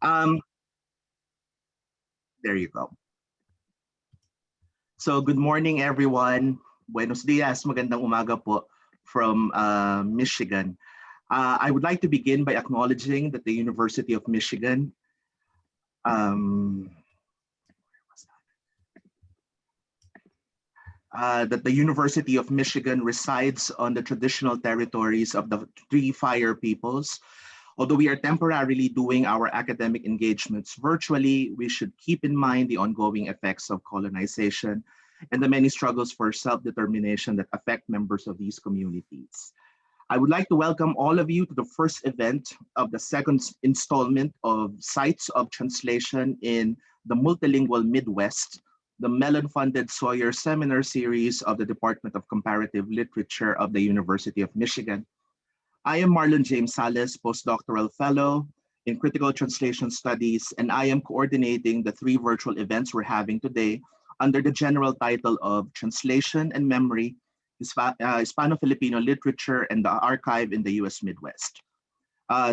Um, there you go. So good morning, everyone. Buenos dias, magandang umaga po from Michigan. I would like to begin by acknowledging that the University of Michigan um, that the University of Michigan resides on the traditional territories of the three Fire peoples. Although we are temporarily doing our academic engagements virtually, we should keep in mind the ongoing effects of colonization and the many struggles for self-determination that affect members of these communities. I would like to welcome all of you to the first event of the second installment of Sites of Translation in the Multilingual Midwest, the Mellon-funded Sawyer Seminar Series of the Department of Comparative Literature of the University of Michigan. I am Marlon James Sales, postdoctoral fellow in critical translation studies, and I am coordinating the three virtual events we're having today under the general title of Translation and Memory, Hispanofilipino Literature and the Archive in the U.S. Midwest.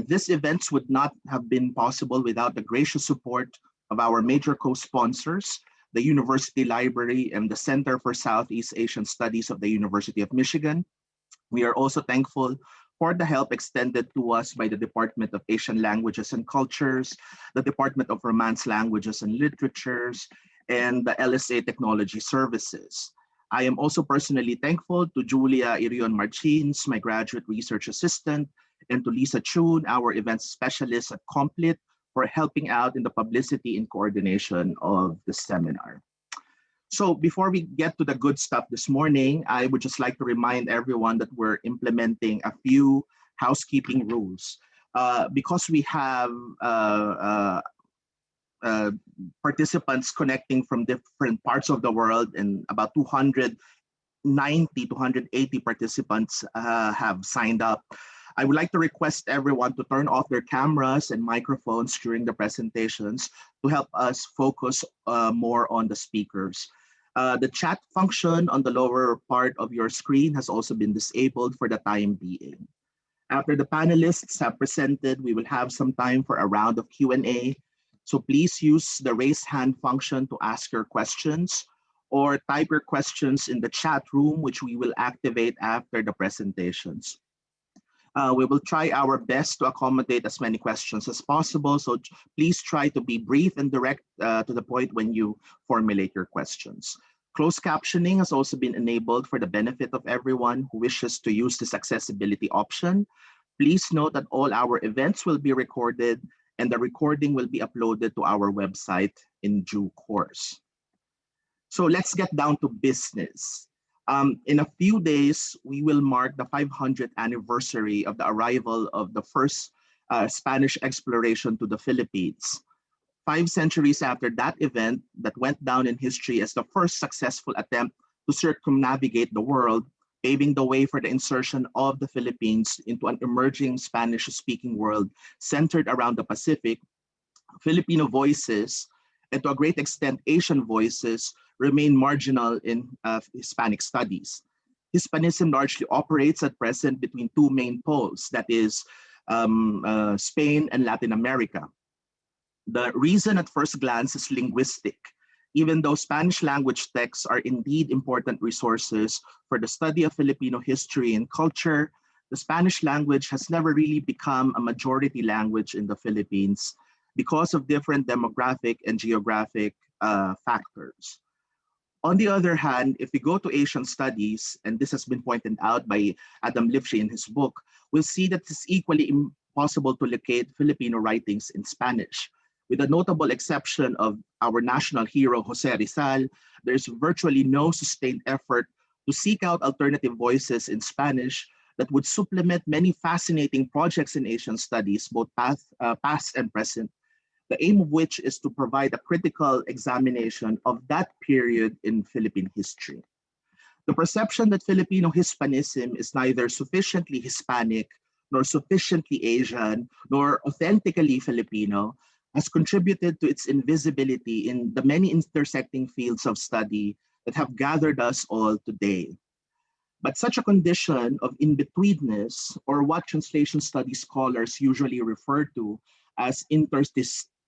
These events would not have been possible without the gracious support of our major co-sponsors, the University Library and the Center for Southeast Asian Studies of the University of Michigan. We are also thankful for the help extended to us by the Department of Asian Languages and Cultures, the Department of Romance Languages and Literatures, and the LSA Technology Services. I am also personally thankful to Julia Irion Martins, my graduate research assistant, and to Lisa Chun, our events specialist at Complit, for helping out in the publicity and coordination of the seminar. So before we get to the good stuff this morning, I would just like to remind everyone that we're implementing a few housekeeping rules. Because we have participants connecting from different parts of the world, and about 290, 280 participants have signed up. I would like to request everyone to turn off their cameras and microphones during the presentations to help us focus more on the speakers. The chat function on the lower part of your screen has also been disabled for the time being. After the panelists have presented, we will have some time for a round of Q&A. So please use the raise hand function to ask your questions, or type your questions in the chat room, which we will activate after the presentations. We will try our best to accommodate as many questions as possible, so please try to be brief and direct to the point when you formulate your questions. Closed captioning has also been enabled for the benefit of everyone who wishes to use this accessibility option. Please note that all our events will be recorded, and the recording will be uploaded to our website in due course. So let's get down to business. In a few days, we will mark the 500th anniversary of the arrival of the first Spanish exploration to the Philippines. 5 centuries after that event that went down in history as the first successful attempt to circumnavigate the world, paving the way for the insertion of the Philippines into an emerging Spanish-speaking world centered around the Pacific, Filipino voices, and to a great extent Asian voices, remain marginal in Hispanic studies. Hispanism largely operates at present between two main poles, that is, Spain and Latin America. The reason at first glance is linguistic. Even though Spanish language texts are indeed important resources for the study of Filipino history and culture, the Spanish language has never really become a majority language in the Philippines because of different demographic and geographic factors. On the other hand, if we go to Asian studies, and this has been pointed out by Adam Lifshitz in his book, we'll see that it's equally impossible to locate Filipino writings in Spanish. With the notable exception of our national hero, Jose Rizal, there's virtually no sustained effort to seek out alternative voices in Spanish that would supplement many fascinating projects in Asian studies, both past and present, the aim of which is to provide a critical examination of that period in Philippine history. The perception that Filipino Hispanism is neither sufficiently Hispanic, nor sufficiently Asian, nor authentically Filipino has contributed to its invisibility in the many intersecting fields of study that have gathered us all today. But such a condition of in-betweenness, or what translation study scholars usually refer to as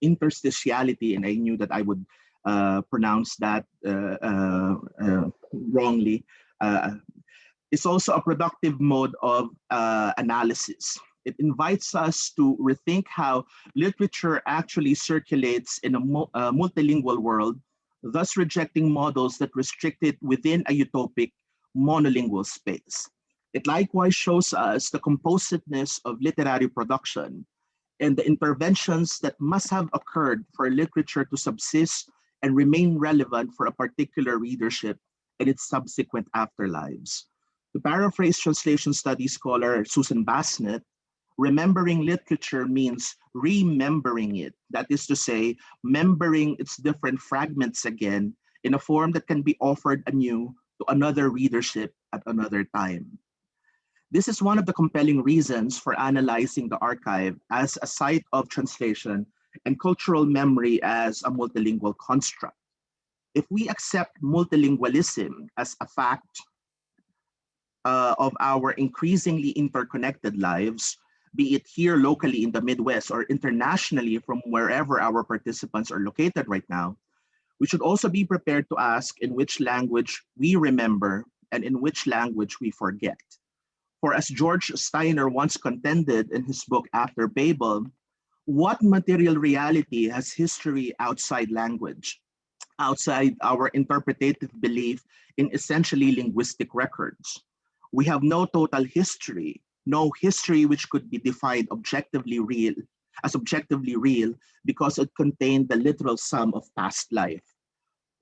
interstitiality, and I knew that I would pronounce that wrongly, is also a productive mode of analysis. It invites us to rethink how literature actually circulates in a multilingual world, thus rejecting models that restrict it within a utopic monolingual space. It likewise shows us the compositeness of literary production and the interventions that must have occurred for literature to subsist and remain relevant for a particular readership and its subsequent afterlives. To paraphrase translation studies scholar Susan Bassnett, remembering literature means remembering it. That is to say, membering its different fragments again in a form that can be offered anew to another readership at another time. This is one of the compelling reasons for analyzing the archive as a site of translation and cultural memory as a multilingual construct. If we accept multilingualism as a fact of our increasingly interconnected lives, be it here locally in the Midwest or internationally from wherever our participants are located right now, we should also be prepared to ask in which language we remember and in which language we forget. For as George Steiner once contended in his book After Babel, what material reality has history outside language, outside our interpretative belief in essentially linguistic records? We have no total history, no history which could be defined objectively real because it contained the literal sum of past life.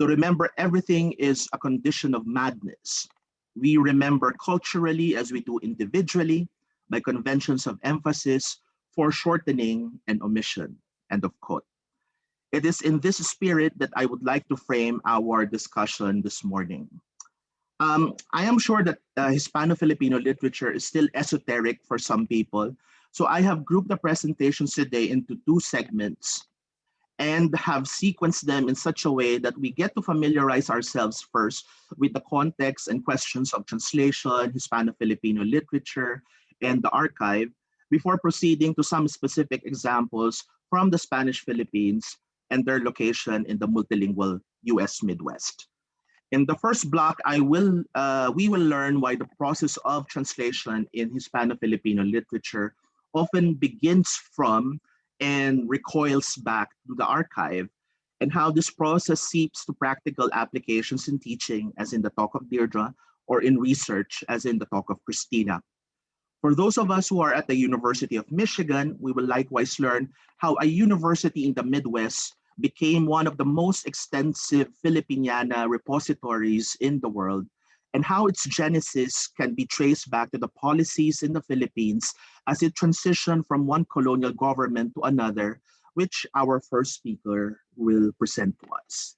To remember everything is a condition of madness. We remember culturally as we do individually by conventions of emphasis, foreshortening, and omission. End of quote. It is in this spirit that I would like to frame our discussion this morning. I am sure that Hispano-Filipino literature is still esoteric for some people, so I have grouped the presentations today into two segments and have sequenced them in such a way that we get to familiarize ourselves first with the context and questions of translation, Hispano-Filipino literature, and the archive before proceeding to some specific examples from the Spanish Philippines and their location in the multilingual US Midwest. In the first block, we will learn why the process of translation in Hispano-Filipino literature often begins from and recoils back to the archive, and how this process seeps to practical applications in teaching, as in the talk of Deirdre, or in research, as in the talk of Christina. For those of us who are at the University of Michigan, we will likewise learn how a university in the Midwest became one of the most extensive Filipiniana repositories in the world, and how its genesis can be traced back to the policies in the Philippines as it transitioned from one colonial government to another, which our first speaker will present to us.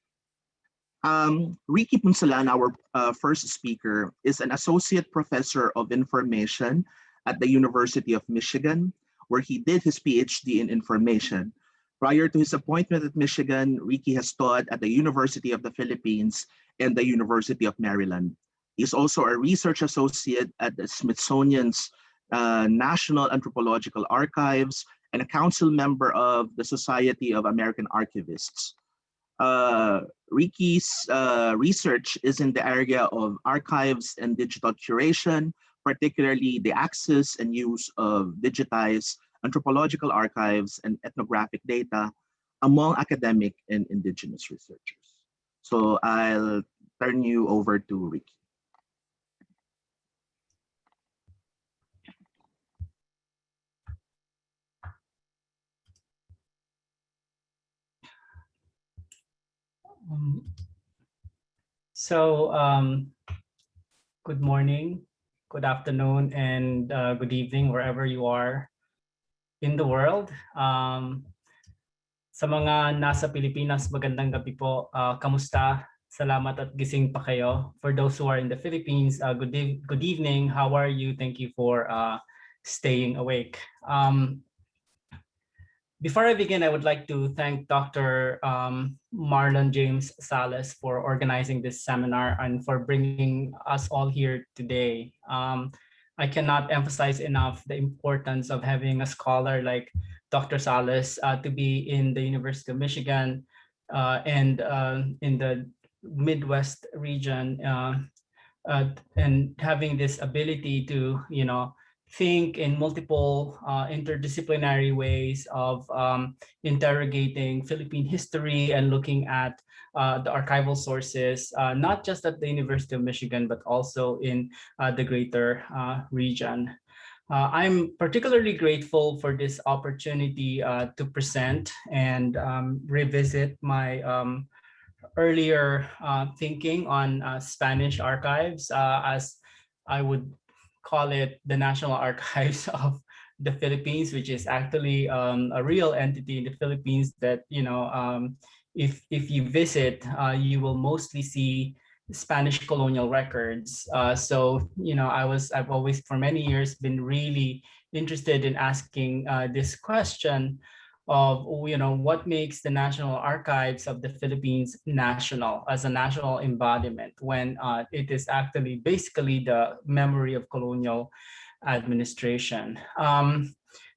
Ricky Punsalan, our first speaker, is an associate professor of information at the University of Michigan, where he did his PhD in information. Prior to his appointment at Michigan, Ricky has taught at the University of the Philippines and the University of Maryland. He's also a research associate at the Smithsonian's National Anthropological Archives and a council member of the Society of American Archivists. Ricky's research is in the area of archives and digital curation, particularly the access and use of digitized anthropological archives and ethnographic data among academic and indigenous researchers. So I'll turn you over to Ricky. Good morning, good afternoon, and good evening wherever you are in the world. Sa mga nasa Pilipinas, magandang gabi po. Kamusta? Salamat at gising pa kayo. For those who are in the Philippines, good evening. How are you? Thank you for staying awake. Before I begin, I would like to thank Dr. Marlon James Salas for organizing this seminar and for bringing us all here today. I cannot emphasize enough the importance of having a scholar like Dr. Salas, to be in the University of Michigan and in the Midwest region, and having this ability to, think in multiple interdisciplinary ways of interrogating Philippine history and looking at the archival sources, not just at the University of Michigan, but also in the greater region. I'm particularly grateful for this opportunity to present and revisit my earlier thinking on Spanish archives, as I would call it, the National Archives of the Philippines, which is actually a real entity in the Philippines that, if you visit, you will mostly see Spanish colonial records. So, I've always for many years been really interested in asking this question of, what makes the National Archives of the Philippines national, as a national embodiment, when it is actually basically the memory of colonial administration.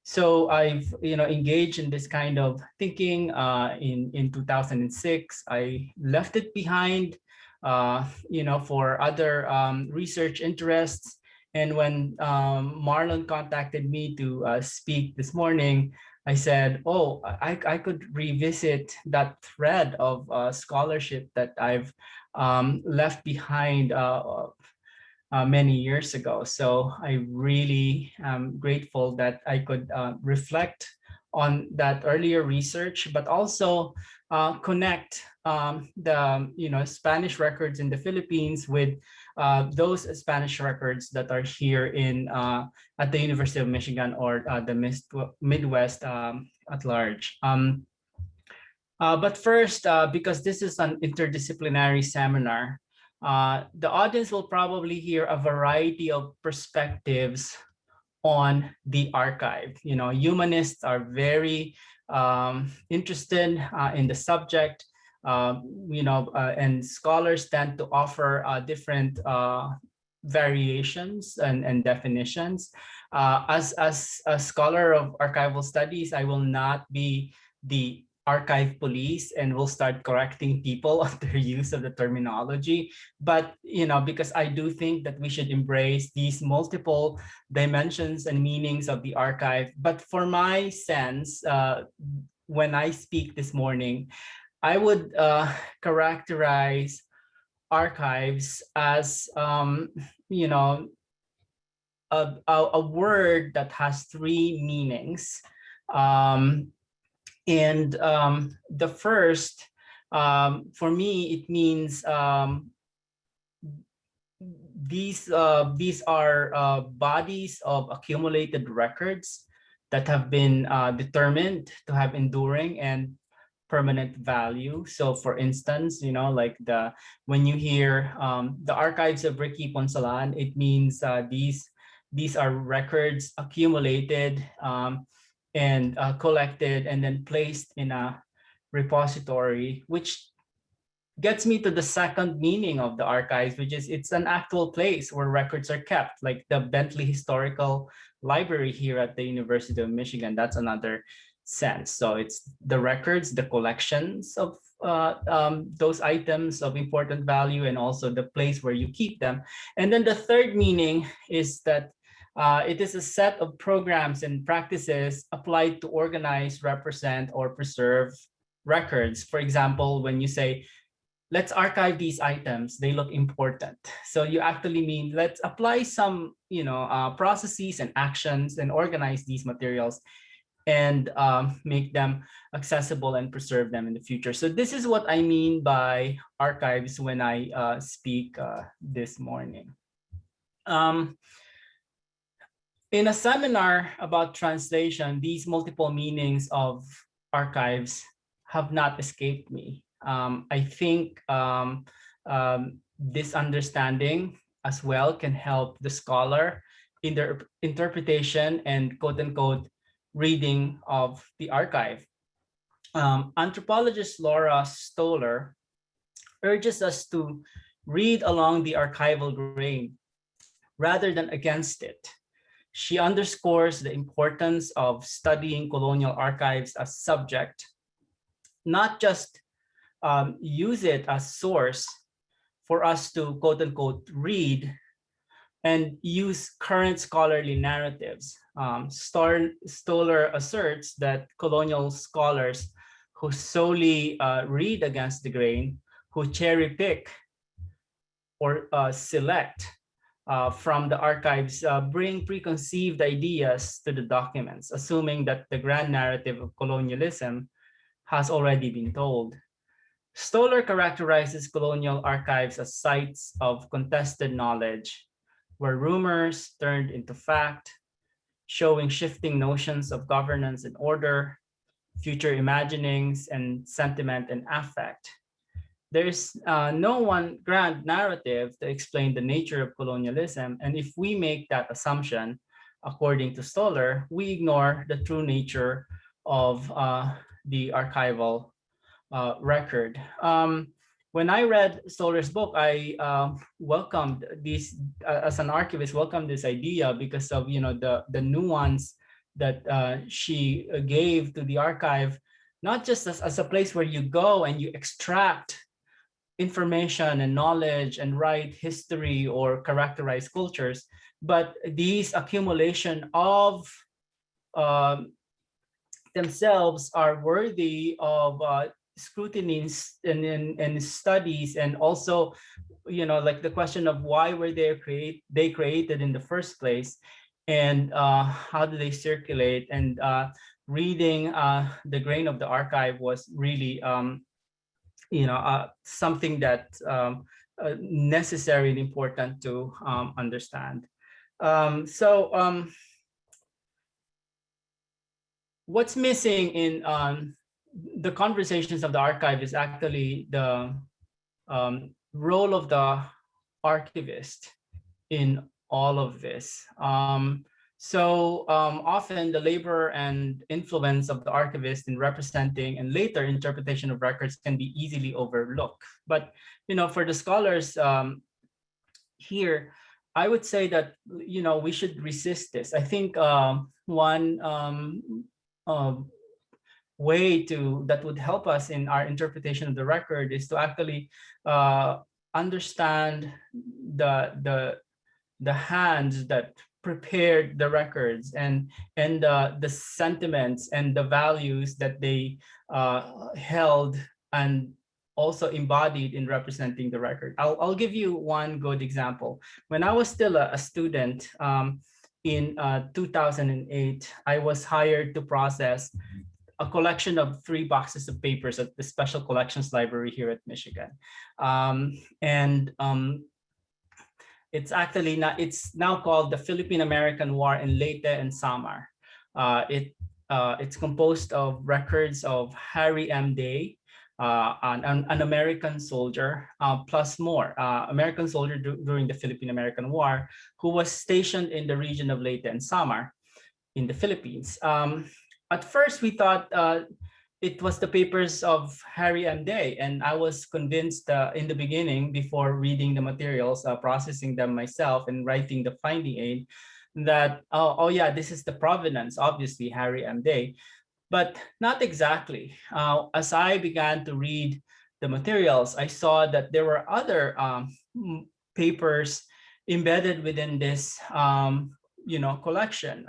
So I've engaged in this kind of thinking in 2006. I left it behind for other research interests. And when Marlon contacted me to speak this morning, I said, oh, I could revisit that thread of scholarship that I've left behind many years ago. So I really am grateful that I could reflect on that earlier research, but also connect the Spanish records in the Philippines with those Spanish records that are here in at the University of Michigan or the Midwest at large. But first, because this is an interdisciplinary seminar, the audience will probably hear a variety of perspectives on the archive. Humanists are very interested in the subject, and scholars tend to offer different variations and definitions. As a scholar of archival studies, I will not be the archive police and will start correcting people on their use of the terminology. But, because I do think that we should embrace these multiple dimensions and meanings of the archive. But for my sense, when I speak this morning, I would characterize archives as, a word that has three meanings. And the first, for me, it means these are bodies of accumulated records that have been determined to have enduring and permanent value. So, for instance, like when you hear the archives of Ricky Ponsalan, it means these are records accumulated and collected and then placed in a repository, which gets me to the second meaning of the archives, which is it's an actual place where records are kept, like the Bentley Historical Library here at the University of Michigan. That's another sense. So it's the records, the collections of those items of important value, and also the place where you keep them. And then the third meaning is that it is a set of programs and practices applied to organize, represent, or preserve records. For example, when you say, let's archive these items, they look important. So you actually mean, let's apply some processes and actions and organize these materials and make them accessible and preserve them in the future. So this is what I mean by archives when I speak this morning. In a seminar about translation, these multiple meanings of archives have not escaped me. I think this understanding as well can help the scholar in their interpretation and quote-unquote reading of the archive. Anthropologist Laura Stoller urges us to read along the archival grain rather than against it. She underscores the importance of studying colonial archives as subject, not just use it as source for us to quote unquote read and use current scholarly narratives. Stoller asserts that colonial scholars who solely read against the grain, who cherry pick or select from the archives, bring preconceived ideas to the documents, assuming that the grand narrative of colonialism has already been told. Stoller characterizes colonial archives as sites of contested knowledge, where rumors turned into fact, showing shifting notions of governance and order, future imaginings, and sentiment and affect. There is no one grand narrative to explain the nature of colonialism, and if we make that assumption, according to Stoller, we ignore the true nature of the archival record. When I read Stoller's book, I welcomed this as an archivist. Welcomed this idea because of the nuance that she gave to the archive, not just as a place where you go and you extract information and knowledge and write history or characterize cultures, but these accumulation of themselves are worthy of scrutiny and studies, and also like the question of why were they created in the first place, and how do they circulate, and reading the grain of the archive was really something that necessary and important to understand. What's missing in the conversations of the archive is actually the role of the archivist in all of this. Often the labor and influence of the archivist in representing and later interpretation of records can be easily overlooked. But for the scholars here, I would say that we should resist this. I think one way that would help us in our interpretation of the record is to actually understand the hands that prepared the records and the sentiments and the values that they held and also embodied in representing the record. I'll give you one good example. When I was still a student in 2008, I was hired to process a collection of 3 boxes of papers at the Special Collections Library here at Michigan. It's actually it's now called the Philippine American War in Leyte and Samar. It's composed of records of Harry M. Day, an American soldier, plus more, American soldier during the Philippine American War, who was stationed in the region of Leyte and Samar in the Philippines. At first, we thought it was the papers of Harry M. Day, and I was convinced in the beginning, before reading the materials, processing them myself, and writing the finding aid, that oh yeah, this is the provenance, obviously Harry M. Day, but not exactly. As I began to read the materials, I saw that there were other papers embedded within this collection.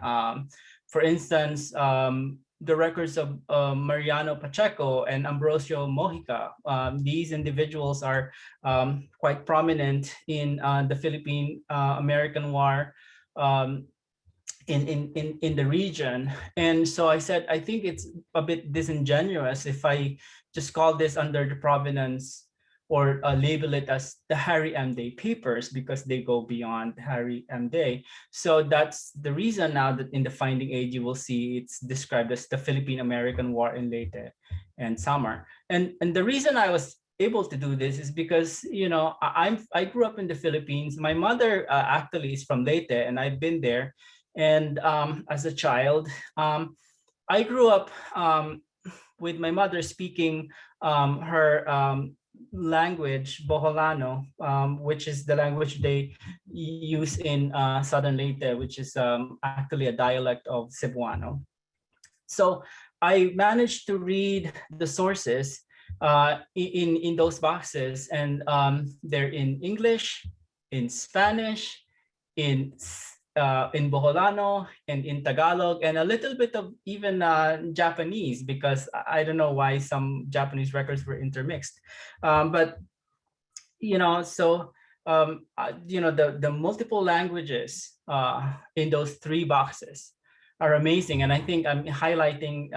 For instance, the records of Mariano Pacheco and Ambrosio Mojica. These individuals are quite prominent in the Philippine American War in the region. And so I said, I think it's a bit disingenuous if I just call this under the provenance or label it as the Harry M. Day papers, because they go beyond Harry M. Day. So that's the reason now that in the finding aid, you will see it's described as the Philippine American War in Leyte and Samar. And the reason I was able to do this is because, I grew up in the Philippines. My mother actually is from Leyte, and I've been there. And as a child, I grew up with my mother speaking her language, Boholano, which is the language they use in Southern Leyte, which is actually a dialect of Cebuano. So I managed to read the sources in those boxes, and they're in English, in Spanish, in Boholano, and in Tagalog, and a little bit of even Japanese, because I don't know why some Japanese records were intermixed. But so the multiple languages in those three boxes are amazing, and I think I'm highlighting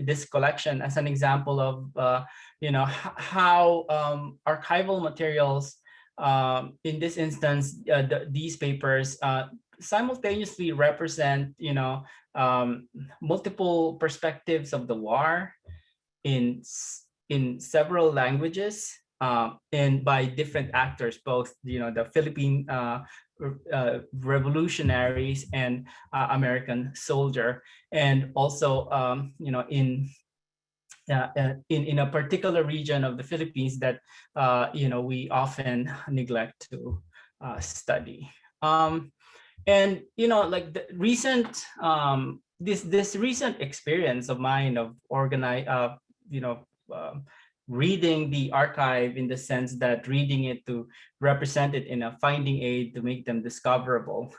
this collection as an example of how archival materials, in this instance, these papers simultaneously represent multiple perspectives of the war in several languages, and by different actors, both the Philippine revolutionaries and American soldier, and also in a particular region of the Philippines that we often neglect to study. And like the recent this recent experience of mine of reading the archive, in the sense that reading it to represent it in a finding aid to make them discoverable,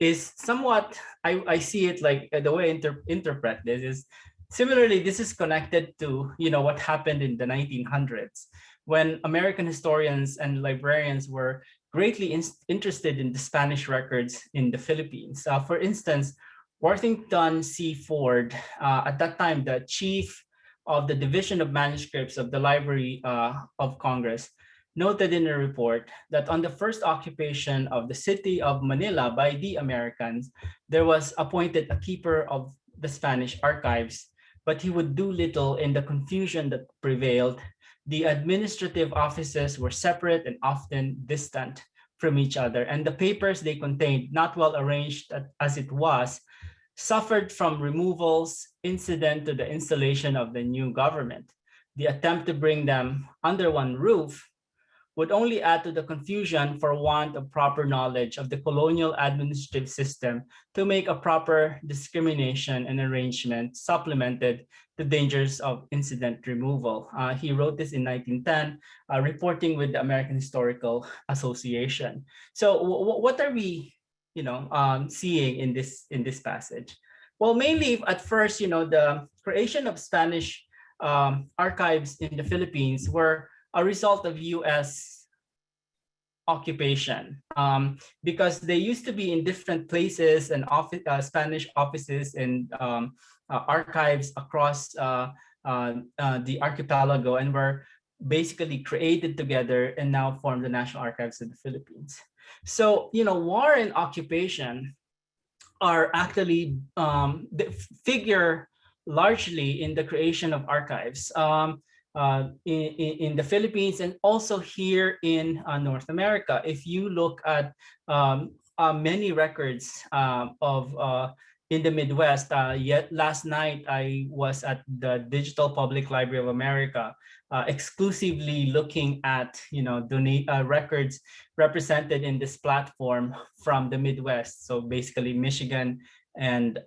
is somewhat, I see it like the way I interpret this is similarly, this is connected to what happened in the 1900s, when American historians and librarians were greatly interested in the Spanish records in the Philippines. For instance, Worthington C. Ford, at that time the chief of the Division of Manuscripts of the Library of Congress, noted in a report that on the first occupation of the city of Manila by the Americans, there was appointed a keeper of the Spanish archives, but he would do little in the confusion that prevailed. The administrative offices were separate and often distant from each other, and the papers they contained, not well arranged as it was, suffered from removals incident to the installation of the new government. The attempt to bring them under one roof would only add to the confusion for want of proper knowledge of the colonial administrative system to make a proper discrimination and arrangement supplemented the dangers of incident removal. He wrote this in 1910, reporting with the American Historical Association. So what are we seeing in this passage? Well, mainly at first, the creation of Spanish archives in the Philippines were a result of U.S. occupation, because they used to be in different places and Spanish offices and archives across the archipelago, and were basically created together and now form the National Archives of the Philippines. So, war and occupation are actually figure largely in the creation of archives in the Philippines, and also here in North America. If you look at many records of in the Midwest, yet last night I was at the Digital Public Library of America, exclusively looking at records represented in this platform from the Midwest. So basically Michigan and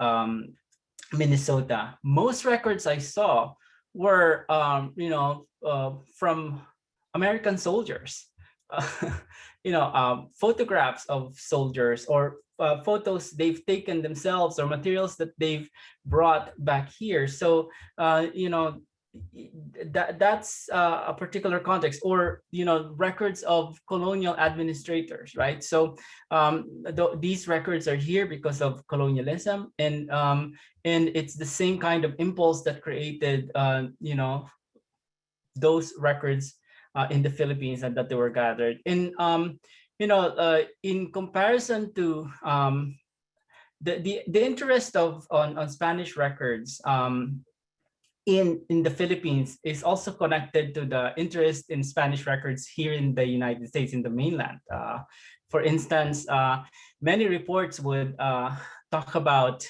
Minnesota. Most records I saw were from American soldiers. Photographs of soldiers, or photos they've taken themselves, or materials that they've brought back here. So that's a particular context, or records of colonial administrators, right? So these records are here because of colonialism, and it's the same kind of impulse that created those records in the Philippines, and that they were gathered in in comparison to the interest on Spanish records in the Philippines is also connected to the interest in Spanish records here in the United States, in the mainland. For instance, many reports would talk about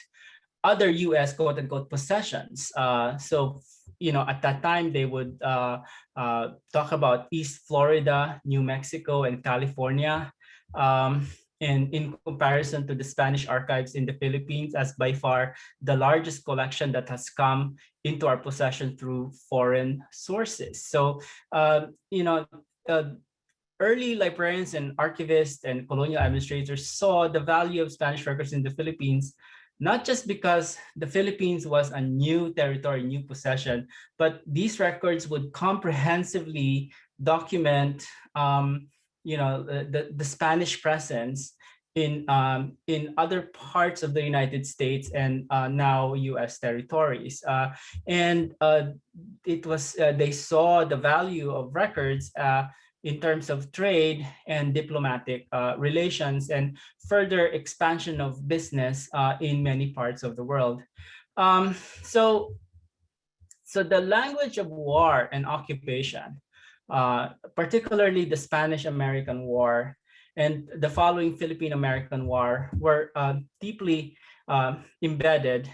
other U.S. quote-unquote possessions. So at that time they would talk about East Florida, New Mexico, and California. And in comparison to the Spanish archives in the Philippines, as by far the largest collection that has come into our possession through foreign sources. So, early librarians and archivists and colonial administrators saw the value of Spanish records in the Philippines, not just because the Philippines was a new territory, new possession, but these records would comprehensively document, the Spanish presence in other parts of the United States and now U.S. territories. And it was they saw the value of records in terms of trade and diplomatic relations and further expansion of business in many parts of the world. Um, so, so the language of war and occupation, particularly the Spanish-American War and the following Philippine-American War, were deeply embedded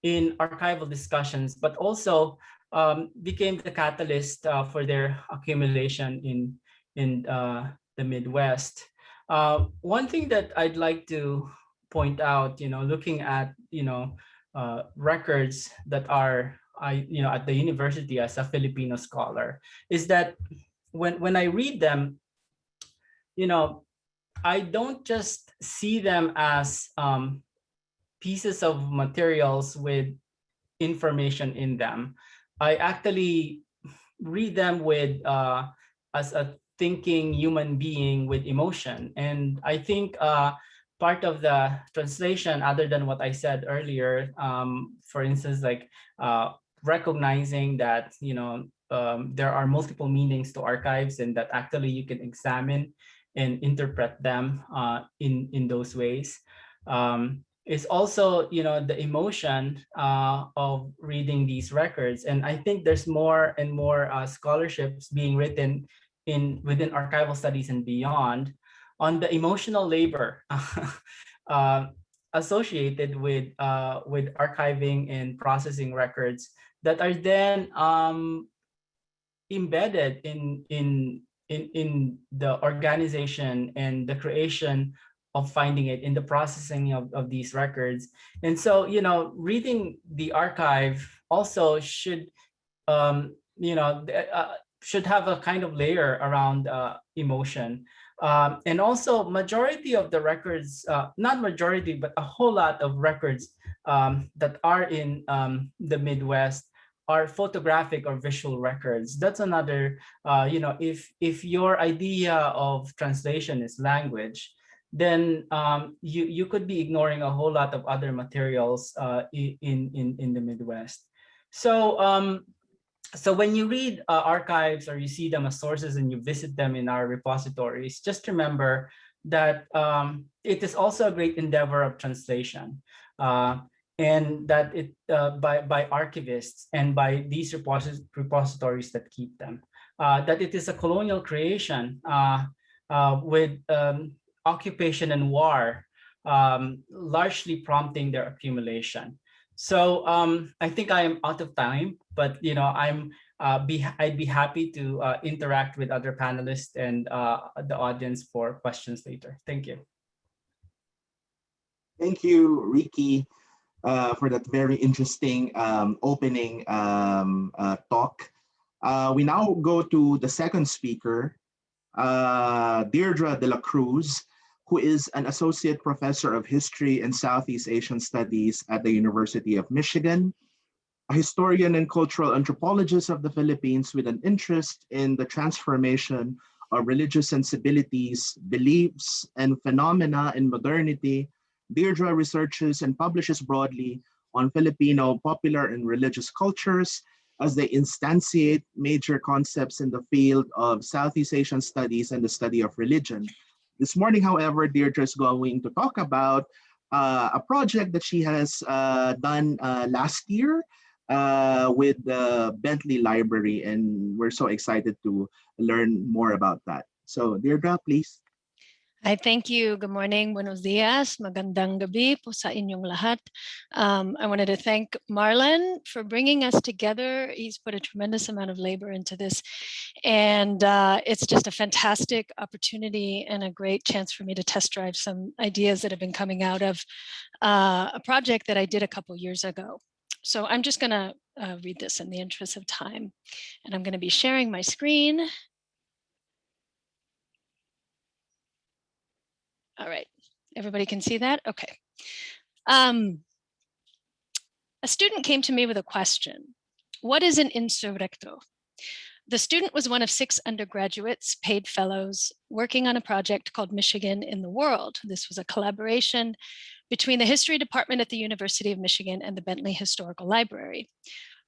in archival discussions, but also became the catalyst for their accumulation in the Midwest. One thing that I'd like to point out, looking at records that are at the university as a Filipino scholar, is that when I read them, I don't just see them as pieces of materials with information in them. I actually read them with as a thinking human being with emotion. And I think part of the translation, other than what I said earlier, for instance, like recognizing that there are multiple meanings to archives, and that actually you can examine and interpret them in those ways. Is also the emotion of reading these records, and I think there's more and more scholarships being written within archival studies and beyond on the emotional labor uh, associated with archiving and processing records that are then embedded in the organization and the creation of finding it in the processing of these records. And so, reading the archive also should, should have a kind of layer around emotion. And also majority of the records, not majority, but a whole lot of records that are in the Midwest are photographic or visual records. That's another, if your idea of translation is language, then you could be ignoring a whole lot of other materials in the Midwest. So so when you read archives or you see them as sources and you visit them in our repositories, just remember that it is also a great endeavor of translation, and that it by archivists and by these repositories that keep them, that it is a colonial creation with occupation and war largely prompting their accumulation. So I think I am out of time, but I'd be happy to interact with other panelists and the audience for questions later. Thank you. Thank you, Ricky, for that very interesting opening talk. We now go to the second speaker, Deirdre de la Cruz, who is an associate professor of history and Southeast Asian studies at the University of Michigan, a historian and cultural anthropologist of the Philippines with an interest in the transformation of religious sensibilities, beliefs, and phenomena in modernity. Deirdre researches and publishes broadly on Filipino popular and religious cultures as they instantiate major concepts in the field of Southeast Asian studies and the study of religion. This morning, however, Deirdre is going to talk about a project that she has done last year with the Bentley Library, and we're so excited to learn more about that. So, Deirdre, please. Hi, thank you. Good morning, buenos dias, magandang gabi po sa inyong lahat. I wanted to thank Marlon for bringing us together. He's put a tremendous amount of labor into this, and it's just a fantastic opportunity and a great chance for me to test drive some ideas that have been coming out of a project that I did a couple years ago. So I'm just going to read this in the interest of time, and I'm going to be sharing my screen. All right, everybody can see that? Okay. A student came to me with a question. What is an insurrecto? The student was one of 6 undergraduates, paid fellows, working on a project called Michigan in the World. This was a collaboration between the history department at the University of Michigan and the Bentley Historical Library.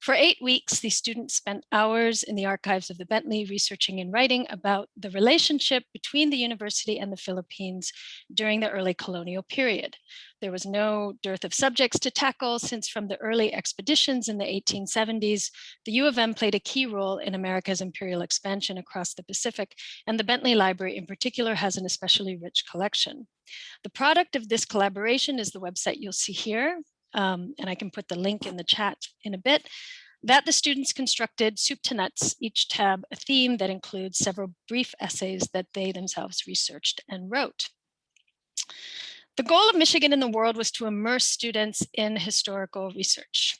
For 8 weeks, the students spent hours in the archives of the Bentley researching and writing about the relationship between the university and the Philippines during the early colonial period. There was no dearth of subjects to tackle, since from the early expeditions in the 1870s, the U of M played a key role in America's imperial expansion across the Pacific, and the Bentley Library in particular has an especially rich collection. The product of this collaboration is the website you'll see here, and I can put the link in the chat in a bit, that the students constructed, soup to nuts, each tab a theme that includes several brief essays that they themselves researched and wrote. The goal of Michigan in the World was to immerse students in historical research.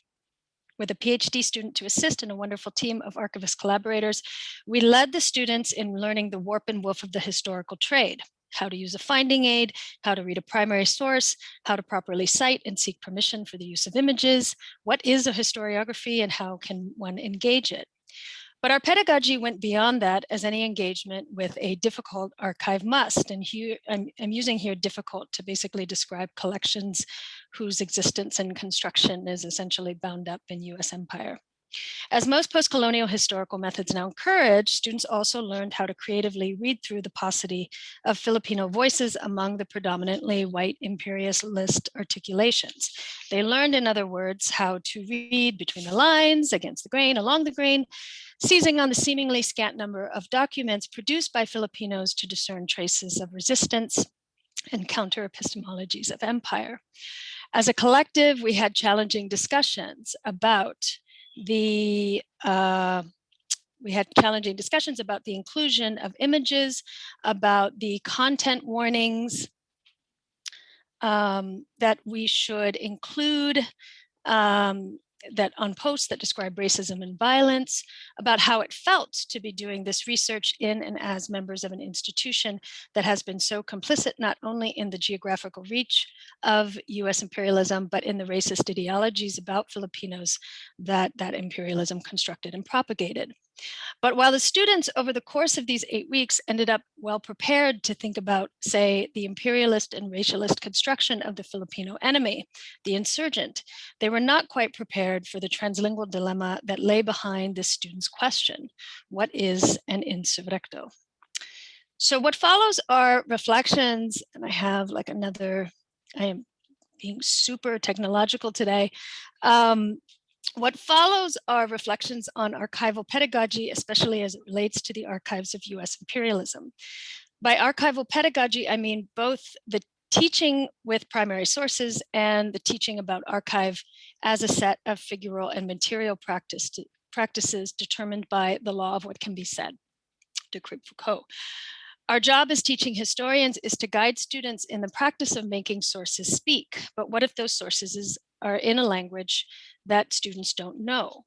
With a PhD student to assist and a wonderful team of archivist collaborators, we led the students in learning the warp and woof of the historical trade, how to use a finding aid, how to read a primary source, how to properly cite and seek permission for the use of images, what is a historiography and how can one engage it. But our pedagogy went beyond that, as any engagement with a difficult archive must. And here, I'm using here difficult to basically describe collections whose existence and construction is essentially bound up in US empire. As most post-colonial historical methods now encourage, students also learned how to creatively read through the paucity of Filipino voices among the predominantly white imperialist articulations. They learned, in other words, how to read between the lines, against the grain, along the grain, seizing on the seemingly scant number of documents produced by Filipinos to discern traces of resistance and counter epistemologies of empire. As a collective, we had challenging discussions about the inclusion of images, about the content warnings that we should include, that on posts that describe racism and violence, about how it felt to be doing this research in and as members of an institution that has been so complicit not only in the geographical reach of US imperialism, but in the racist ideologies about Filipinos that imperialism constructed and propagated. But while the students over the course of these 8 weeks ended up well prepared to think about, say, the imperialist and racialist construction of the Filipino enemy, the insurgent, they were not quite prepared for the translingual dilemma that lay behind this student's question: what is an insurrecto? So what follows are reflections, and I have like another, I am being super technological today. What follows are reflections on archival pedagogy, especially as it relates to the archives of US imperialism. By archival pedagogy, I mean both the teaching with primary sources and the teaching about archive as a set of figural and material practices determined by the law of what can be said, de Foucault. Our job as teaching historians is to guide students in the practice of making sources speak. But what if those sources are in a language that students don't know?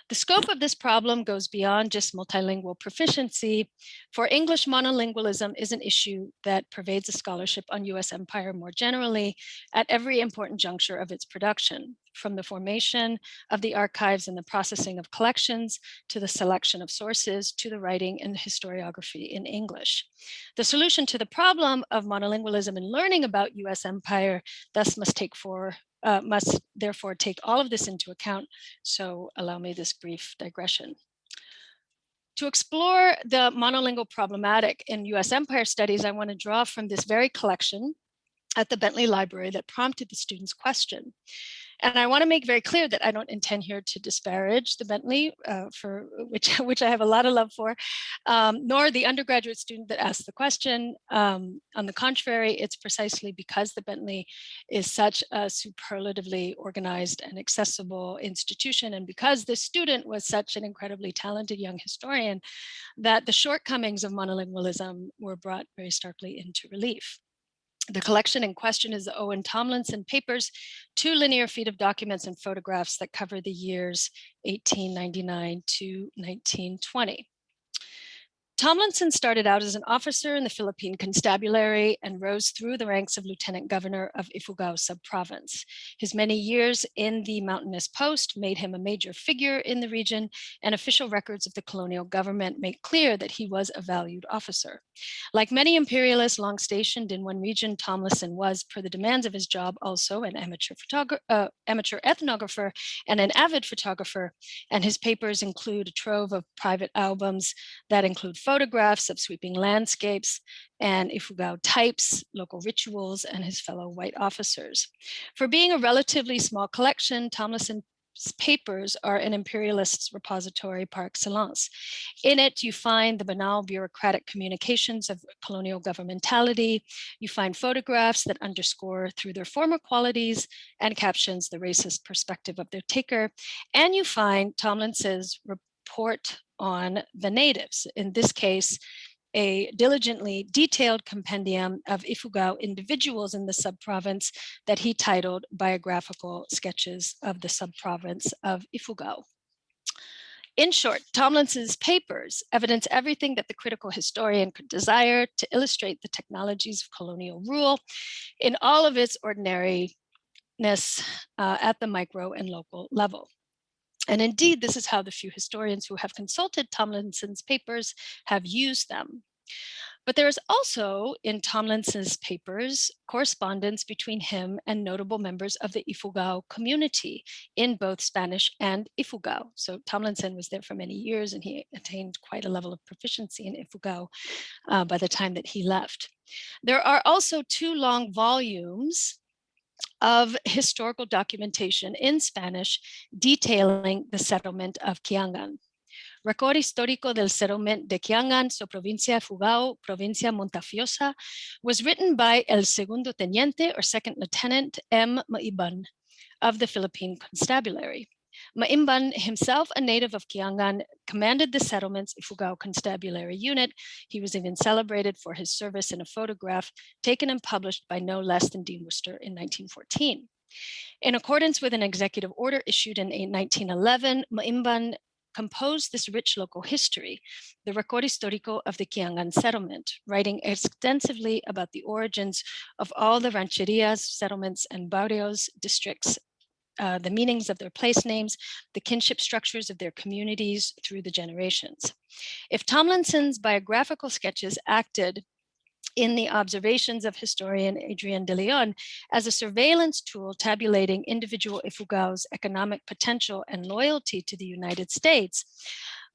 The scope of this problem goes beyond just multilingual proficiency, for English monolingualism is an issue that pervades the scholarship on US empire more generally at every important juncture of its production, from the formation of the archives and the processing of collections, to the selection of sources, to the writing and historiography in English. The solution to the problem of monolingualism in learning about US empire thus must therefore take all of this into account. So allow me this brief digression. To explore the monolingual problematic in US empire studies, I want to draw from this very collection at the Bentley Library that prompted the student's question. And I want to make very clear that I don't intend here to disparage the Bentley, for which I have a lot of love for, nor the undergraduate student that asked the question. On the contrary, it's precisely because the Bentley is such a superlatively organized and accessible institution, and because the student was such an incredibly talented young historian, that the shortcomings of monolingualism were brought very starkly into relief. The collection in question is the Owen Tomlinson Papers, 2 linear feet of documents and photographs that cover the years 1899 to 1920. Tomlinson started out as an officer in the Philippine Constabulary and rose through the ranks of Lieutenant Governor of Ifugao Subprovince. His many years in the mountainous post made him a major figure in the region, and official records of the colonial government make clear that he was a valued officer. Like many imperialists long stationed in one region, Tomlinson was, per the demands of his job, also an amateur ethnographer and an avid photographer, and his papers include a trove of private albums that include photographs of sweeping landscapes and Ifugao types, local rituals, and his fellow white officers. For being a relatively small collection, Tomlinson's papers are an imperialist's repository par excellence. In it, you find the banal bureaucratic communications of colonial governmentality. You find photographs that underscore through their former qualities and captions the racist perspective of their taker. And you find Tomlinson's report on the natives, in this case, a diligently detailed compendium of Ifugao individuals in the subprovince that he titled Biographical Sketches of the Subprovince of Ifugao. In short, Tomlinson's papers evidence everything that the critical historian could desire to illustrate the technologies of colonial rule in all of its ordinariness at the micro and local level. And indeed, this is how the few historians who have consulted Tomlinson's papers have used them. But there is also in Tomlinson's papers correspondence between him and notable members of the Ifugao community in both Spanish and Ifugao. So Tomlinson was there for many years and he attained quite a level of proficiency in Ifugao by the time that he left. There are also 2 long volumes of historical documentation in Spanish detailing the settlement of Kiangan. Record Histórico del Settlement de Kiangan, so Provincia Ifugao, Provincia Montafiosa, was written by El Segundo Teniente, or Second Lieutenant M. Maiban of the Philippine Constabulary. Maimban, himself a native of Kiangan, commanded the settlement's Ifugao Constabulary unit. He was even celebrated for his service in a photograph taken and published by no less than Dean Worcester in 1914. In accordance with an executive order issued in 1911, Maimban composed this rich local history, the Record Histórico of the Kiangan settlement, writing extensively about the origins of all the rancherias, settlements, and barrios, districts, the meanings of their place names, the kinship structures of their communities through the generations. If Tomlinson's biographical sketches acted in the observations of historian Adrian de Leon as a surveillance tool tabulating individual Ifugao's economic potential and loyalty to the United States,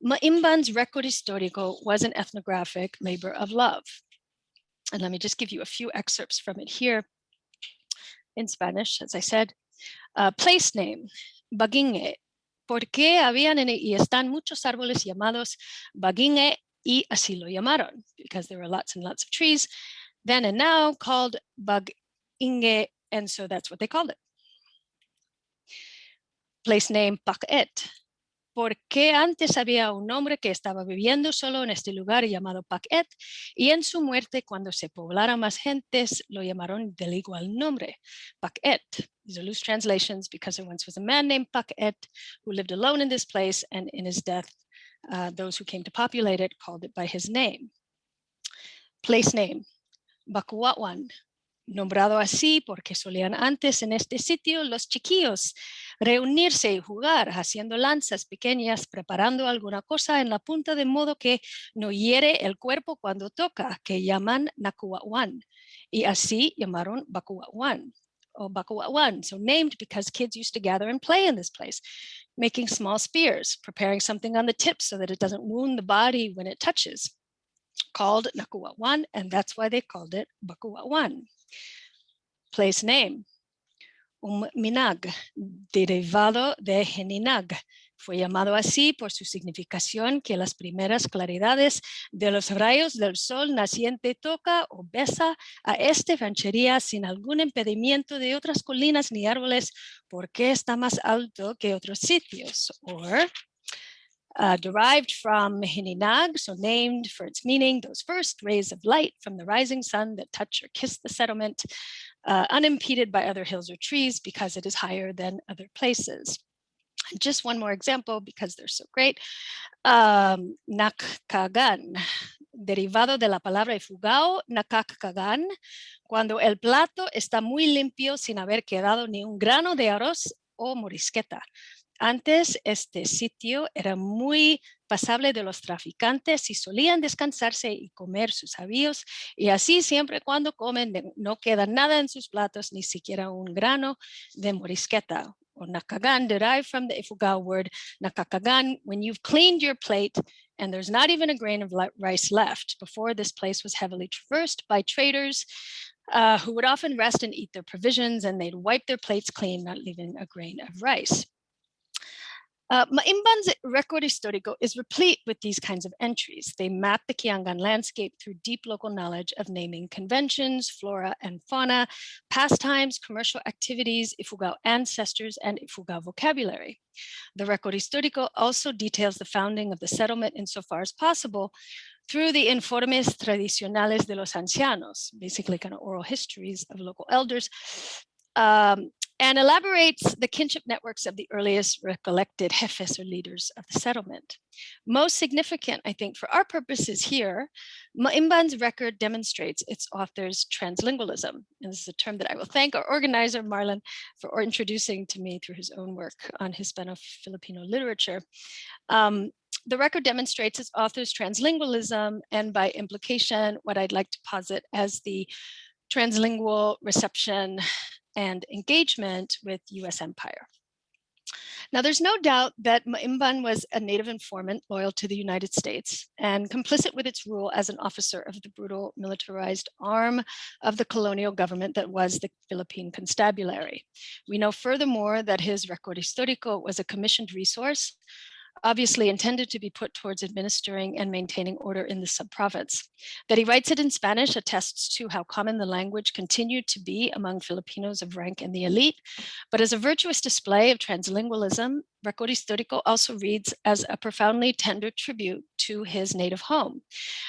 Maimban's Record Histórico was an ethnographic labor of love. And let me just give you a few excerpts from it here in Spanish, as I said. Place name, Baguingue. ¿Por qué habían y están muchos árboles llamados Baguingue y así lo llamaron? Because there were lots and lots of trees then and now called Baguingue, and so that's what they called it. Place name, Paquet. ¿Por qué antes había un hombre que estaba viviendo solo en este lugar llamado Paquet y en su muerte, cuando se poblara más gentes, lo llamaron del igual nombre, Paquet? These are loose translations because there once was a man named Paquet who lived alone in this place, and in his death, those who came to populate it called it by his name. Place name, Bacuawan. Nombrado así porque solían antes en este sitio los chiquillos reunirse y jugar haciendo lanzas pequeñas, preparando alguna cosa en la punta de modo que no hiere el cuerpo cuando toca, que llaman Nacuawan. Y así llamaron Bacuawan, or Bacuawan, so named because kids used to gather and play in this place, making small spears, preparing something on the tip so that it doesn't wound the body when it touches, called Nacuawan, and that's why they called it Bacuawan. Place name, minag, derivado de geninag. Fue llamado así por su significación que las primeras claridades de los rayos del sol naciente toca o besa a esta ranchería sin algún impedimento de otras colinas ni árboles porque está más alto que otros sitios. Or, derived from Hininag, so named for its meaning, those first rays of light from the rising sun that touch or kiss the settlement, unimpeded by other hills or trees because it is higher than other places. Just one more example because they're so great. Nakkagan, derivado de la palabra ifugao, nakakkagan, cuando el plato está muy limpio sin haber quedado ni un grano de arroz o morisqueta. Antes, este sitio era muy pasable de los traficantes y solían descansarse y comer sus avíos, y así siempre cuando comen no queda nada en sus platos, ni siquiera un grano de morisqueta. Or nakagan, derived from the ifugao word nakakagan, when you've cleaned your plate and there's not even a grain of rice left. Before, this place was heavily traversed by traders who would often rest and eat their provisions, and they'd wipe their plates clean, not leaving a grain of rice. Maimban's record histórico is replete with these kinds of entries. They map the Kiangan landscape through deep local knowledge of naming conventions, flora and fauna, pastimes, commercial activities, Ifugao ancestors, and Ifugao vocabulary. The record histórico also details the founding of the settlement insofar as possible through the informes tradicionales de los ancianos, basically kind of oral histories of local elders, and elaborates the kinship networks of the earliest recollected jefes or leaders of the settlement. Most significant, I think, for our purposes here, Maimban's record demonstrates its author's translingualism. And this is a term that I will thank our organizer, Marlon, for introducing to me through his own work on Hispano-Filipino literature. The record demonstrates its author's translingualism, and by implication, what I'd like to posit as the translingual reception and engagement with US empire. Now, there's no doubt that Maimban was a native informant loyal to the United States and complicit with its rule as an officer of the brutal militarized arm of the colonial government that was the Philippine Constabulary. We know furthermore that his Record Histórico was a commissioned resource, obviously intended to be put towards administering and maintaining order in the subprovince. That he writes it in Spanish attests to how common the language continued to be among Filipinos of rank and the elite. But as a virtuous display of translingualism, Record Histórico also reads as a profoundly tender tribute to his native home.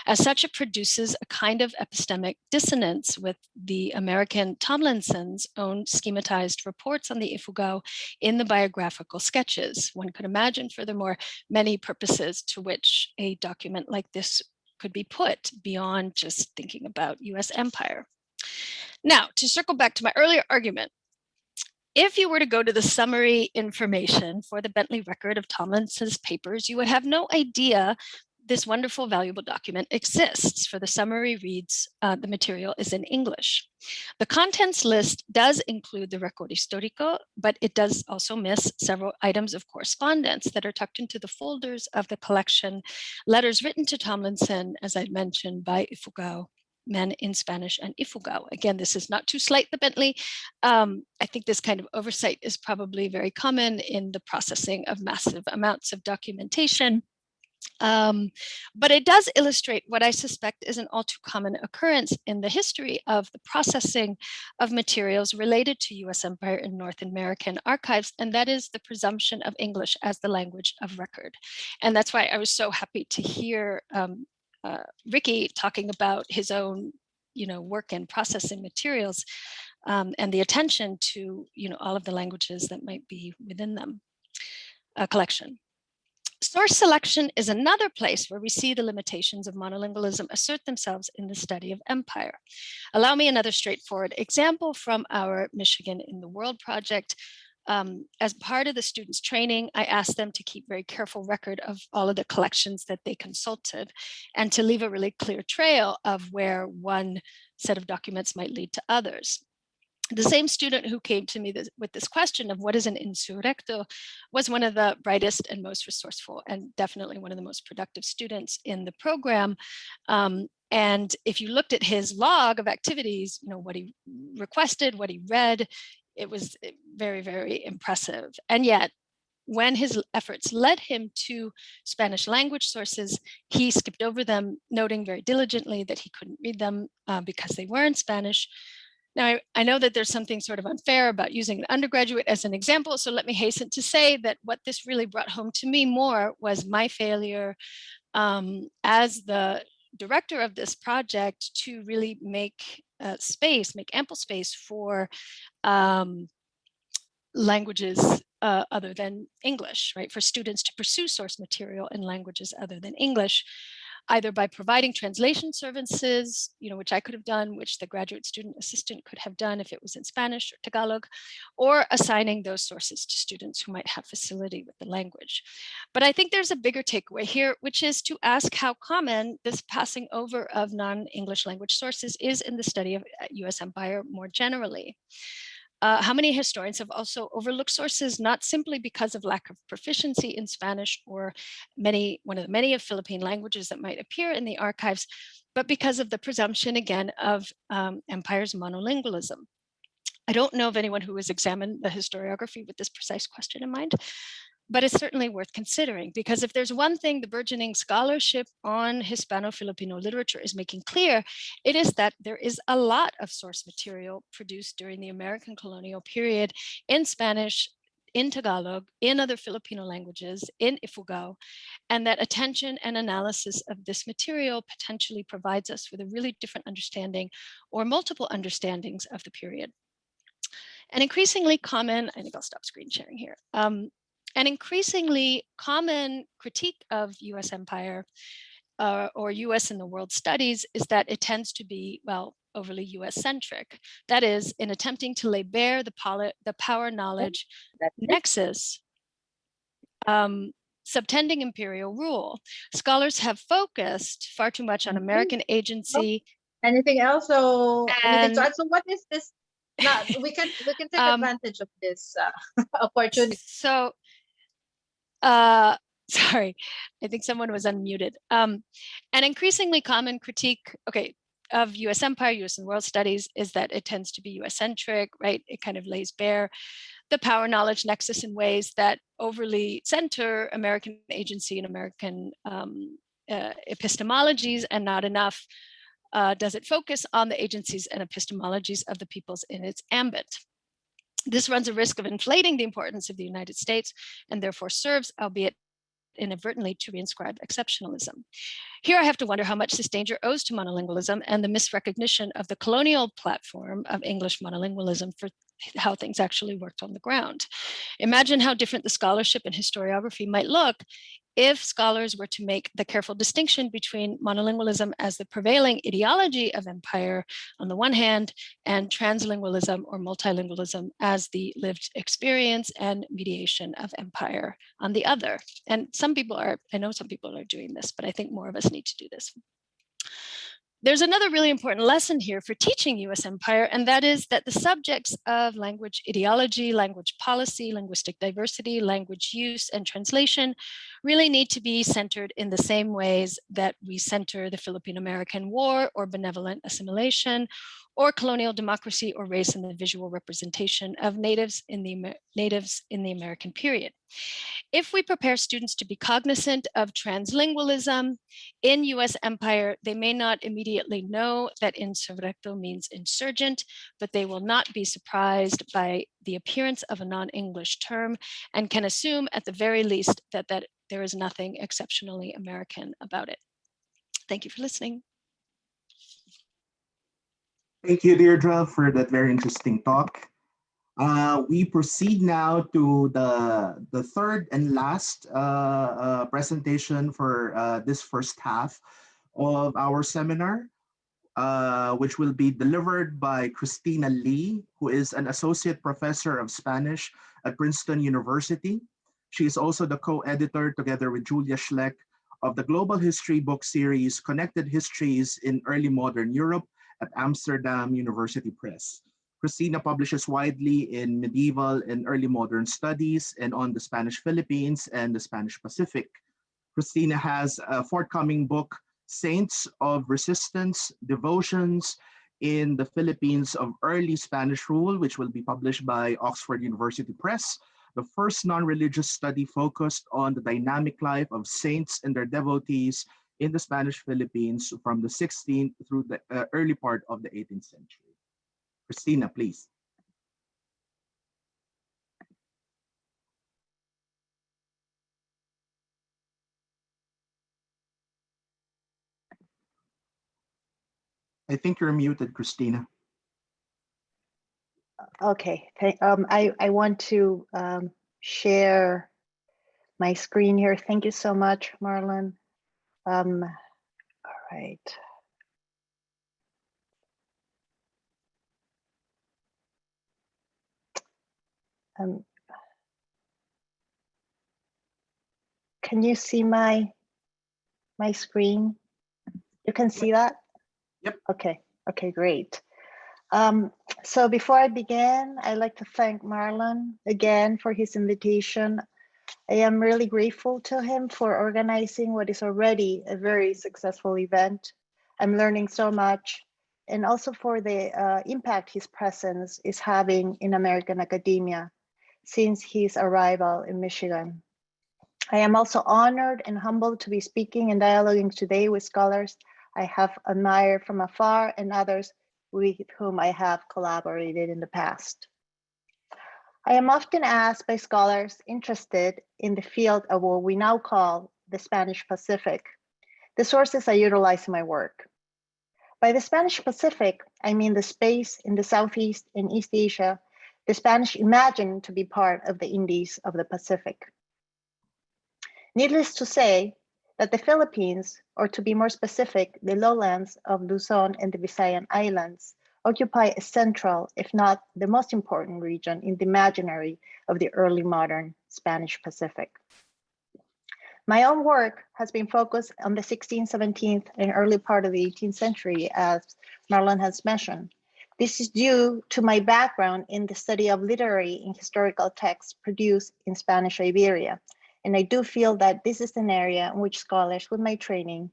As such, it produces a kind of epistemic dissonance with the American Tomlinson's own schematized reports on the Ifugao in the biographical sketches. One could imagine, furthermore, many purposes to which a document like this could be put beyond just thinking about US empire. Now, to circle back to my earlier argument, if you were to go to the summary information for the Bentley record of Tomlinson's papers, you would have no idea this wonderful, valuable document exists. For the summary reads, the material is in English. The contents list does include the Record Histórico, but it does also miss several items of correspondence that are tucked into the folders of the collection, letters written to Tomlinson, as I mentioned, by Ifugao men in Spanish and Ifugao. Again, this is not to slight the Bentley. I think this kind of oversight is probably very common in the processing of massive amounts of documentation. But it does illustrate what I suspect is an all too common occurrence in the history of the processing of materials related to US empire in North American archives, and that is the presumption of English as the language of record. And that's why I was so happy to hear Ricky talking about his own work in processing materials and the attention to all of the languages that might be within them. Collection. Source selection is another place where we see the limitations of monolingualism assert themselves in the study of empire. Allow me another straightforward example from our Michigan in the World project. As part of the students' training, I asked them to keep very careful record of all of the collections that they consulted and to leave a really clear trail of where one set of documents might lead to others. The same student who came to me with this question of what is an insurrecto was one of the brightest and most resourceful and definitely one of the most productive students in the program. And if you looked at his log of activities, what he requested, what he read, it was very, very impressive. And yet, when his efforts led him to Spanish language sources, he skipped over them, noting very diligently that he couldn't read them because they were in Spanish. Now, I know that there's something sort of unfair about using an undergraduate as an example, so let me hasten to say that what this really brought home to me more was my failure as the director of this project to really make ample space for languages other than English, right? For students to pursue source material in languages other than English, either by providing translation services, which I could have done, which the graduate student assistant could have done if it was in Spanish or Tagalog, or assigning those sources to students who might have facility with the language. But I think there's a bigger takeaway here, which is to ask how common this passing over of non-English language sources is in the study of US empire more generally. How many historians have also overlooked sources, not simply because of lack of proficiency in Spanish or one of the many of Philippine languages that might appear in the archives, but because of the presumption, again, of empire's monolingualism. I don't know of anyone who has examined the historiography with this precise question in mind, but it's certainly worth considering, because if there's one thing the burgeoning scholarship on Hispano-Filipino literature is making clear, it is that there is a lot of source material produced during the American colonial period in Spanish, in Tagalog, in other Filipino languages, in Ifugao, and that attention and analysis of this material potentially provides us with a really different understanding or multiple understandings of the period. An increasingly common, I think I'll stop screen sharing here. An increasingly common critique of US empire or US in the world studies is that it tends to be, well, overly US centric. That is, in attempting to lay bare the power knowledge nexus, subtending imperial rule. Scholars have focused far too much on American agency. Anything else? So what is this? We can take advantage of this opportunity. So, sorry, I think someone was unmuted. An increasingly common critique, of US empire, US and world studies is that it tends to be US centric, right? It kind of lays bare the power knowledge nexus in ways that overly center American agency and American epistemologies, and not enough does it focus on the agencies and epistemologies of the peoples in its ambit. This runs a risk of inflating the importance of the United States and therefore serves, albeit inadvertently, to reinscribe exceptionalism. Here I have to wonder how much this danger owes to monolingualism and the misrecognition of the colonial platform of English monolingualism for how things actually worked on the ground. Imagine how different the scholarship and historiography might look if scholars were to make the careful distinction between monolingualism as the prevailing ideology of empire on the one hand, and translingualism or multilingualism as the lived experience and mediation of empire on the other. And I know some people are doing this, but I think more of us need to do this. There's another really important lesson here for teaching US empire, and that is that the subjects of language ideology, language policy, linguistic diversity, language use, and translation really need to be centered in the same ways that we center the Philippine-American War or benevolent assimilation, or colonial democracy or race in the visual representation of natives in the American period. If we prepare students to be cognizant of translingualism in US empire, they may not immediately know that insurrecto means insurgent, but they will not be surprised by the appearance of a non-English term and can assume at the very least that there is nothing exceptionally American about it. Thank you for listening. Thank you, Deirdre, for that very interesting talk. We proceed now to the third and last presentation for this first half of our seminar, which will be delivered by Christina Lee, who is an associate professor of Spanish at Princeton University. She is also the co-editor, together with Julia Schleck, of the global history book series, Connected Histories in Early Modern Europe, at Amsterdam University Press. Christina publishes widely in medieval and early modern studies and on the Spanish Philippines and the Spanish Pacific. Christina has a forthcoming book, Saints of Resistance, Devotions in the Philippines of Early Spanish Rule, which will be published by Oxford University Press, the first non-religious study focused on the dynamic life of saints and their devotees in the Spanish Philippines from the 16th through the early part of the 18th century. Christina, please. I think you're muted, Christina. Okay, I want to share my screen here. Thank you so much, Marlon. All right. Can you see my screen? You can see that? Yep. Okay, great. So before I begin, I'd like to thank Marlon again for his invitation. I am really grateful to him for organizing what is already a very successful event. I'm learning so much, and also for the impact his presence is having in American academia since his arrival in Michigan. I am also honored and humbled to be speaking and dialoguing today with scholars I have admired from afar and others with whom I have collaborated in the past. I am often asked by scholars interested in the field of what we now call the Spanish Pacific, the sources I utilize in my work. By the Spanish Pacific, I mean the space in the Southeast and East Asia the Spanish imagined to be part of the Indies of the Pacific. Needless to say that the Philippines, or to be more specific, the lowlands of Luzon and the Visayan Islands, occupy a central, if not the most important region in the imaginary of the early modern Spanish Pacific. My own work has been focused on the 16th, 17th, and early part of the 18th century, as Marlon has mentioned. This is due to my background in the study of literary and historical texts produced in Spanish Iberia. And I do feel that this is an area in which scholars with my training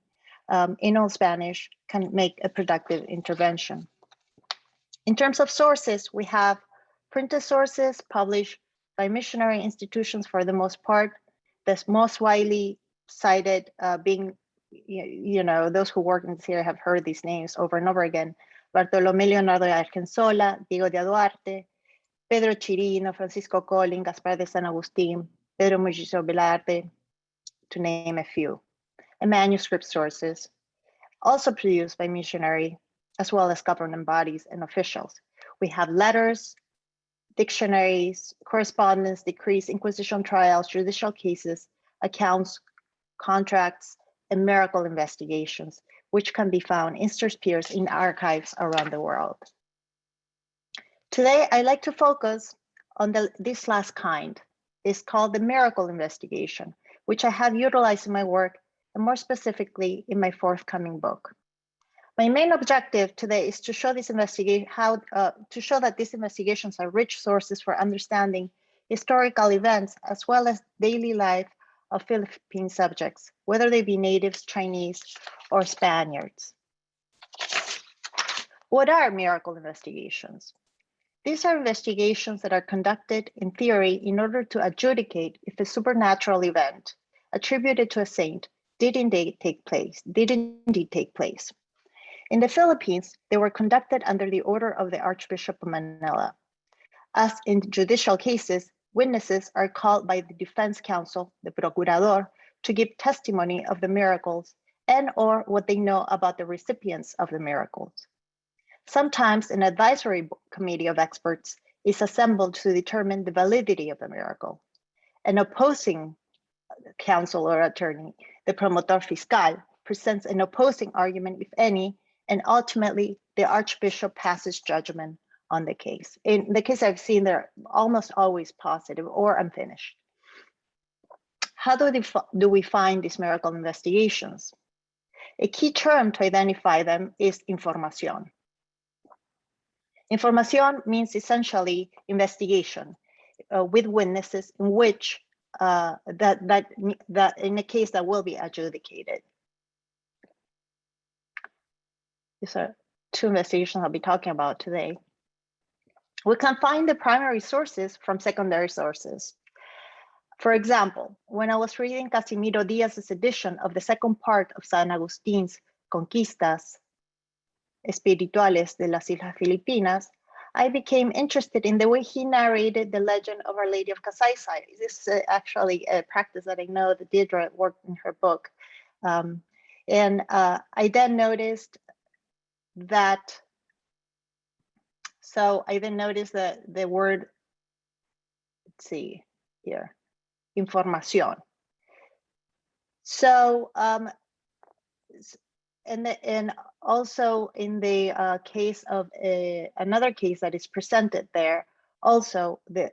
in Old Spanish can make a productive intervention. In terms of sources, we have printed sources published by missionary institutions for the most part. The most widely cited being, those who work in this area have heard these names over and over again. Bartolomé Leonardo de Argensola, Diego de Duarte, Pedro Chirino, Francisco Collin, Gaspar de San Agustin, Pedro Mujizo Velarde, to name a few. And manuscript sources, also produced by missionary, as well as government bodies and officials. We have letters, dictionaries, correspondence, decrees, inquisition trials, judicial cases, accounts, contracts, and miracle investigations, which can be found interspersed in archives around the world. Today, I'd like to focus on this last kind. It's called the miracle investigation, which I have utilized in my work, and more specifically in my forthcoming book. My main objective today is to show this that these investigations are rich sources for understanding historical events as well as daily life of Philippine subjects, whether they be natives, Chinese, or Spaniards. What are miracle investigations? These are investigations that are conducted in theory in order to adjudicate if a supernatural event attributed to a saint did indeed take place. In the Philippines, they were conducted under the order of the Archbishop of Manila. As in judicial cases, witnesses are called by the defense counsel, the procurador, to give testimony of the miracles and or what they know about the recipients of the miracles. Sometimes an advisory committee of experts is assembled to determine the validity of the miracle. An opposing counsel or attorney, the promotor fiscal, presents an opposing argument, if any, and ultimately the Archbishop passes judgment on the case. In the case I've seen, they're almost always positive or unfinished. How do we find these miracle investigations? A key term to identify them is información. Información means essentially investigation with witnesses in which that in a case that will be adjudicated. Yes, sir. two investigations I'll be talking about today. We can find the primary sources from secondary sources. For example, when I was reading Casimiro Diaz's edition of the second part of San Agustin's Conquistas Espirituales de las Islas Filipinas, I became interested in the way he narrated the legend of Our Lady of Kasaysay. This is actually a practice that I know that Deirdre worked in her book. I then noticed that, the word, let's see here, información. So, and also in the case of another case that is presented there, also the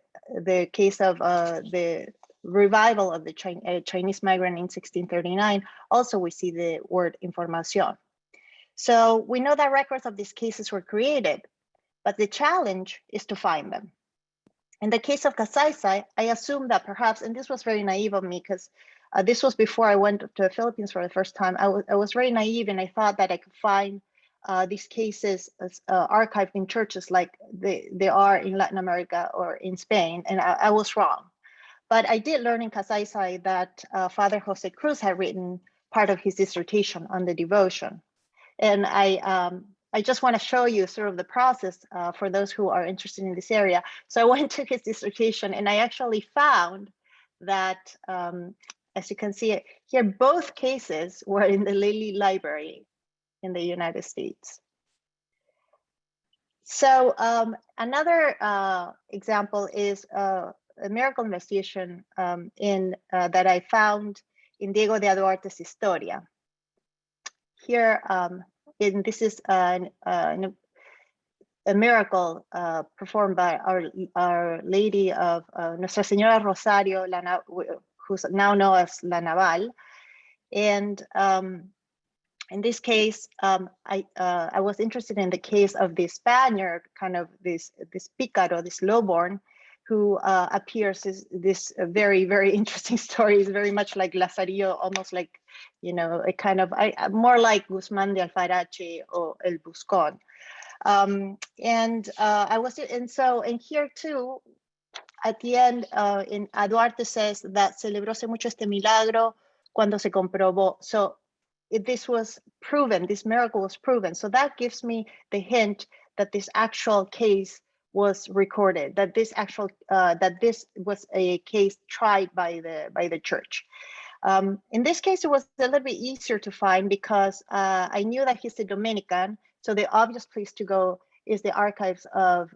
case of the revival of the Chinese migrant in 1639, also we see the word información. So we know that records of these cases were created, but the challenge is to find them. In the case of Kasaysay, I assumed that perhaps, and this was very naive of me because this was before I went to the Philippines for the first time. I was very naive, and I thought that I could find these cases archived in churches like they are in Latin America or in Spain, and I was wrong. But I did learn in Kasaysay that Father Jose Cruz had written part of his dissertation on the devotion. And I just want to show you sort of the process for those who are interested in this area. So I went to his dissertation, and I actually found that, as you can see here, both cases were in the Lilly Library in the United States. So another example is a miracle investigation that I found in Diego de Duarte's Historia. Here, this is a miracle performed by Our Lady of Nuestra Señora Rosario, who's now known as La Naval. And in this case, I was interested in the case of this Spaniard, kind of this pícaro, this lowborn, who appears as this very, very interesting story. Is very much like Lazarillo, almost like, you know, a kind of, more like Guzmán de Alfarache or El Buscón. And here too, at the end, Duarte says that celebróse mucho este milagro cuando se comprobó. So this was proven, this miracle was proven. So that gives me the hint that this actual case was recorded, that this was a case tried by the church. In this case, it was a little bit easier to find because I knew that he's a Dominican, so the obvious place to go is the archives of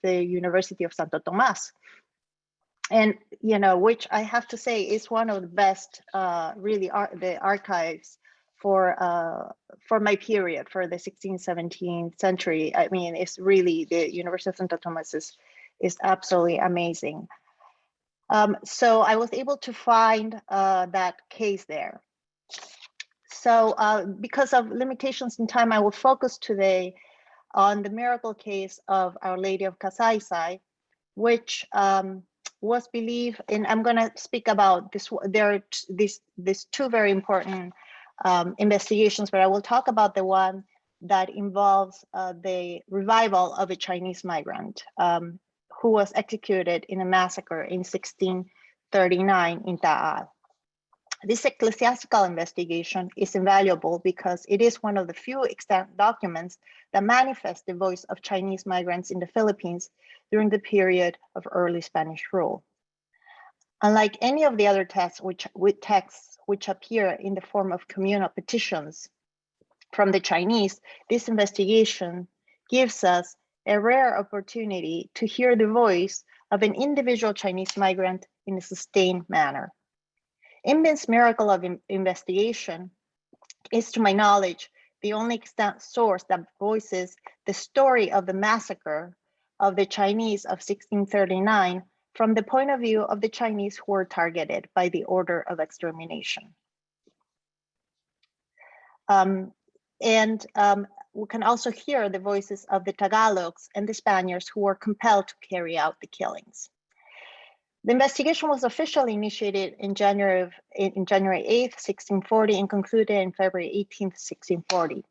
the University of Santo Tomás. And, you know, which I have to say is one of the best, really, the archives for my period, for the 16th, 17th century. I mean, it's really, the University of Santo Tomás is absolutely amazing. So I was able to find that case there. So because of limitations in time, I will focus today on the miracle case of Our Lady of Kasaysay, which was believed, and I'm going to speak about this. There are these two very important investigations, but I will talk about the one that involves the revival of a Chinese migrant who was executed in a massacre in 1639 in Taal. This ecclesiastical investigation is invaluable because it is one of the few extant documents that manifest the voice of Chinese migrants in the Philippines during the period of early Spanish rule. Unlike any of the other texts which appear in the form of communal petitions from the Chinese, this investigation gives us a rare opportunity to hear the voice of an individual Chinese migrant in a sustained manner. Inbin's miracle of investigation is, to my knowledge, the only extant source that voices the story of the massacre of the Chinese of 1639 from the point of view of the Chinese who were targeted by the order of extermination. We can also hear the voices of the Tagalogs and the Spaniards who were compelled to carry out the killings. The investigation was officially initiated in January 8th, 1640, and concluded in February 18th, 1640.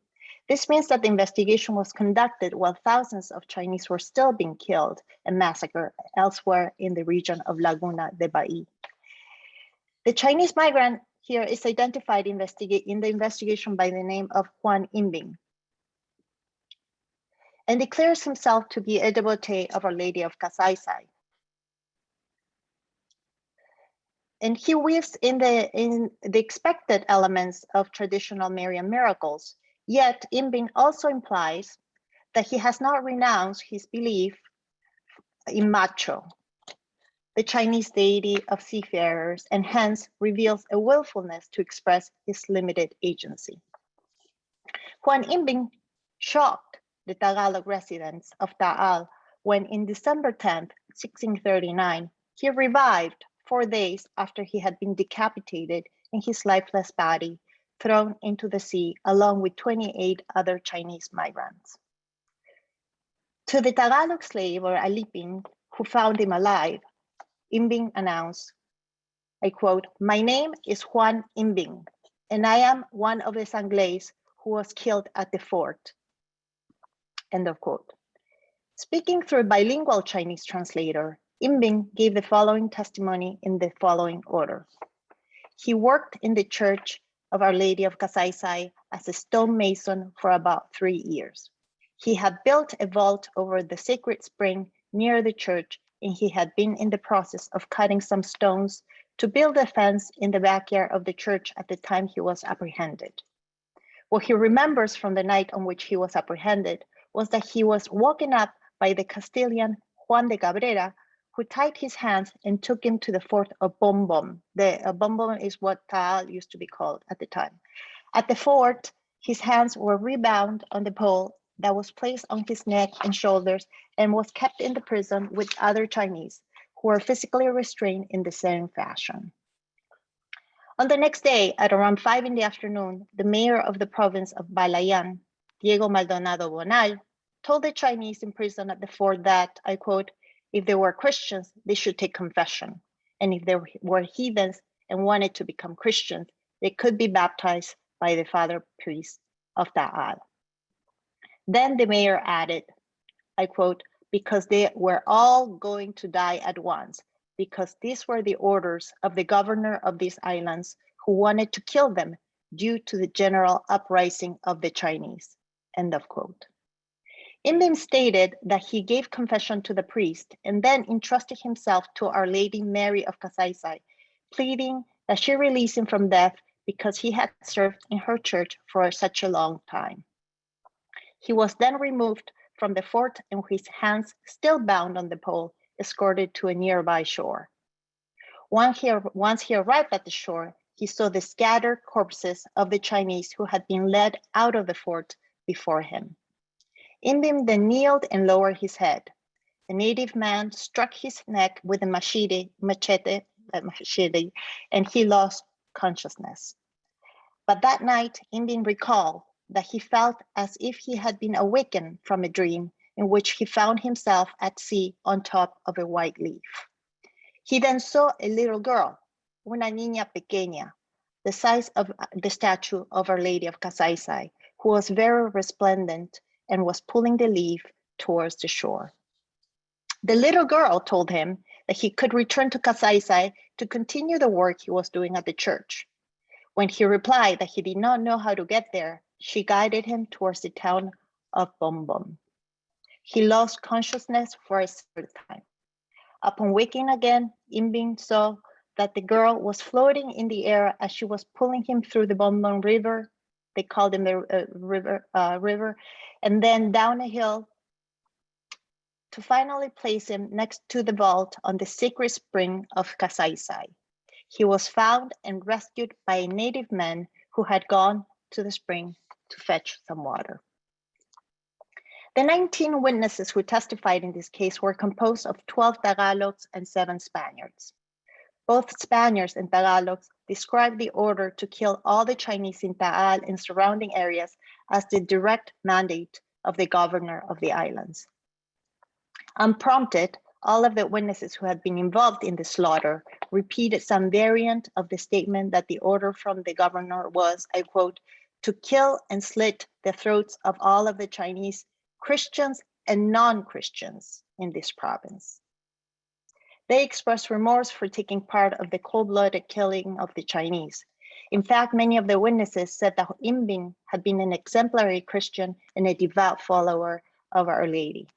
This means that the investigation was conducted while thousands of Chinese were still being killed and massacred elsewhere in the region of Laguna de Bai. The Chinese migrant here is identified in the investigation by the name of Juan Yimbing, and declares himself to be a devotee of Our Lady of Kasaisai. And he weaves in the expected elements of traditional Marian miracles, yet Yimbing also implies that he has not renounced his belief in Macho, the Chinese deity of seafarers, and hence reveals a willfulness to express his limited agency. Juan Yimbing shocked the Tagalog residents of Taal when in December 10th, 1639, he revived 4 days after he had been decapitated and his lifeless body thrown into the sea along with 28 other Chinese migrants. To the Tagalog slave or alipin who found him alive, Yimbing announced, I quote, "My name is Juan Yimbing, and I am one of the Sanglays who was killed at the fort." End of quote. Speaking through a bilingual Chinese translator, Yimbing gave the following testimony in the following order. He worked in the Church of Our Lady of Kasaisai as a stonemason for about 3 years. He had built a vault over the sacred spring near the church, and he had been in the process of cutting some stones to build a fence in the backyard of the church at the time he was apprehended. What he remembers from the night on which he was apprehended was that he was woken up by the Castilian Juan de Cabrera, who tied his hands and took him to the fort of Bombom. Bombom is what Taal used to be called at the time. At the fort, his hands were rebound on the pole that was placed on his neck and shoulders and was kept in the prison with other Chinese who were physically restrained in the same fashion. On the next day, at around 5 in the afternoon, the mayor of the province of Balayan, Diego Maldonado Bonal, told the Chinese in prison at the fort that, I quote, "If they were Christians, they should take confession. And if they were heathens and wanted to become Christians, they could be baptized by the father priest of Taal." Then the mayor added, I quote, "Because they were all going to die at once, because these were the orders of the governor of these islands who wanted to kill them due to the general uprising of the Chinese." End of quote. Yimbing stated that he gave confession to the priest and then entrusted himself to Our Lady Mary of Kasaisai, pleading that she release him from death because he had served in her church for such a long time. He was then removed from the fort and his hands still bound on the pole, escorted to a nearby shore. Once he arrived at the shore, he saw the scattered corpses of the Chinese who had been led out of the fort before him. Yimbing then kneeled and lowered his head. The native man struck his neck with a machete, and he lost consciousness. But that night, Yimbing recalled that he felt as if he had been awakened from a dream in which he found himself at sea on top of a white leaf. He then saw a little girl, una niña pequeña, the size of the statue of Our Lady of Kasaisai, who was very resplendent and was pulling the leaf towards the shore. The little girl told him that he could return to Kasaisai to continue the work he was doing at the church. When he replied that he did not know how to get there, she guided him towards the town of Bombom. He lost consciousness for a third time. Upon waking again, Yimbing saw that the girl was floating in the air as she was pulling him through the Bombom River. They called him the river, and then down a hill to finally place him next to the vault on the sacred spring of Kasaisai. He was found and rescued by a native man who had gone to the spring to fetch some water. The 19 witnesses who testified in this case were composed of 12 Tagalogs and 7 Spaniards. Both Spaniards and Tagalogs described the order to kill all the Chinese in Taal and surrounding areas as the direct mandate of the governor of the islands. Unprompted, all of the witnesses who had been involved in the slaughter repeated some variant of the statement that the order from the governor was, I quote, to kill and slit the throats of all of the Chinese Christians and non-Christians in this province. They expressed remorse for taking part of the cold-blooded killing of the Chinese. In fact, many of the witnesses said that Imbing had been an exemplary Christian and a devout follower of Our Lady.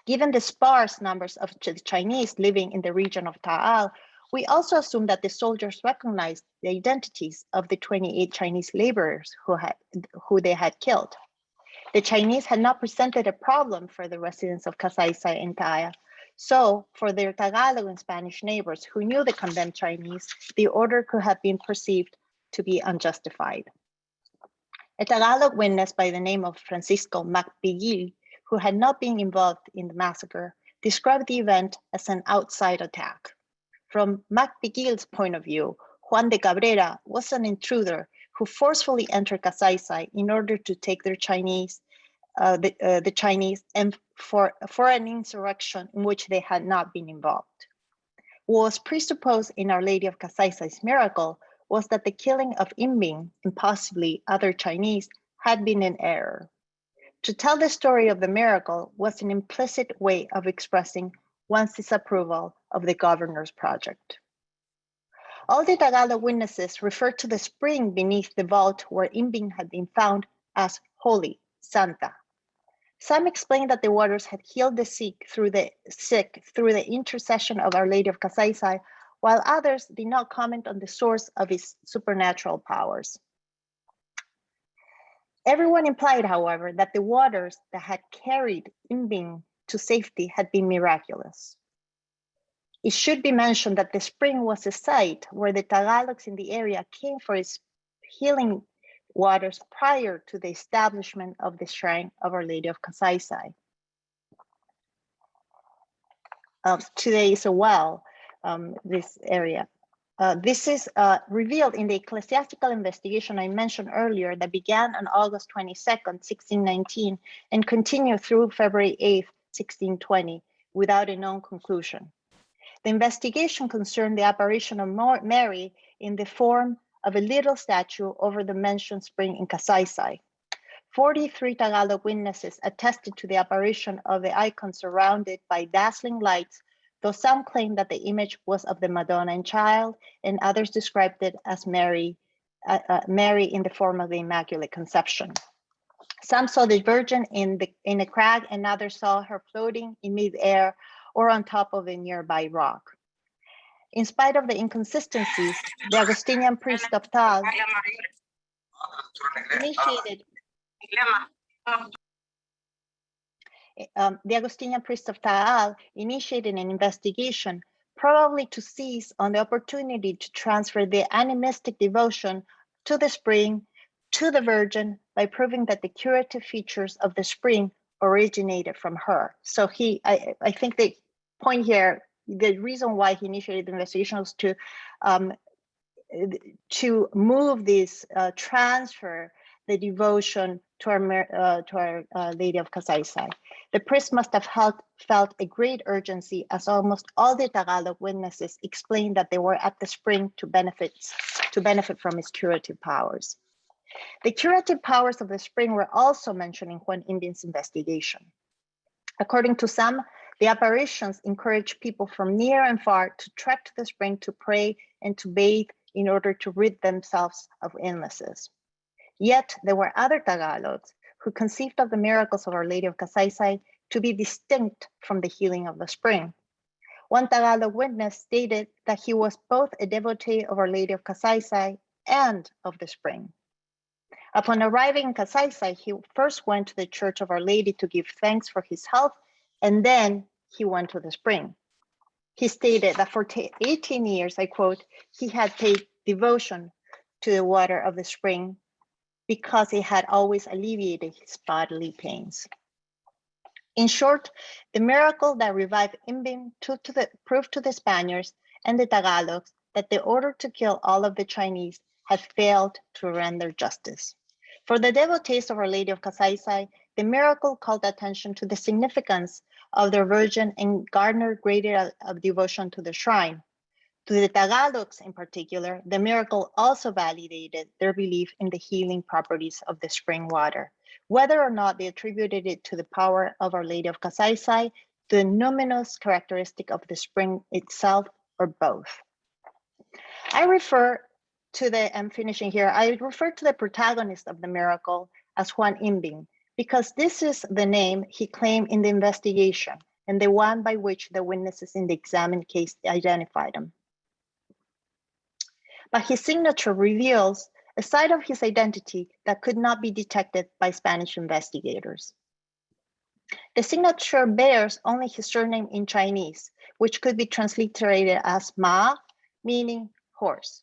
Given the sparse numbers of Chinese living in the region of Taal, we also assume that the soldiers recognized the identities of the 28 Chinese laborers who they had killed. The Chinese had not presented a problem for the residents of Kasaysay and Taya. So for their Tagalog and Spanish neighbors who knew the condemned Chinese, the order could have been perceived to be unjustified. A Tagalog witness by the name of Francisco Macpigil, who had not been involved in the massacre, described the event as an outside attack. From Macpigil's point of view, Juan de Cabrera was an intruder who forcefully entered Kasaysay in order to take their Chinese, the Chinese, and for an insurrection in which they had not been involved. What was presupposed in Our Lady of Kasaysay's miracle was that the killing of Imbing and possibly other Chinese had been an error. To tell the story of the miracle was an implicit way of expressing one's disapproval of the governor's project. All the Tagalog witnesses referred to the spring beneath the vault where Imbing had been found as holy, Santa. Some explained that the waters had healed the sick through the intercession of Our Lady of Kasaysay, while others did not comment on the source of his supernatural powers. Everyone implied, however, that the waters that had carried Imbing to safety had been miraculous. It should be mentioned that the spring was a site where the Tagalogs in the area came for its healing waters prior to the establishment of the shrine of Our Lady of Kasaysay. Today is a well, this area. This is revealed in the ecclesiastical investigation I mentioned earlier that began on August 22nd, 1619, and continued through February 8th, 1620, without a known conclusion. The investigation concerned the apparition of Mary in the form of a little statue over the mentioned spring in Kasaysay. 43 Tagalog witnesses attested to the apparition of the icon surrounded by dazzling lights, though some claimed that the image was of the Madonna and Child, and others described it as Mary in the form of the Immaculate Conception. Some saw the Virgin in a crag, and others saw her floating in mid-air or on top of a nearby rock. In spite of the inconsistencies, the Augustinian priest of Taal initiated an investigation, probably to seize on the opportunity to transfer the animistic devotion to the spring to the Virgin by proving that the curative features of the spring originated from her. So I think the point here, the reason why he initiated the investigation was to move this transfer the devotion to our Lady of Kasaysay. The priest must have felt a great urgency, as almost all the Tagalog witnesses explained that they were at the spring to benefit from its curative powers. The curative powers of the spring were also mentioned in Juan Imbing's investigation. According to some, the apparitions encouraged people from near and far to trek to the spring to pray and to bathe in order to rid themselves of illnesses. Yet there were other Tagalogs who conceived of the miracles of Our Lady of Kasaysay to be distinct from the healing of the spring. One Tagalog witness stated that he was both a devotee of Our Lady of Kasaysay and of the spring. Upon arriving in Kasaysay, he first went to the Church of Our Lady to give thanks for his health, and then he went to the spring. He stated that for 18 years, I quote, he had paid devotion to the water of the spring because it had always alleviated his bodily pains. In short, the miracle that revived Imbing proved to the Spaniards and the Tagalogs that the order to kill all of the Chinese had failed to render justice. For the devotees of Our Lady of Kasaysay, the miracle called attention to the significance of their Virgin and garnered greater devotion to the shrine. To the Tagalogs in particular, the miracle also validated their belief in the healing properties of the spring water, whether or not they attributed it to the power of Our Lady of Kasaysay, to the numinous characteristic of the spring itself, or both. I'm finishing here, I refer to the protagonist of the miracle as Juan Imbing, because this is the name he claimed in the investigation and the one by which the witnesses in the examined case identified him. But his signature reveals a side of his identity that could not be detected by Spanish investigators. The signature bears only his surname in Chinese, which could be transliterated as Ma, meaning horse.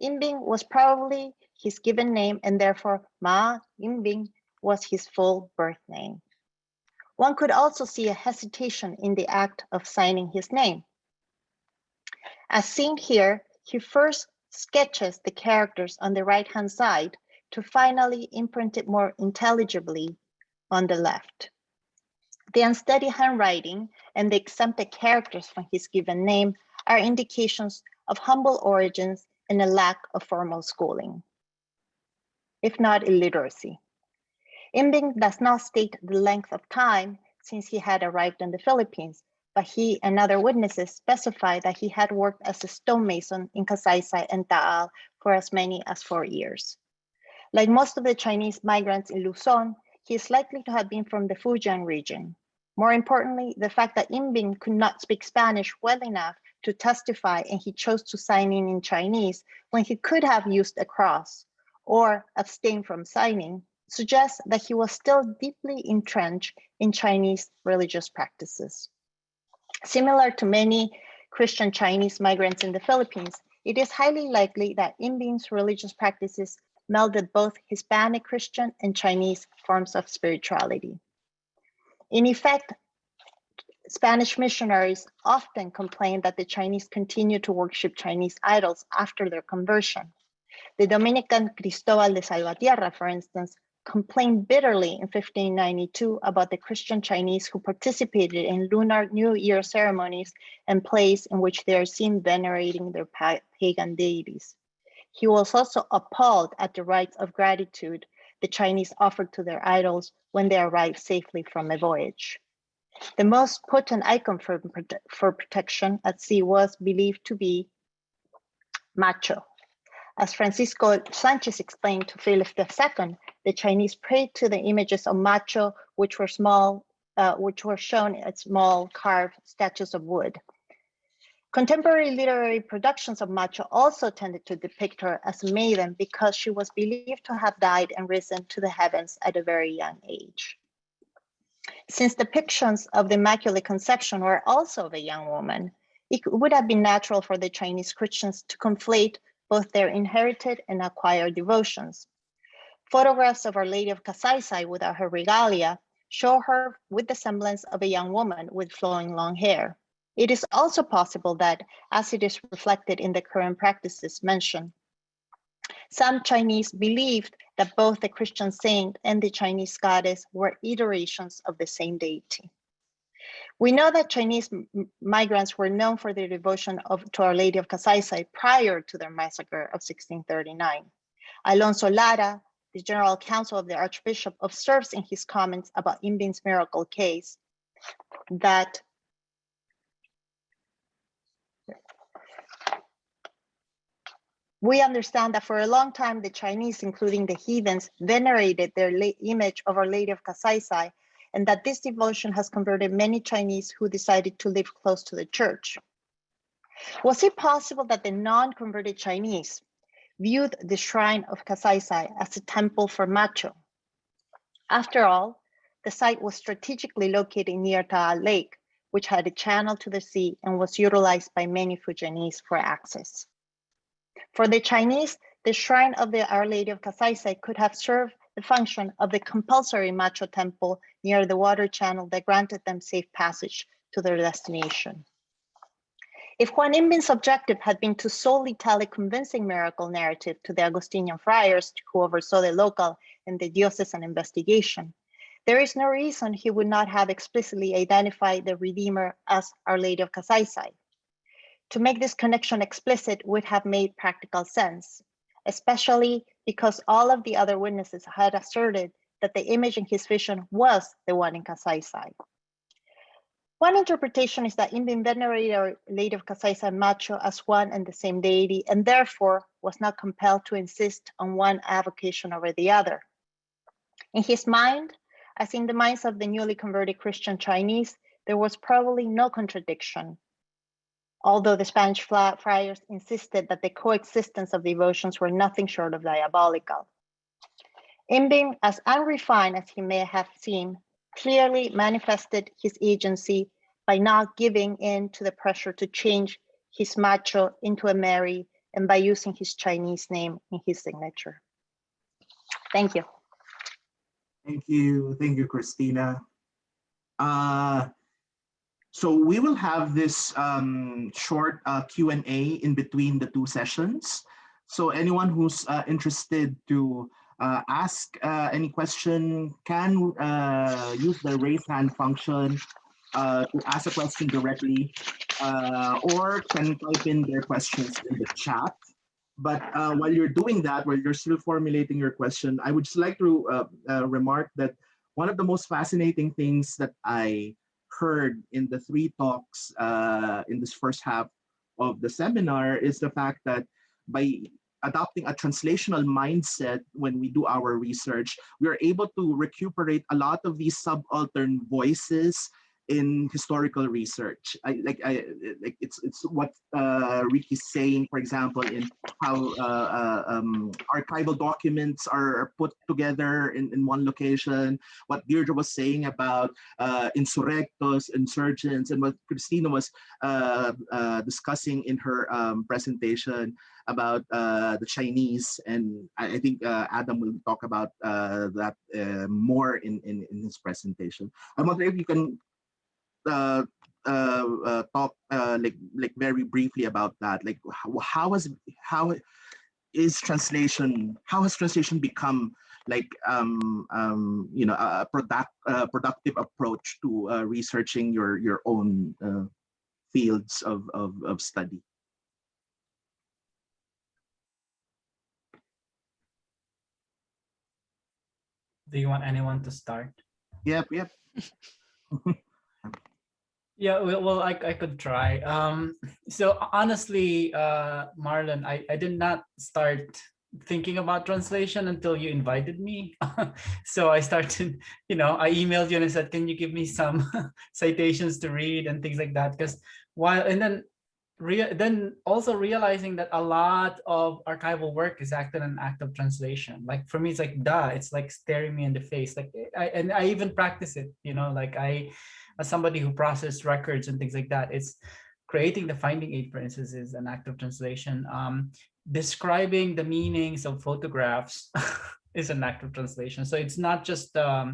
Imbing was probably his given name, and therefore Ma Imbing was his full birth name. One could also see a hesitation in the act of signing his name. As seen here, he first sketches the characters on the right-hand side to finally imprint it more intelligibly on the left. The unsteady handwriting and the exempted characters from his given name are indications of humble origins and a lack of formal schooling, if not illiteracy. Imbing does not state the length of time since he had arrived in the Philippines, but he and other witnesses specify that he had worked as a stonemason in Kasaysay and Taal for as many as 4 years. Like most of the Chinese migrants in Luzon, he is likely to have been from the Fujian region. More importantly, the fact that Imbing could not speak Spanish well enough to testify and he chose to sign in Chinese when he could have used a cross or abstain from signing suggests that he was still deeply entrenched in Chinese religious practices. Similar to many Christian Chinese migrants in the Philippines, it is highly likely that Imbing's religious practices melded both Hispanic Christian and Chinese forms of spirituality. In effect, Spanish missionaries often complained that the Chinese continued to worship Chinese idols after their conversion. The Dominican Cristobal de Salvatierra, for instance, complained bitterly in 1592 about the Christian Chinese who participated in Lunar New Year ceremonies and plays in which they are seen venerating their pagan deities. He was also appalled at the rites of gratitude the Chinese offered to their idols when they arrived safely from a voyage. The most potent icon for protection at sea was believed to be Macho. As Francisco Sanchez explained to Philip II, the Chinese prayed to the images of Macho, which were shown as small carved statues of wood. Contemporary literary productions of Macho also tended to depict her as a maiden because she was believed to have died and risen to the heavens at a very young age. Since depictions of the Immaculate Conception were also of a young woman, it would have been natural for the Chinese Christians to conflate both their inherited and acquired devotions. Photographs of Our Lady of Kasaysay without her regalia show her with the semblance of a young woman with flowing long hair. It is also possible that, as it is reflected in the current practices mentioned, some Chinese believed that both the Christian saint and the Chinese goddess were iterations of the same deity. We know that Chinese migrants were known for their devotion to Our Lady of Kasaysay prior to their massacre of 1639. Alonso Lara, the General Counsel of the Archbishop, observes in his comments about Imbing's miracle case that we understand that for a long time, the Chinese, including the heathens, venerated their image of Our Lady of Kasaysay, and that this devotion has converted many Chinese who decided to live close to the church. Was it possible that the non-converted Chinese viewed the shrine of Kasaysay as a temple for Macho? After all, the site was strategically located near Taal Lake, which had a channel to the sea and was utilized by many Fujianese for access. For the Chinese, the shrine of the Our Lady of Kasaysay could have served the function of the compulsory Macho temple near the water channel that granted them safe passage to their destination. If Juan Imbing's objective had been to solely tell a convincing miracle narrative to the Augustinian friars who oversaw the local and the diocesan investigation, there is no reason he would not have explicitly identified the Redeemer as Our Lady of Kasaysay. To make this connection explicit would have made practical sense, especially because all of the other witnesses had asserted that the image in his vision was the one in Kasaysay. One interpretation is that Imbing venerated or later Kasaysay Macho as one and the same deity, and therefore was not compelled to insist on one avocation over the other. In his mind, as in the minds of the newly converted Christian Chinese, there was probably no contradiction, although the Spanish friars insisted that the coexistence of devotions were nothing short of diabolical. Imbing, as unrefined as he may have seemed, clearly manifested his agency by not giving in to the pressure to change his macho into a Mary and by using his Chinese name in his signature. Thank you. Thank you, Christina. So we will have this short Q&A in between the two sessions. So anyone who's interested to ask any question can use the raise hand function to ask a question directly, or can type in their questions in the chat. But while you're doing that, while you're still formulating your question, I would just like to remark that one of the most fascinating things that I heard in the three talks in this first half of the seminar is the fact that by adopting a translational mindset when we do our research, we are able to recuperate a lot of these subaltern voices in historical research. It's what Ricky's saying, for example, in how archival documents are put together in one location, what Deirdre was saying about insurrectos, insurgents, and what Christina was discussing in her presentation about the Chinese. And I think Adam will talk about that more in his presentation. I wonder if you can talk like very briefly about that, like how has translation become like you know, a productive approach to researching your own fields of study. Do you want anyone to start? Yep. Yeah, well, I could try. So honestly, Marlon, I did not start thinking about translation until you invited me. So I started, you know, I emailed you and I said, can you give me some citations to read and things like that? Because then also realizing that a lot of archival work is actually an act of translation. Like for me, it's like, duh, it's like staring me in the face. Like I even practice it, you know, like as somebody who processed records and things like that, it's creating the finding aid, for instance, is an act of translation. Describing the meanings of photographs is an act of translation. So it's not just a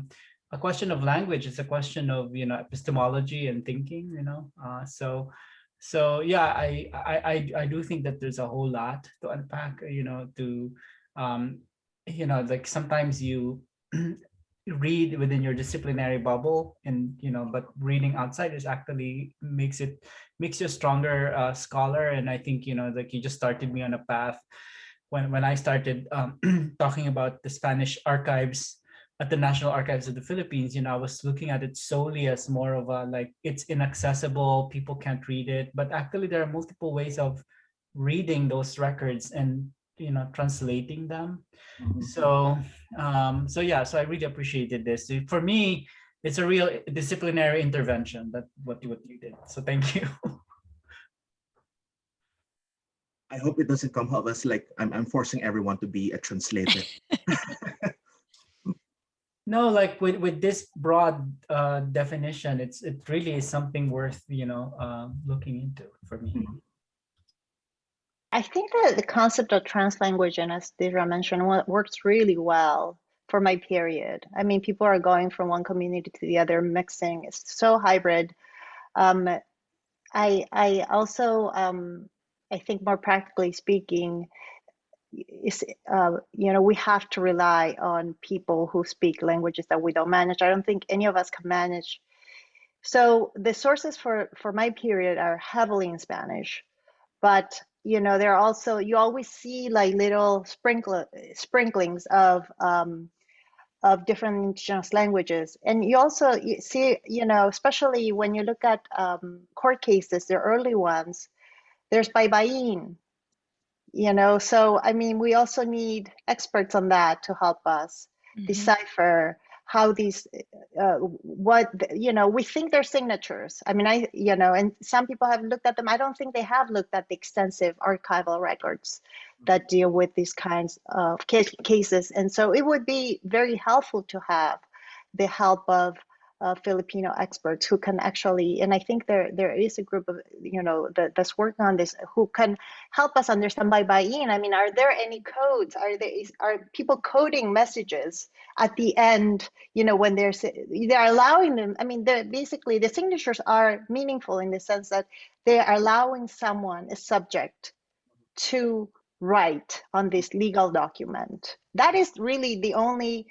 question of language, it's a question of, you know, epistemology and thinking, you know. So yeah, I do think that there's a whole lot to unpack, you know, to you know, like sometimes you read within your disciplinary bubble, and you know, but reading outside is actually makes you a stronger scholar. And I think, you know, like you just started me on a path when I started talking about the Spanish archives at the National Archives of the Philippines. You know, I was looking at it solely as more of a, like, it's inaccessible, people can't read it, but actually there are multiple ways of reading those records and, you know, translating them. Mm-hmm. So yeah, so I really appreciated this. For me, it's a real disciplinary intervention, that what you did. So thank you. I hope it doesn't come off as like I'm forcing everyone to be a translator. No, like with this broad definition, it really is something worth, you know, looking into for me. Mm-hmm. I think that the concept of translanguage, and as Deirdre mentioned, works really well for my period. I mean, people are going from one community to the other, mixing. It's so hybrid. I also, I think more practically speaking, is, you know, we have to rely on people who speak languages that we don't manage. I don't think any of us can manage. So the sources for my period are heavily in Spanish. but there are also, you always see like little sprinklings of different indigenous languages. And you also see, especially when you look at court cases, the early ones, there's baybayin, so I mean, we also need experts on that to help us decipher how these, we think they're signatures. I mean, and some people have looked at them. I don't think they have looked at the extensive archival records that deal with these kinds of cases. And so it would be very helpful to have the help of Filipino experts who can actually, and I think there is a group of, that's working on this, who can help us understand baybayin. I mean, are there any codes? Are people coding messages at the end, when they're allowing them? I mean, basically the signatures are meaningful in the sense that they are allowing someone, a subject, to write on this legal document. That is really the only,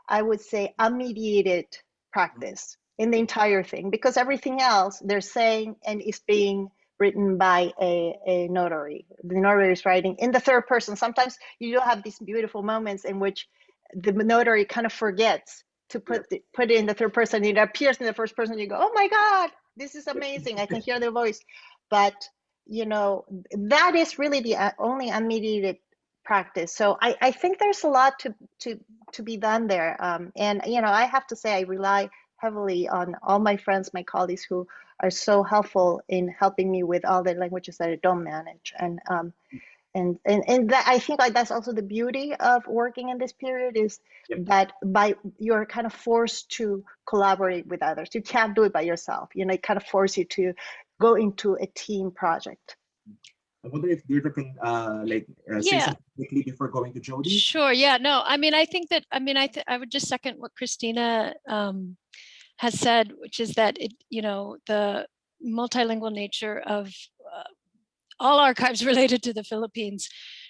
I would say, unmediated practice in the entire thing, because everything else they're saying and is being written by a notary. The notary is writing in the third person. Sometimes you do have these beautiful moments in which the notary kind of forgets to put it in the third person. It appears in the first person. You go, oh my God, this is amazing. I can hear their voice. But that is really the only unmediated practice. So I think there's a lot to be done there. And I have to say, I rely heavily on all my friends, my colleagues, who are so helpful in helping me with all the languages that I don't manage. And that, I think, like, that's also the beauty of working in this period, is that you're kind of forced to collaborate with others. You can't do it by yourself. It kind of forces you to go into a team project. I wonder if Deirdre can say something quickly before going to Jody. Sure. Yeah. No. I mean, I think that. I mean, I would just second what Christina has said, which is that the multilingual nature of all archives related to the Philippines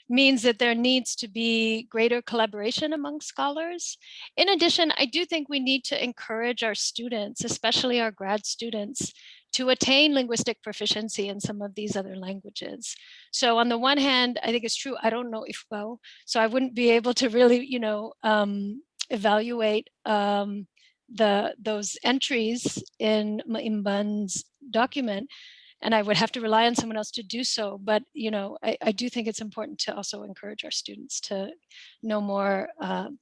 means that there needs to be greater collaboration among scholars. In addition, I do think we need to encourage our students, especially our grad students, to attain linguistic proficiency in some of these other languages. So on the one hand, I think it's true, I don't know Ifugao, so I wouldn't be able to really, evaluate those entries in Maimban's document, and I would have to rely on someone else to do so. But I do think it's important to also encourage our students to know more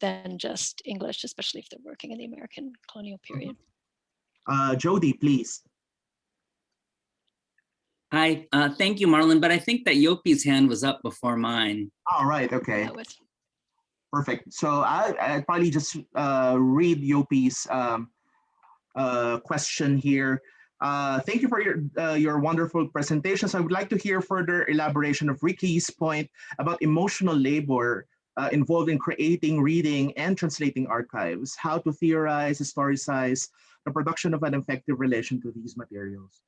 than just English, especially if they're working in the American colonial period. Jody, please. Hi, thank you, Marlon, but I think that Yopi's hand was up before mine. All right, okay. Perfect. So I'll probably just read Yopi's question here. Thank you for your wonderful presentations. I would like to hear further elaboration of Ricky's point about emotional labor involved in creating, reading, and translating archives, how to theorize, historicize the production of an effective relation to these materials.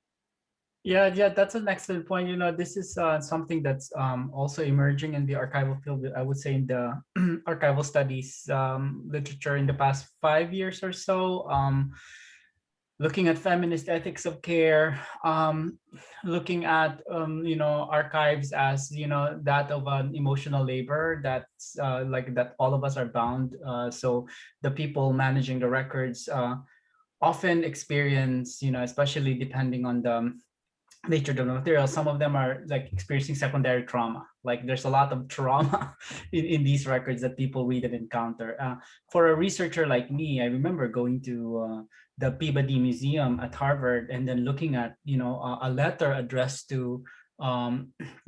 Yeah, that's an excellent point. This is something that's also emerging in the archival field. I would say in the archival studies literature in the past 5 years or so. Looking at feminist ethics of care, looking at archives as that of an emotional labor that's like that all of us are bound. So the people managing the records often experience, especially depending on the nature of the material, some of them are like experiencing secondary trauma. Like there's a lot of trauma in these records that people read and encounter. For a researcher like me, I remember going to the Peabody Museum at Harvard and then looking at a letter addressed to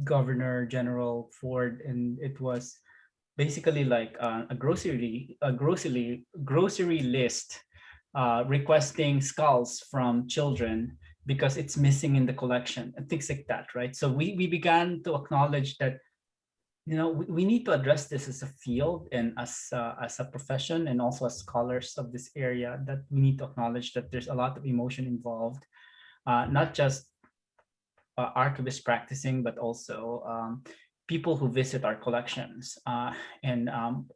Governor General Ford, and it was basically like a grocery list requesting skulls from children because it's missing in the collection and things like that, right? So we began to acknowledge that we need to address this as a field and as a profession, and also as scholars of this area, that we need to acknowledge that there's a lot of emotion involved, not just archivists practicing, but also people who visit our collections. And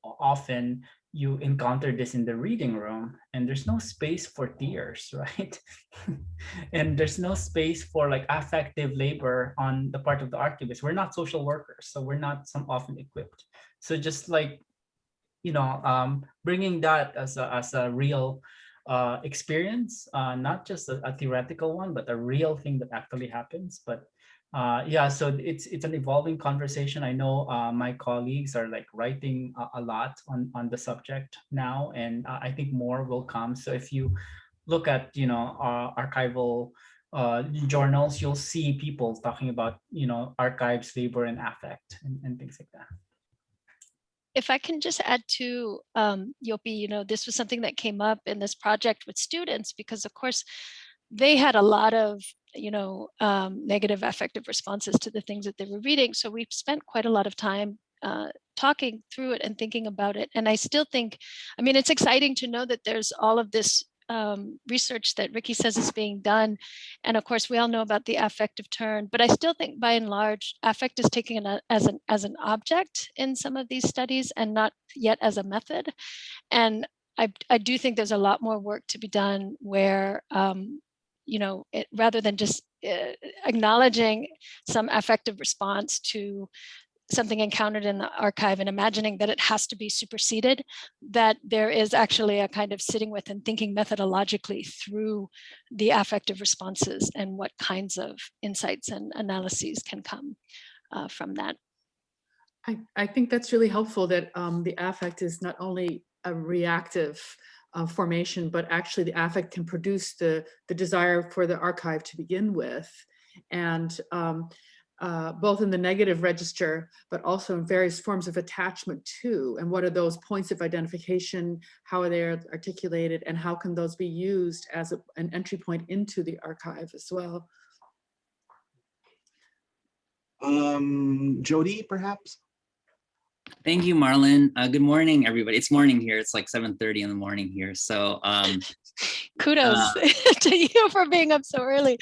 often you encounter this in the reading room, and there's no space for tears, right? And there's no space for like affective labor on the part of the archivist. We're not social workers, so we're not often equipped. So just like, bringing that as a real experience, not just a theoretical one, but a real thing that actually happens. But yeah, so it's an evolving conversation. I know my colleagues are like writing a lot on the subject now, and I think more will come. So if you look at archival journals, you'll see people talking about archives, labor, and affect, and things like that. If I can just add to Yopi, this was something that came up in this project with students, because of course they had a lot of negative affective responses to the things that they were reading. So we've spent quite a lot of time talking through it and thinking about it. And I still think, it's exciting to know that there's all of this research that Ricky says is being done. And of course, we all know about the affective turn, but I still think by and large, affect is taken as an object in some of these studies and not yet as a method. And I do think there's a lot more work to be done where, rather than just acknowledging some affective response to something encountered in the archive and imagining that it has to be superseded, that there is actually a kind of sitting with and thinking methodologically through the affective responses and what kinds of insights and analyses can come from that. I think that's really helpful that the affect is not only a reactive formation, but actually the affect can produce the desire for the archive to begin with. And both in the negative register, but also in various forms of attachment too. And what are those points of identification? How are they articulated? And how can those be used as an entry point into the archive as well? Jody, perhaps? Thank you, Marlon. Good morning, everybody. It's morning here. It's like 7:30 in the morning here. So kudos to you for being up so early.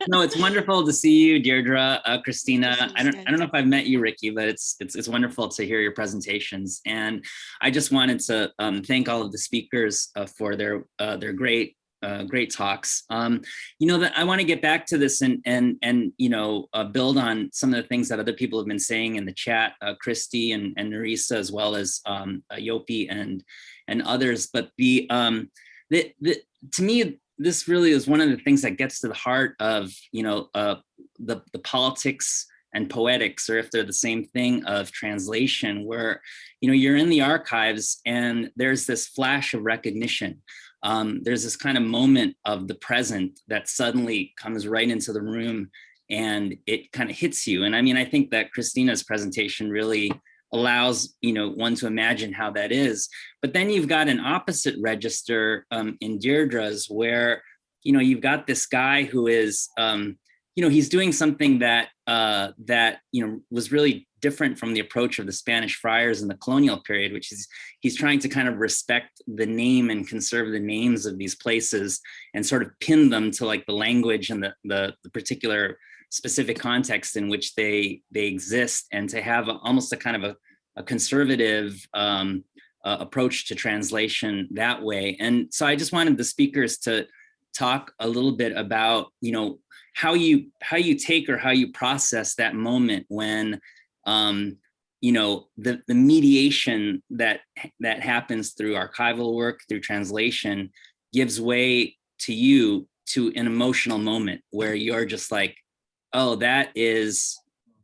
No, it's wonderful to see you, Deirdre, Christina. I don't know if I've met you, Ricky, but it's wonderful to hear your presentations. And I just wanted to thank all of the speakers for their great talks. That I want to get back to this and build on some of the things that other people have been saying in the chat, Christy and Nerissa, as well as Yopi and others. But to me, this really is one of the things that gets to the heart of the politics and poetics, or if they're the same thing, of translation, where you're in the archives and there's this flash of recognition. There's this kind of moment of the present that suddenly comes right into the room and it kind of hits you. And I think that Christina's presentation really allows one to imagine how that is. But then you've got an opposite register in Deirdre's, where you've got this guy who is he's doing something that was really different from the approach of the Spanish friars in the colonial period, which is he's trying to kind of respect the name and conserve the names of these places and sort of pin them to like the language and the particular specific context in which they exist, and to have almost a kind of a conservative approach to translation that way. And so I just wanted the speakers to talk a little bit about how you take or how you process that moment when the mediation that happens through archival work, through translation, gives way to you to an emotional moment where you're just like, oh, that is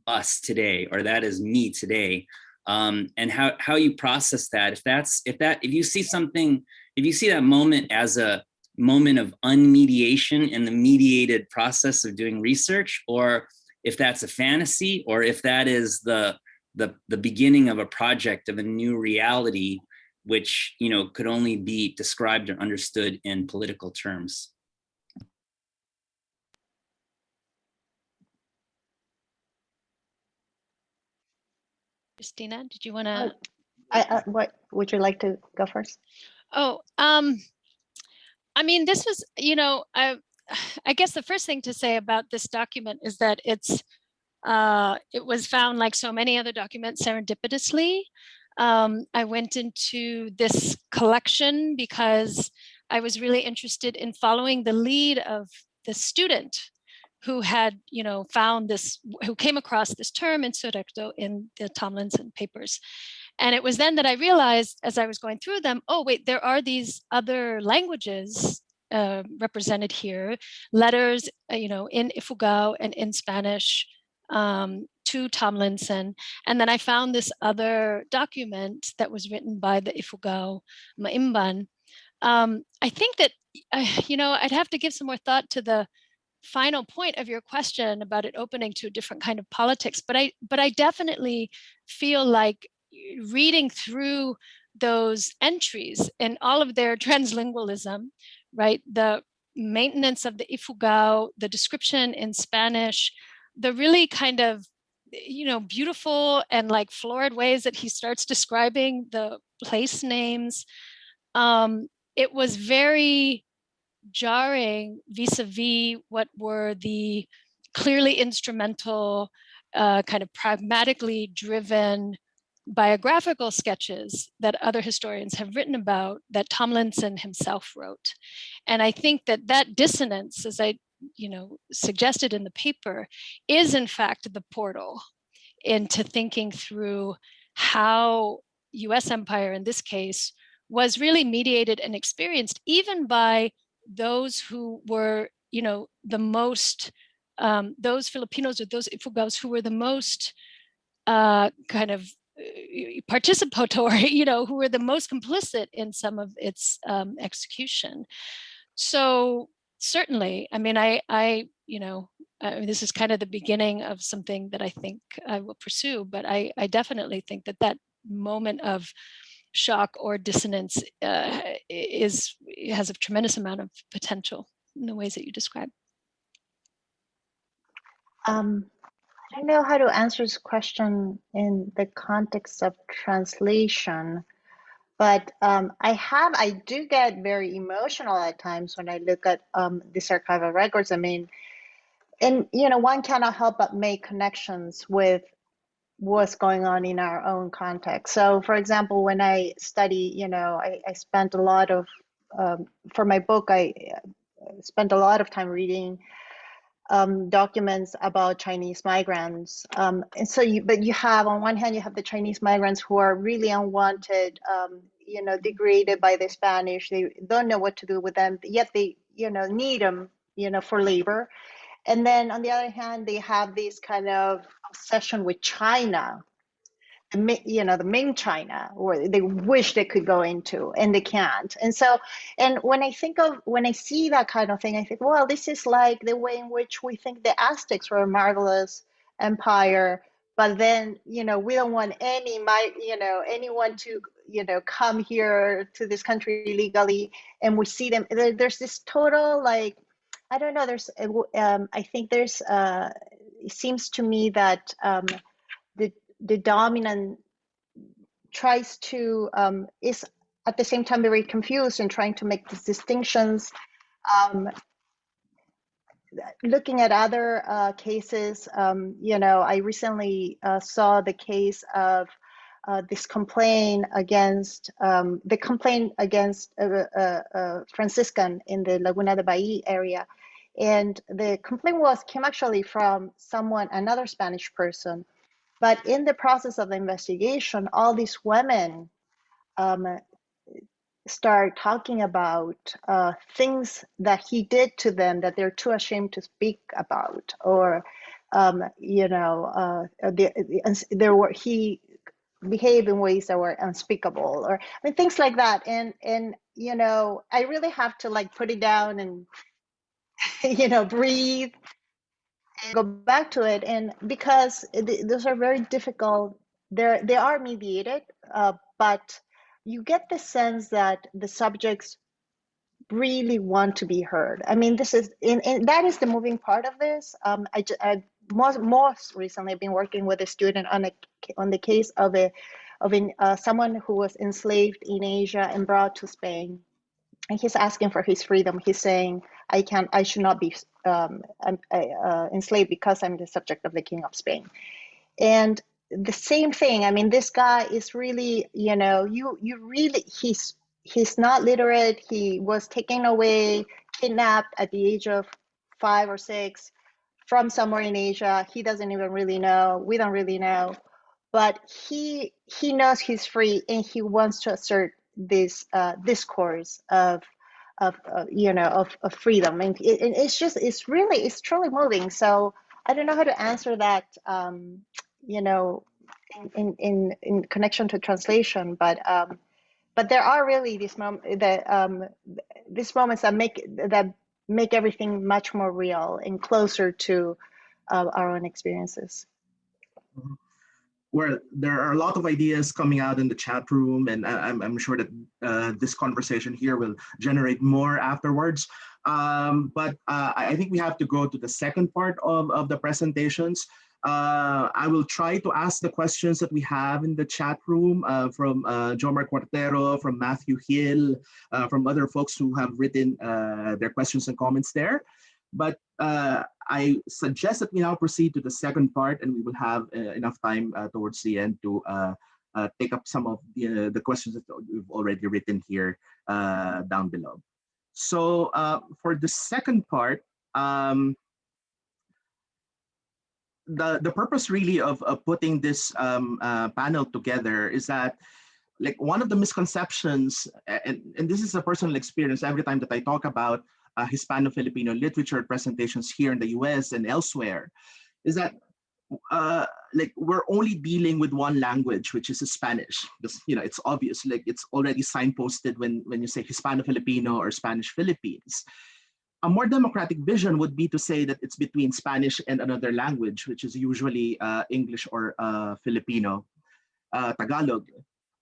us today, or that is me today. And how you process that. If you see that moment as a moment of unmediation in the mediated process of doing research, or if that's a fantasy, or if that is the beginning of a project of a new reality, which could only be described or understood in political terms. Christina, did you want to? What would you like to go first? Oh, this was, I guess the first thing to say about this document is that it's it was found, like so many other documents, serendipitously. I went into this collection because I was really interested in following the lead of the student who had, found this, who came across this term insurrecto in the Tomlinson papers. And it was then that I realized, as I was going through them, oh, wait, there are these other languages represented here, letters, in Ifugao and in Spanish to Tomlinson. And then I found this other document that was written by the Ifugao Maimban. I think that, I'd have to give some more thought to the final point of your question about it opening to a different kind of politics. But I definitely feel like reading through those entries and all of their translingualism, right? The maintenance of the Ifugao, the description in Spanish, the really kind of, beautiful and like florid ways that he starts describing the place names. It was very jarring vis-a-vis what were the clearly instrumental, kind of pragmatically driven biographical sketches that other historians have written about, that Tomlinson himself wrote. And I think that dissonance, as I suggested in the paper, is in fact the portal into thinking through how US empire in this case was really mediated and experienced even by those who were, the most, those Filipinos or those Ifugaos who were the most kind of participatory, who were the most complicit in some of its execution. So certainly, I mean, this is kind of the beginning of something that I think I will pursue, but I definitely think that moment of shock or dissonance has a tremendous amount of potential in the ways that you describe. I don't know how to answer this question in the context of translation, but I do get very emotional at times when I look at these archival records. I mean, and one cannot help but make connections with what's going on in our own context. So, for example, when I study, I spent a lot of for my book, I spent a lot of time reading documents about Chinese migrants. And so, but you have, on one hand, you have the Chinese migrants who are really unwanted, degraded by the Spanish. They don't know what to do with them, yet they, need them, for labor. And then on the other hand, they have this kind of obsession with China, the Ming China, or they wish they could go into, and they can't. And so, and when I see that kind of thing, I think, well, this is like the way in which we think the Aztecs were a marvelous empire, but then, we don't want anyone to, come here to this country illegally, and we see them. There's this total, like, I don't know. I think there's. It seems to me that the dominant tries to is at the same time very confused and trying to make these distinctions. Looking at other cases, I recently saw the case of this complaint against a Franciscan in the Laguna de Bahia area. And the complaint came actually from another Spanish person. But in the process of the investigation, all these women start talking about things that he did to them that they're too ashamed to speak about, or he behaved in ways that were unspeakable, or things like that. And I really have to like put it down and breathe and go back to it. And because those are very difficult, they are mediated, but you get the sense that the subjects really want to be heard. I mean, this is, and that is the moving part of this. I most recently I've been working with a student on the case of someone who was enslaved in Asia and brought to Spain. And he's asking for his freedom. He's saying, I should not be enslaved because I'm the subject of the King of Spain. And the same thing. I mean, this guy is really, he's not literate. He was taken away, kidnapped at the age of 5 or 6 from somewhere in Asia. He doesn't even really know. We don't really know, but he knows he's free, and he wants to assert this discourse of freedom, and it's truly moving. So I don't know how to answer that, in connection to translation, but there are really these moments that make everything much more real and closer to our own experiences. Where there are a lot of ideas coming out in the chat room, and I'm sure that this conversation here will generate more afterwards. But I think we have to go to the second part of the presentations. I will try to ask the questions that we have in the chat room from Jomar Cuartero, from Matthew Hill, from other folks who have written their questions and comments there. But I suggest that we now proceed to the second part, and we will have enough time towards the end to take up some of the questions that we've already written here down below. So for the second part, the purpose really of putting this panel together is that, like, one of the misconceptions, and this is a personal experience every time that I talk about Hispano-Filipino literature presentations here in the US and elsewhere, is that like, we're only dealing with one language, which is Spanish. Because, it's obvious, like, it's already signposted when you say Hispano-Filipino or Spanish Philippines. A more democratic vision would be to say that it's between Spanish and another language, which is usually English or Filipino, Tagalog.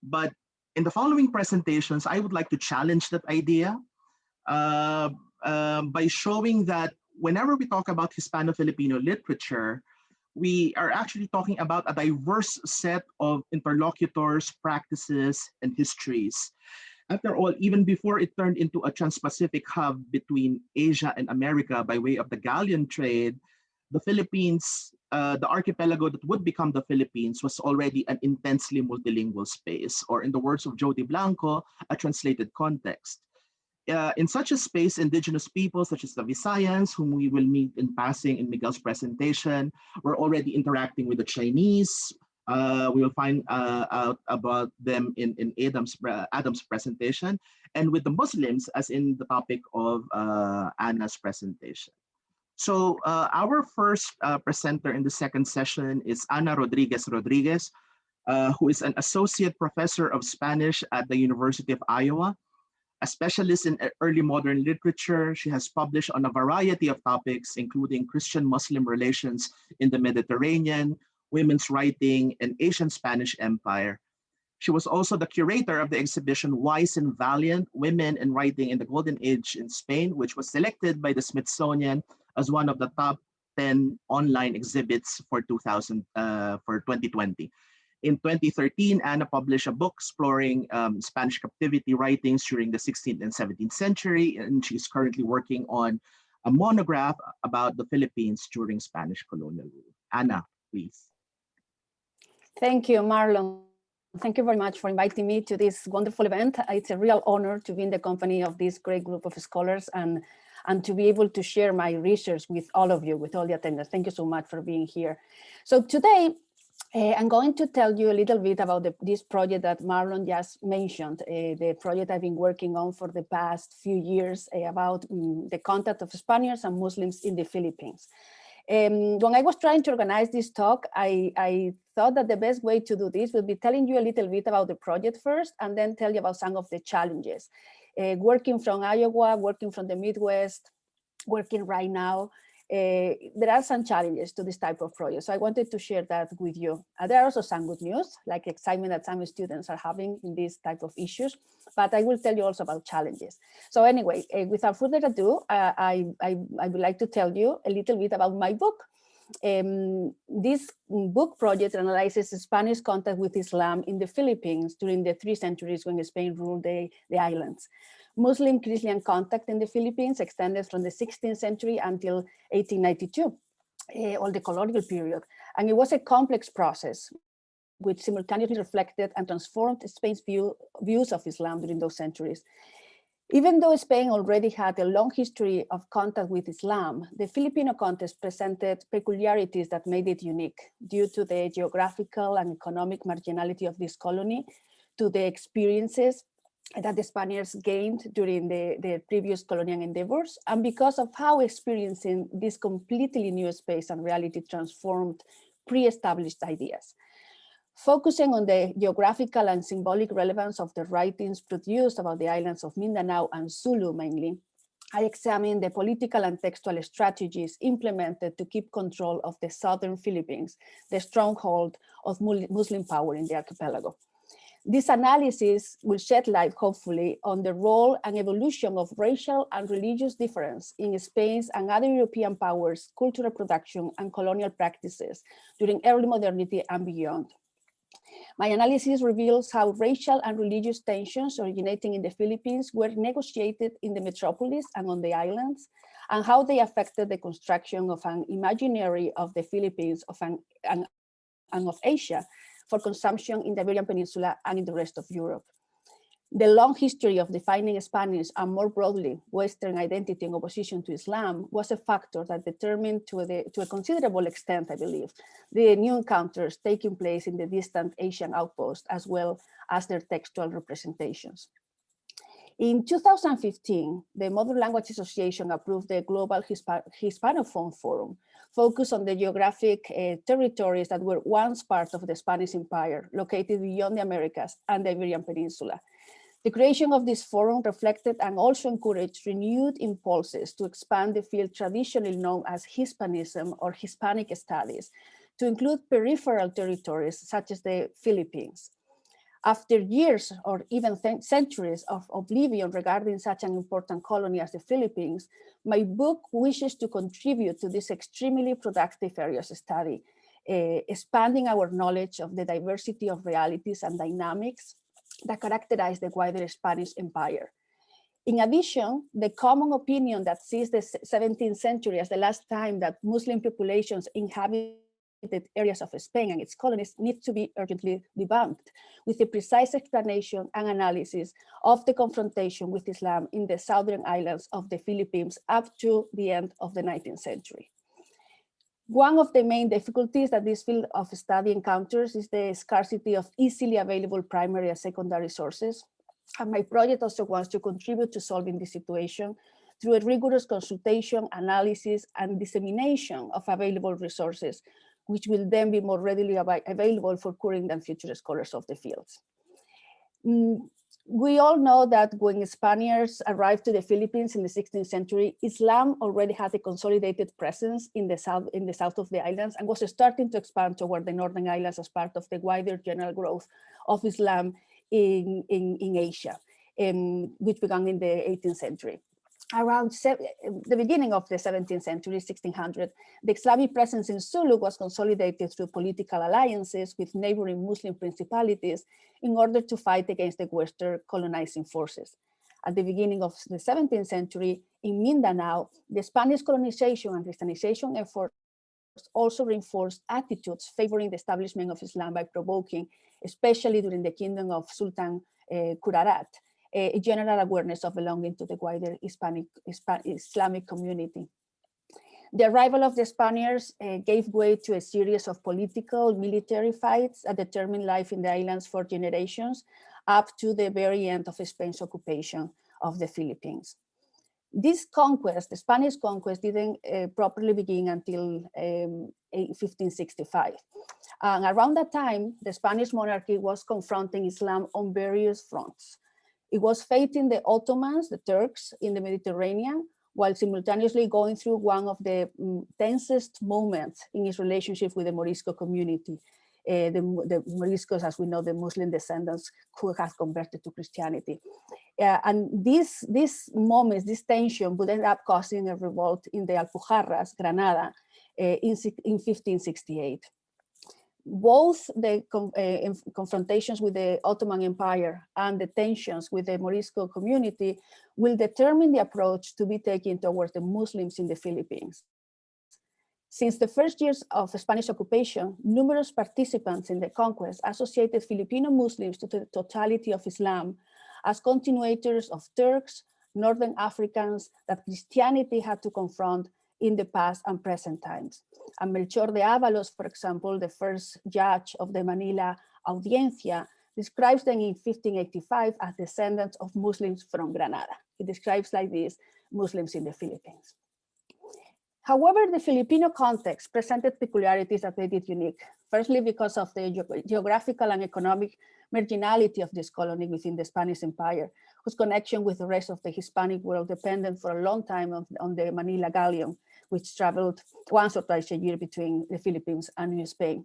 But in the following presentations, I would like to challenge that idea by showing that whenever we talk about Hispano-Filipino literature, we are actually talking about a diverse set of interlocutors, practices, and histories. After all, even before it turned into a trans-Pacific hub between Asia and America by way of the galleon trade, the Philippines, the archipelago that would become the Philippines, was already an intensely multilingual space, or in the words of Jody Blanco, a translated context. In such a space, indigenous peoples such as the Visayans, whom we will meet in passing in Miguel's presentation, were already interacting with the Chinese. We will find out about them in Adam's presentation, and with the Muslims, as in the topic of Anna's presentation. So our first presenter in the second session is Ana Rodriguez, who is an associate professor of Spanish at the University of Iowa. A specialist in early modern literature, she has published on a variety of topics, including Christian-Muslim relations in the Mediterranean, women's writing, and Asian Spanish Empire. She was also the curator of the exhibition Wise and Valiant, Women in Writing in the Golden Age in Spain, which was selected by the Smithsonian as one of the top 10 online exhibits for 2020. In 2013, Anna published a book exploring Spanish captivity writings during the 16th and 17th century, and she's currently working on a monograph about the Philippines during Spanish colonial rule. Anna, please. Thank you, Marlon. Thank you very much for inviting me to this wonderful event. It's a real honor to be in the company of this great group of scholars and to be able to share my research with all of you, with all the attendees. Thank you so much for being here. So today, I'm going to tell you a little bit about this project that Marlon just mentioned, the project I've been working on for the past few years about the contact of Spaniards and Muslims in the Philippines. When I was trying to organize this talk, I thought that the best way to do this would be telling you a little bit about the project first, and then tell you about some of the challenges. Working from Iowa, working from the Midwest, working right now, there are some challenges to this type of project. So I wanted to share that with you. There are also some good news, like excitement that some students are having in these type of issues, but I will tell you also about challenges. So anyway, without further ado, I would like to tell you a little bit about my book. This book project analyzes Spanish contact with Islam in the Philippines during the 3 centuries when Spain ruled the islands. Muslim-Christian contact in the Philippines extended from the 16th century until 1892, or the colonial period. And it was a complex process which simultaneously reflected and transformed Spain's views of Islam during those centuries. Even though Spain already had a long history of contact with Islam, the Filipino context presented peculiarities that made it unique due to the geographical and economic marginality of this colony, to the experiences that the Spaniards gained during their previous colonial endeavors, and because of how experiencing this completely new space and reality transformed pre-established ideas. Focusing on the geographical and symbolic relevance of the writings produced about the islands of Mindanao and Sulu mainly, I examined the political and textual strategies implemented to keep control of the southern Philippines, the stronghold of Muslim power in the archipelago. This analysis will shed light, hopefully, on the role and evolution of racial and religious difference in Spain's and other European powers' cultural production and colonial practices during early modernity and beyond. My analysis reveals how racial and religious tensions originating in the Philippines were negotiated in the metropolis and on the islands, and how they affected the construction of an imaginary of the Philippines and of Asia for consumption in the Iberian Peninsula and in the rest of Europe. The long history of defining Spanish and more broadly Western identity in opposition to Islam was a factor that determined to a considerable extent, I believe, the new encounters taking place in the distant Asian outpost, as well as their textual representations. In 2015, the Modern Language Association approved the Global Hispanophone Forum, focused on the geographic territories that were once part of the Spanish Empire, located beyond the Americas and the Iberian Peninsula. The creation of this forum reflected and also encouraged renewed impulses to expand the field traditionally known as Hispanism or Hispanic studies, to include peripheral territories such as the Philippines. After years or even centuries of oblivion regarding such an important colony as the Philippines, my book wishes to contribute to this extremely productive area of study, expanding our knowledge of the diversity of realities and dynamics that characterize the wider Spanish Empire. In addition, the common opinion that sees the 17th century as the last time that Muslim populations inhabited areas of Spain and its colonies needs to be urgently debunked, with a precise explanation and analysis of the confrontation with Islam in the southern islands of the Philippines up to the end of the 19th century. One of the main difficulties that this field of study encounters is the scarcity of easily available primary and secondary sources. And my project also wants to contribute to solving this situation through a rigorous consultation, analysis, and dissemination of available resources, which will then be more readily available for current and future scholars of the fields. We all know that when Spaniards arrived to the Philippines in the 16th century, Islam already had a consolidated presence in the south of the islands and was starting to expand toward the northern islands as part of the wider general growth of Islam in Asia, which began in the 18th century. Around the beginning of the 17th century, 1600, the Islamic presence in Sulu was consolidated through political alliances with neighboring Muslim principalities in order to fight against the Western colonizing forces. At the beginning of the 17th century, in Mindanao, the Spanish colonization and Christianization efforts also reinforced attitudes favoring the establishment of Islam by provoking, especially during the kingdom of Sultan Kurarat, a general awareness of belonging to the wider Islamic community. The arrival of the Spaniards gave way to a series of political, military fights that determined life in the islands for generations, up to the very end of Spain's occupation of the Philippines. This conquest, the Spanish conquest, didn't properly begin until 1565. And around that time, the Spanish monarchy was confronting Islam on various fronts. It was fighting the Ottomans, the Turks, in the Mediterranean, while simultaneously going through one of the tensest moments in its relationship with the Morisco community. The Moriscos, as we know, the Muslim descendants who have converted to Christianity. And these moments, this tension would end up causing a revolt in the Alpujarras, Granada, in 1568. Both the confrontations with the Ottoman Empire and the tensions with the Morisco community will determine the approach to be taken towards the Muslims in the Philippines. Since the first years of Spanish occupation, numerous participants in the conquest associated Filipino Muslims to the totality of Islam as continuators of Turks, Northern Africans that Christianity had to confront in the past and present times. And Melchor de Avalos, for example, the first judge of the Manila Audiencia, describes them in 1585 as descendants of Muslims from Granada. He describes like this, Muslims in the Philippines. However, the Filipino context presented peculiarities that made it unique. Firstly, because of the geographical and economic marginality of this colony within the Spanish Empire, whose connection with the rest of the Hispanic world depended for a long time on the Manila galleon, which traveled once or twice a year between the Philippines and New Spain.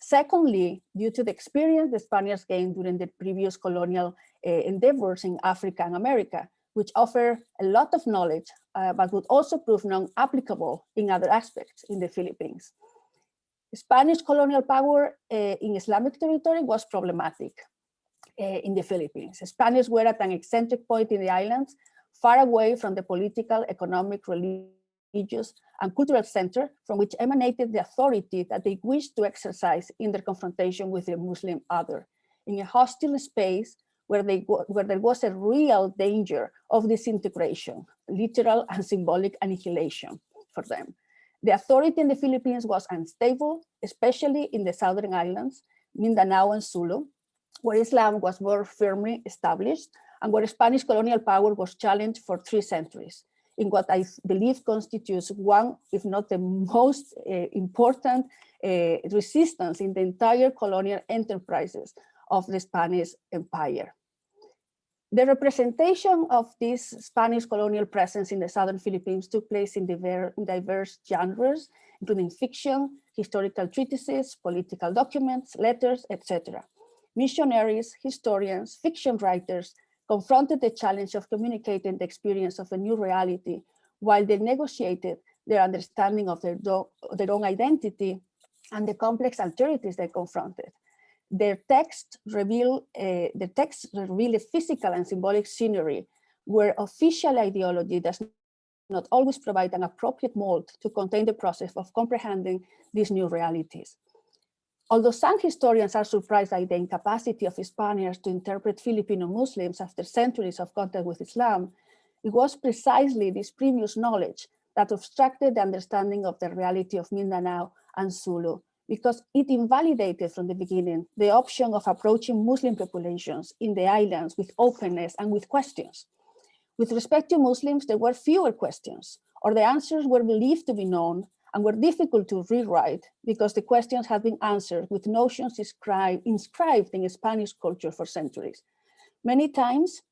Secondly, due to the experience the Spaniards gained during the previous colonial endeavors in Africa and America, which offer a lot of knowledge, but would also prove non-applicable in other aspects in the Philippines. Spanish colonial power in Islamic territory was problematic in the Philippines. Spaniards were at an eccentric point in the islands, far away from the political, economic, religious, and cultural center from which emanated the authority that they wished to exercise in their confrontation with the Muslim other, in a hostile space where there was a real danger of disintegration, literal and symbolic annihilation for them. The authority in the Philippines was unstable, especially in the southern islands, Mindanao and Sulu, where Islam was more firmly established and where Spanish colonial power was challenged for 3 centuries, in what I believe constitutes one, if not the most important resistance in the entire colonial enterprises of the Spanish Empire. The representation of this Spanish colonial presence in the southern Philippines took place in diverse genres, including fiction, historical treatises, political documents, letters, etc. Missionaries, historians, fiction writers confronted the challenge of communicating the experience of a new reality while they negotiated their understanding of their own identity and the complex alternatives they confronted. Their texts reveal a physical and symbolic scenery where official ideology does not always provide an appropriate mold to contain the process of comprehending these new realities. Although some historians are surprised by the incapacity of Spaniards to interpret Filipino Muslims after centuries of contact with Islam, it was precisely this previous knowledge that obstructed the understanding of the reality of Mindanao and Sulu, because it invalidated from the beginning the option of approaching Muslim populations in the islands with openness and with questions. With respect to Muslims, there were fewer questions, or the answers were believed to be known and were difficult to rewrite because the questions had been answered with notions inscribed in Spanish culture for centuries. Many times,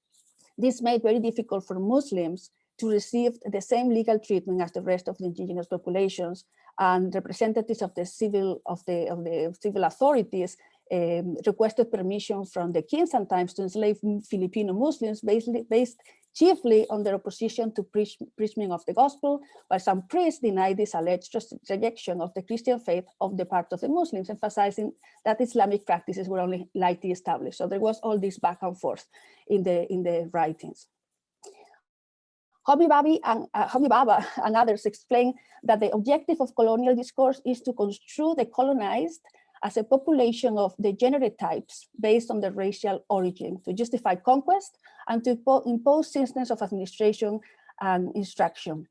this made very difficult for Muslims to receive the same legal treatment as the rest of the indigenous populations, and representatives of the civil authorities requested permission from the king sometimes to enslave Filipino Muslims based chiefly on their opposition to preaching of the gospel, while some priests denied this alleged rejection of the Christian faith of the part of the Muslims, emphasizing that Islamic practices were only lightly established. So there was all this back and forth in the writings. Homi Bhabha and others explain that the objective of colonial discourse is to construe the colonized as a population of degenerate types based on their racial origin, to justify conquest and to impose systems of administration and instruction.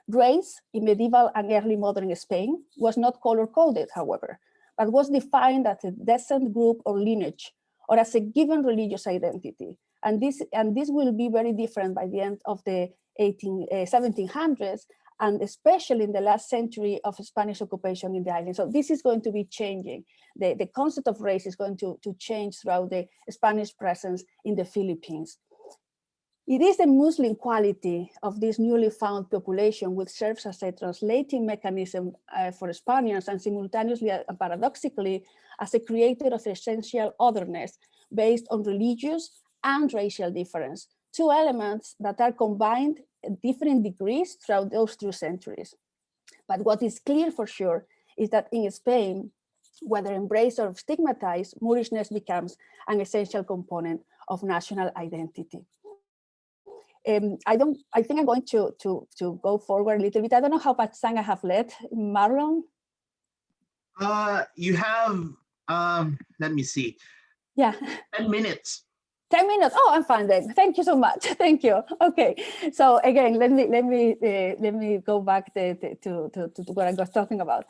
Race in medieval and early modern Spain was not color-coded, however, but was defined as a descent group or lineage, or as a given religious identity. And this will be very different by the end of the 1700s, and especially in the last century of Spanish occupation in the island. So this is going to be changing. The concept of race is going to change throughout the Spanish presence in the Philippines. It is the Muslim quality of this newly found population which serves as a translating mechanism for Spaniards, and simultaneously, paradoxically, as a creator of essential otherness based on religious and racial difference, 2 elements that are combined at different degrees throughout those 2 centuries. But what is clear for sure is that in Spain, whether embraced or stigmatized, Moorishness becomes an essential component of national identity. I think I'm going to go forward a little bit. I don't know how much time I have left. Marlon? You have, let me see. Yeah. 10 minutes. 10 minutes. Oh, I'm fine then. Thank you so much. Thank you. Okay. So again, let me go back to what I was talking about.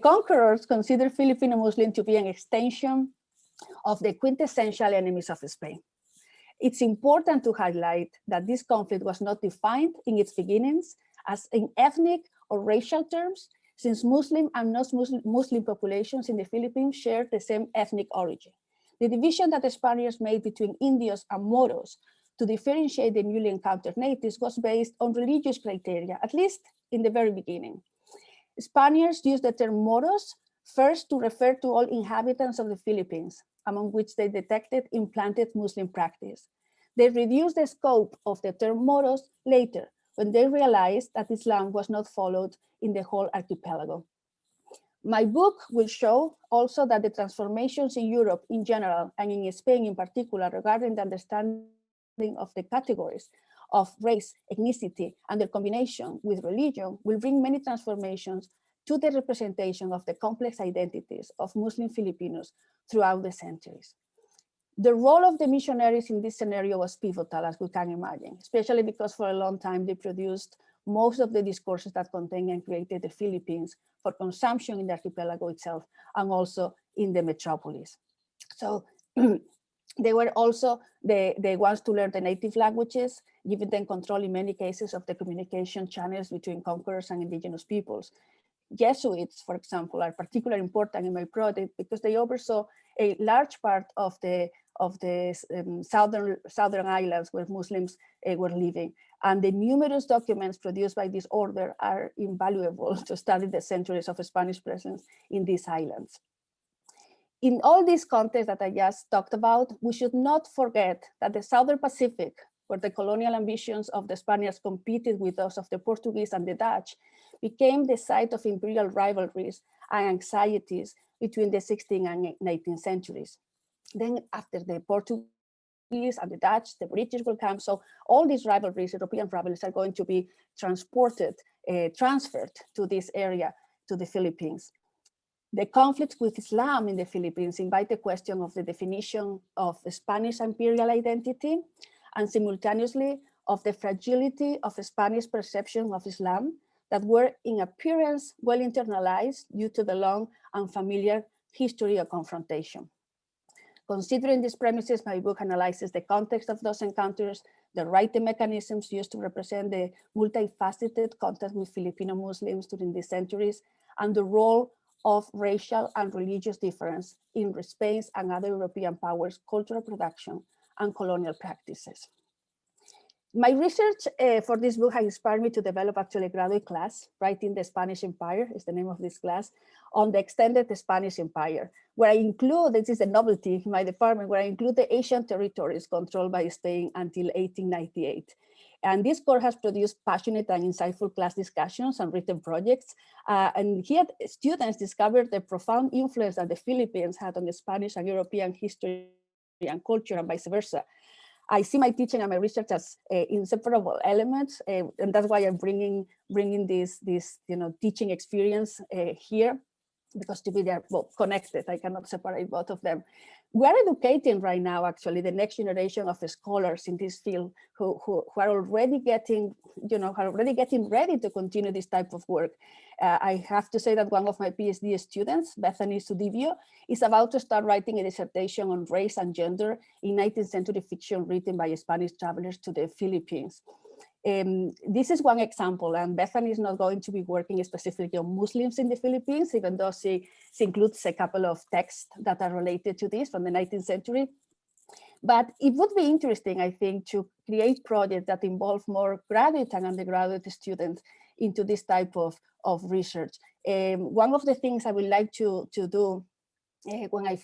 Conquerors consider Filipino Muslim to be an extension of the quintessential enemies of Spain. It's important to highlight that this conflict was not defined in its beginnings as in ethnic or racial terms, since Muslim and non-Muslim populations in the Philippines share the same ethnic origin. The division that the Spaniards made between Indios and Moros to differentiate the newly encountered natives was based on religious criteria, at least in the very beginning. Spaniards used the term Moros first to refer to all inhabitants of the Philippines, among which they detected implanted Muslim practice. They reduced the scope of the term Moros later, when they realized that Islam was not followed in the whole archipelago. My book will show also that the transformations in Europe in general and in Spain in particular regarding the understanding of the categories of race, ethnicity, and their combination with religion will bring many transformations to the representation of the complex identities of Muslim Filipinos throughout the centuries. The role of the missionaries in this scenario was pivotal, as we can imagine, especially because for a long time they produced most of the discourses that contained and created the Philippines for consumption in the archipelago itself and also in the metropolis. So they were also the ones to learn the native languages, giving them control in many cases of the communication channels between conquerors and indigenous peoples. Jesuits, for example, are particularly important in my project because they oversaw a large part of the southern islands where Muslims were living. And the numerous documents produced by this order are invaluable to study the centuries of Spanish presence in these islands. In all these contexts that I just talked about, we should not forget that the Southern Pacific, where the colonial ambitions of the Spaniards competed with those of the Portuguese and the Dutch, became the site of imperial rivalries and anxieties between the 16th and 19th centuries. Then after the Portuguese and the Dutch, the British will come. So all these rivalries, European rivalries, are going to be transferred to this area, to the Philippines. The conflict with Islam in the Philippines invite the question of the definition of Spanish imperial identity and simultaneously of the fragility of Spanish perception of Islam that were in appearance well internalized due to the long and familiar history of confrontation. Considering these premises, my book analyzes the context of those encounters, the writing mechanisms used to represent the multifaceted contact with Filipino Muslims during these centuries, and the role of racial and religious difference in Spain's and other European powers' cultural production and colonial practices. My research for this book has inspired me to develop actually a graduate class, Writing the Spanish Empire is the name of this class, on the extended Spanish Empire, where I include, this is a novelty in my department, where I include the Asian territories controlled by Spain until 1898. And this course has produced passionate and insightful class discussions and written projects. And here students discovered the profound influence that the Philippines had on the Spanish and European history and culture and vice versa. I see my teaching and my research as inseparable elements, and that's why I'm bringing this teaching experience here, because to be there both connected, I cannot separate both of them. We're educating right now, actually, the next generation of scholars in this field who are already getting ready to continue this type of work. I have to say that one of my PhD students, Bethany Sudivio, is about to start writing a dissertation on race and gender in 19th century fiction written by Spanish travelers to the Philippines. This is one example, and Bethany is not going to be working specifically on Muslims in the Philippines, even though she includes a couple of texts that are related to this from the 19th century. But it would be interesting, I think, to create projects that involve more graduate and undergraduate students into this type of research. One of the things I would like to do when I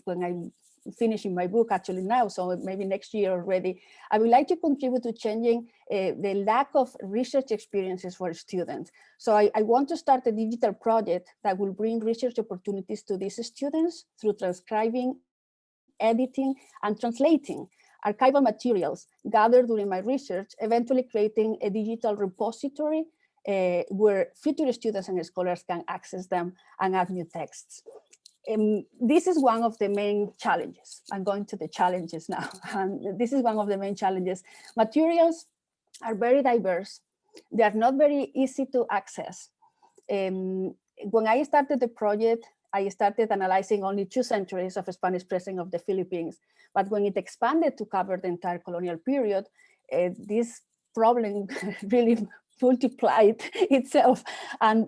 finishing my book actually now, so maybe next year already. I would like to contribute to changing the lack of research experiences for students. So I want to start a digital project that will bring research opportunities to these students through transcribing, editing, and translating archival materials gathered during my research, eventually creating a digital repository where future students and scholars can access them and add new texts. This is one of the main challenges. I'm going to the challenges now. And this is one of the main challenges. Materials are very diverse. They are not very easy to access. When I started the project, I started analyzing only 2 centuries of Spanish presence of the Philippines. But when it expanded to cover the entire colonial period, this problem really multiplied itself, and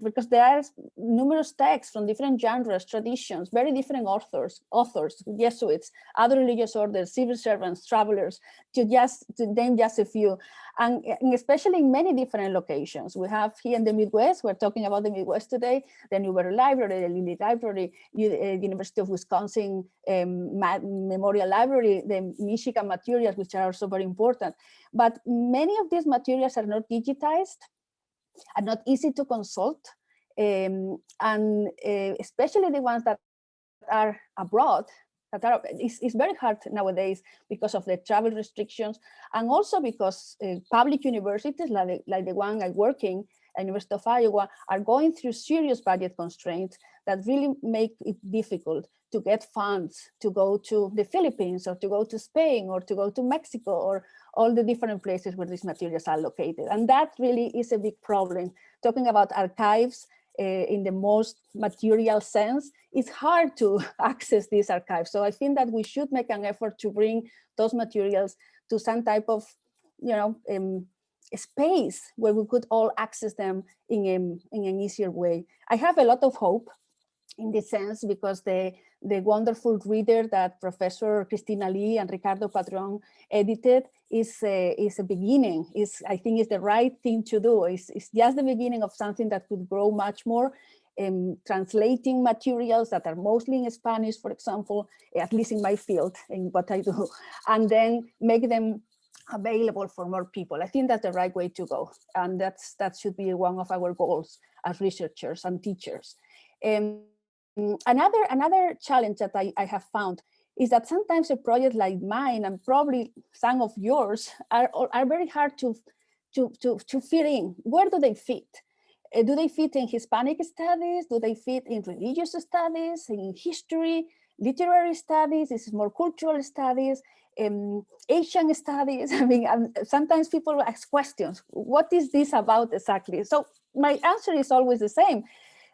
because there are numerous texts from different genres, traditions, very different authors, Jesuits, other religious orders, civil servants, travelers, to name just a few, and especially in many different locations. We have here in the Midwest, we're talking about the Midwest today, the Newberry Library, the Lilly Library, University of Wisconsin Memorial Library, the Michigan materials, which are also very important. But many of these materials are not digitized, are not easy to consult, and especially the ones that are abroad, it's very hard nowadays because of the travel restrictions, and also because public universities like the one I work in, University of Iowa, are going through serious budget constraints that really make it difficult to get funds to go to the Philippines or to go to Spain or to go to Mexico or all the different places where these materials are located. And that really is a big problem. Talking about archives in the most material sense, it's hard to access these archives. So I think that we should make an effort to bring those materials to some type of, a space where we could all access them in an easier way. I have a lot of hope in this sense because the wonderful reader that Professor Christina Lee and Ricardo Padron edited is a beginning. I think it's the right thing to do. It's just the beginning of something that could grow much more. Translating materials that are mostly in Spanish, for example, at least in my field, in what I do, and then make them available for more people. I think that's the right way to go. And that should be one of our goals as researchers and teachers. Another challenge that I have found is that sometimes a project like mine and probably some of yours are very hard to fit in. Where do they fit? Do they fit in Hispanic studies? Do they fit in religious studies, in history, literary studies? This is more cultural studies, Asian studies. I mean, sometimes people ask questions. What is this about exactly? So my answer is always the same.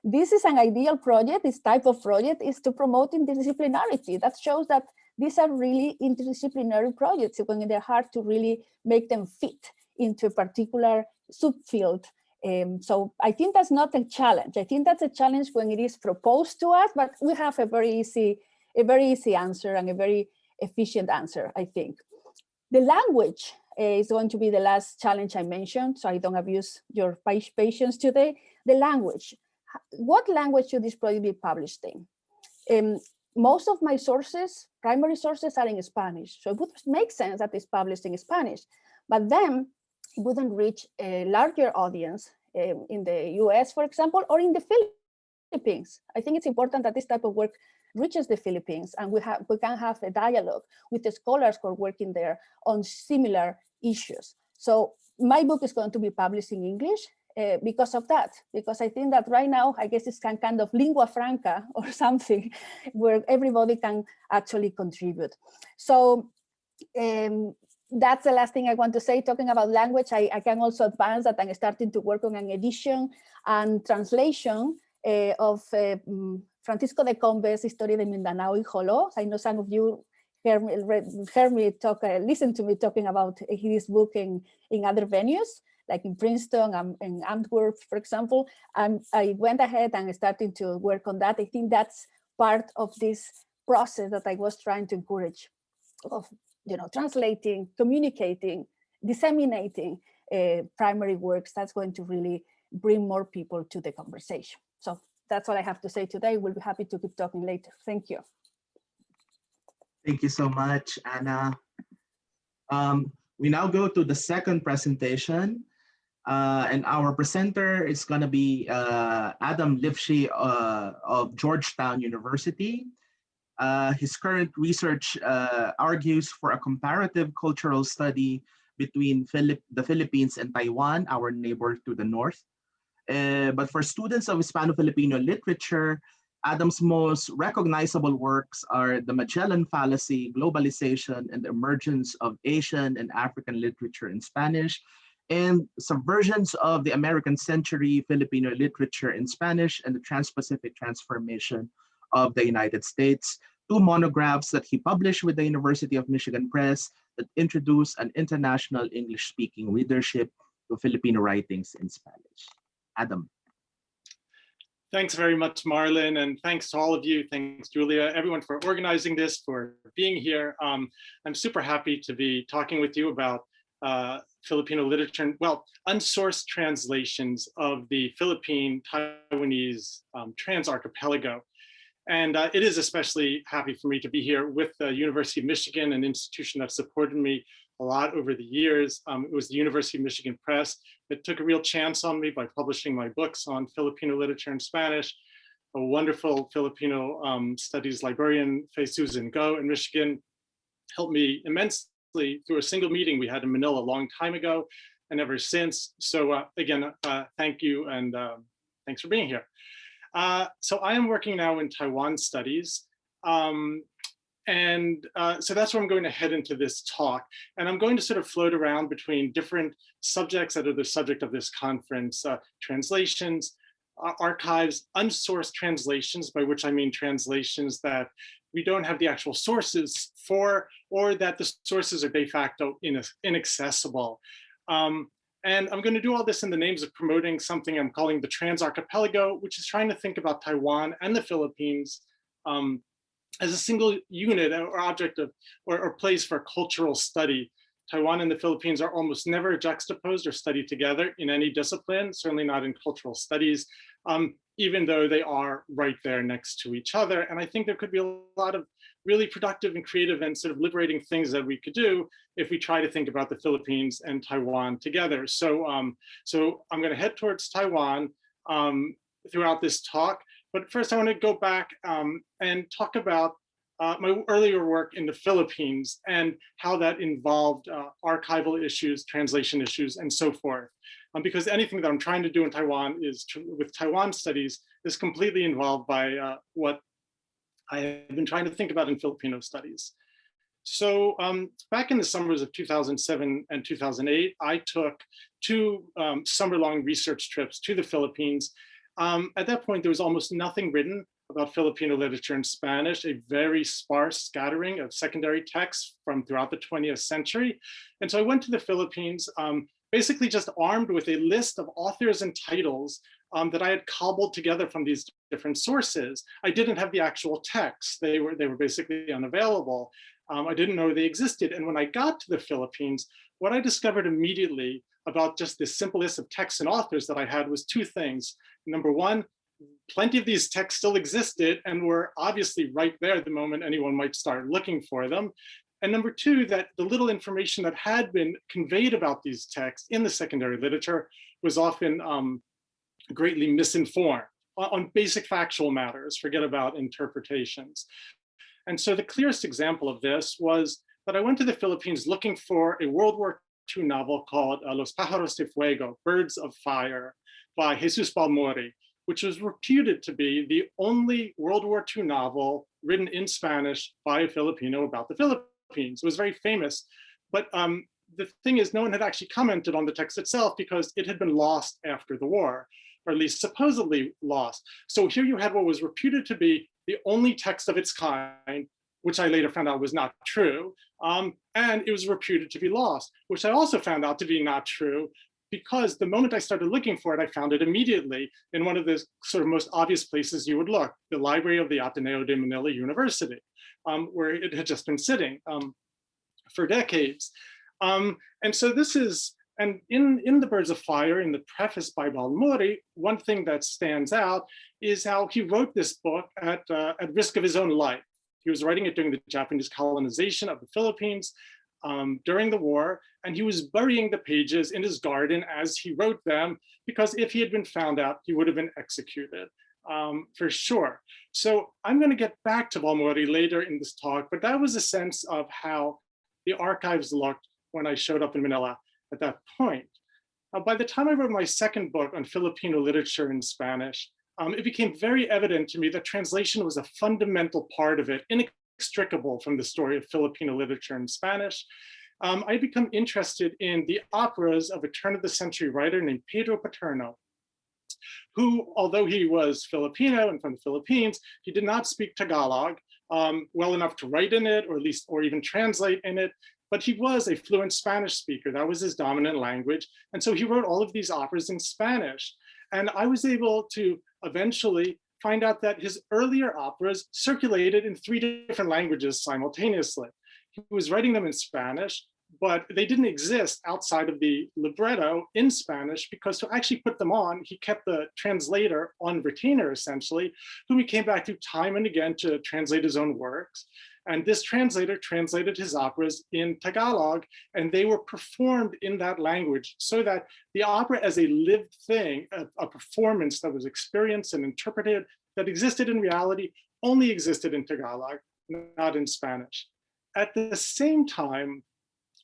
This is an ideal project. This type of project is to promote interdisciplinarity. That shows that these are really interdisciplinary projects when they're hard to really make them fit into a particular subfield. So I think that's not a challenge. I think that's a challenge when it is proposed to us, but we have a very easy answer and a very efficient answer, I think. The language is going to be the last challenge I mentioned, so I don't abuse your patience today. The language. What language should this project be published in? Most of my sources, primary sources, are in Spanish, so it would make sense that it's published in Spanish, but then it wouldn't reach a larger audience in the US, for example, or in the Philippines. I think it's important that this type of work reaches the Philippines, and we can have a dialogue with the scholars who are working there on similar issues. So my book is going to be published in English because of that, because I think that right now, I guess it's kind of lingua franca or something where everybody can actually contribute. So that's the last thing I want to say. Talking about language, I can also advance that I'm starting to work on an edition and translation of Francisco de Combe's Historia de Mindanao y Jolo. I know some of you heard me talk, listen to me talking about his book in other venues, like in Princeton and in Antwerp, for example. I went ahead and started to work on that. I think that's part of this process that I was trying to encourage of, translating, communicating, disseminating primary works. That's going to really bring more people to the conversation. So that's what I have to say today. We'll be happy to keep talking later. Thank you. Thank you so much, Anna. We now go to the second presentation, and our presenter is going to be Adam Lifshey of Georgetown University. His current research argues for a comparative cultural study between the Philippines and Taiwan, our neighbor to the north. But for students of Hispano-Filipino literature, Adam's most recognizable works are The Magellan Fallacy, Globalization, and the Emergence of Asian and African Literature in Spanish, and Subversions of the American Century Filipino Literature in Spanish and the Trans-Pacific Transformation of the United States, two monographs that he published with the University of Michigan Press that introduce an international English-speaking readership to Filipino writings in Spanish. Adam. Thanks very much, Marlon, and thanks to all of you. Thanks, Julia, everyone for organizing this, for being here. I'm super happy to be talking with you about Filipino literature, and, well, unsourced translations of the Philippine-Taiwanese trans-archipelago. And it is especially happy for me to be here with the University of Michigan, an institution that supported me a lot over the years. It was the University of Michigan Press that took a real chance on me by publishing my books on Filipino literature in Spanish. A wonderful Filipino studies librarian, Faye Susan Go in Michigan, helped me immensely through a single meeting we had in Manila a long time ago and ever since. So again, thank you, and thanks for being here. So I am working now in Taiwan studies. So that's where I'm going to head into this talk. And I'm going to sort of float around between different subjects that are the subject of this conference, translations, archives, unsourced translations, by which I mean translations that we don't have the actual sources for, or that the sources are de facto inaccessible. And I'm going to do all this in the names of promoting something I'm calling the Trans-Archipelago, which is trying to think about Taiwan and the Philippines as a single unit or object of, or place for cultural study. Taiwan and the Philippines are almost never juxtaposed or studied together in any discipline, certainly not in cultural studies, even though they are right there next to each other. And I think there could be a lot of really productive and creative and sort of liberating things that we could do if we try to think about the Philippines and Taiwan together. So, so I'm going to head towards Taiwan throughout this talk. But first, I want to go back and talk about my earlier work in the Philippines and how that involved archival issues, translation issues, and so forth. Because anything that I'm trying to do in Taiwan with Taiwan studies is completely involved by what I have been trying to think about in Filipino studies. So back in the summers of 2007 and 2008, I took two summer-long research trips to the Philippines. At that point, there was almost nothing written about Filipino literature in Spanish, a very sparse scattering of secondary texts from throughout the 20th century. And so I went to the Philippines, basically just armed with a list of authors and titles that I had cobbled together from these different sources. I didn't have the actual text. They were basically unavailable. I didn't know they existed. And when I got to the Philippines, what I discovered immediately about just this simple list of texts and authors that I had was two things. Number one, plenty of these texts still existed and were obviously right there the moment anyone might start looking for them. And number two, that the little information that had been conveyed about these texts in the secondary literature was often greatly misinformed on basic factual matters, forget about interpretations. And so the clearest example of this was that I went to the Philippines looking for a World War II novel called Los Pájaros de Fuego, Birds of Fire, by Jesus Balmori, which was reputed to be the only World War II novel written in Spanish by a Filipino about the Philippines. It was very famous, but the thing is, no one had actually commented on the text itself because it had been lost after the war, or at least supposedly lost. So here you had what was reputed to be the only text of its kind, which I later found out was not true, and it was reputed to be lost, which I also found out to be not true, because the moment I started looking for it, I found it immediately in one of the sort of most obvious places you would look, the library of the Ateneo de Manila University, where it had just been sitting for decades. And so this is, and in The Birds of Fire, in the preface by Balmori, one thing that stands out is how he wrote this book at risk of his own life. He was writing it during the Japanese colonization of the Philippines during the war, and he was burying the pages in his garden as he wrote them, because if he had been found out, he would have been executed. For sure. So I'm going to get back to Balmori later in this talk, but that was a sense of how the archives looked when I showed up in Manila at that point. By the time I wrote my second book on Filipino literature in Spanish, it became very evident to me that translation was a fundamental part of it, inextricable from the story of Filipino literature in Spanish. I become interested in the operas of a turn-of-the-century writer named Pedro Paterno, who, although he was Filipino and from the Philippines, he did not speak Tagalog well enough to write in it, or even translate in it, but he was a fluent Spanish speaker. That was his dominant language. And so he wrote all of these operas in Spanish. And I was able to eventually find out that his earlier operas circulated in 3 different languages simultaneously. He was writing them in Spanish, but they didn't exist outside of the libretto in Spanish, because to actually put them on, he kept the translator on retainer, essentially, whom he came back to time and again to translate his own works. And this translator translated his operas in Tagalog, and they were performed in that language, so that the opera as a lived thing, a performance that was experienced and interpreted, that existed in reality, only existed in Tagalog, not in Spanish. At the same time,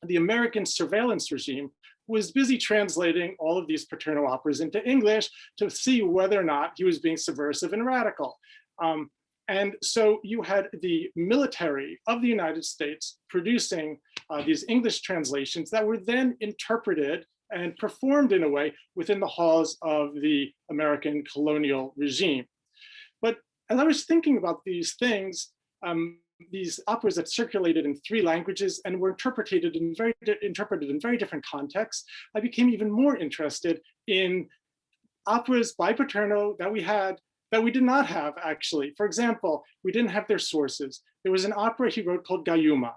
the American surveillance regime was busy translating all of these Paterno operas into English to see whether or not he was being subversive and radical. And so you had the military of the United States producing these English translations that were then interpreted and performed in a way within the halls of the American colonial regime. But as I was thinking about these things, these operas that circulated in 3 languages and were interpreted in very different contexts, I became even more interested in operas by Paterno that we did not have, actually. For example, we didn't have their sources. There was an opera he wrote called Gayuma.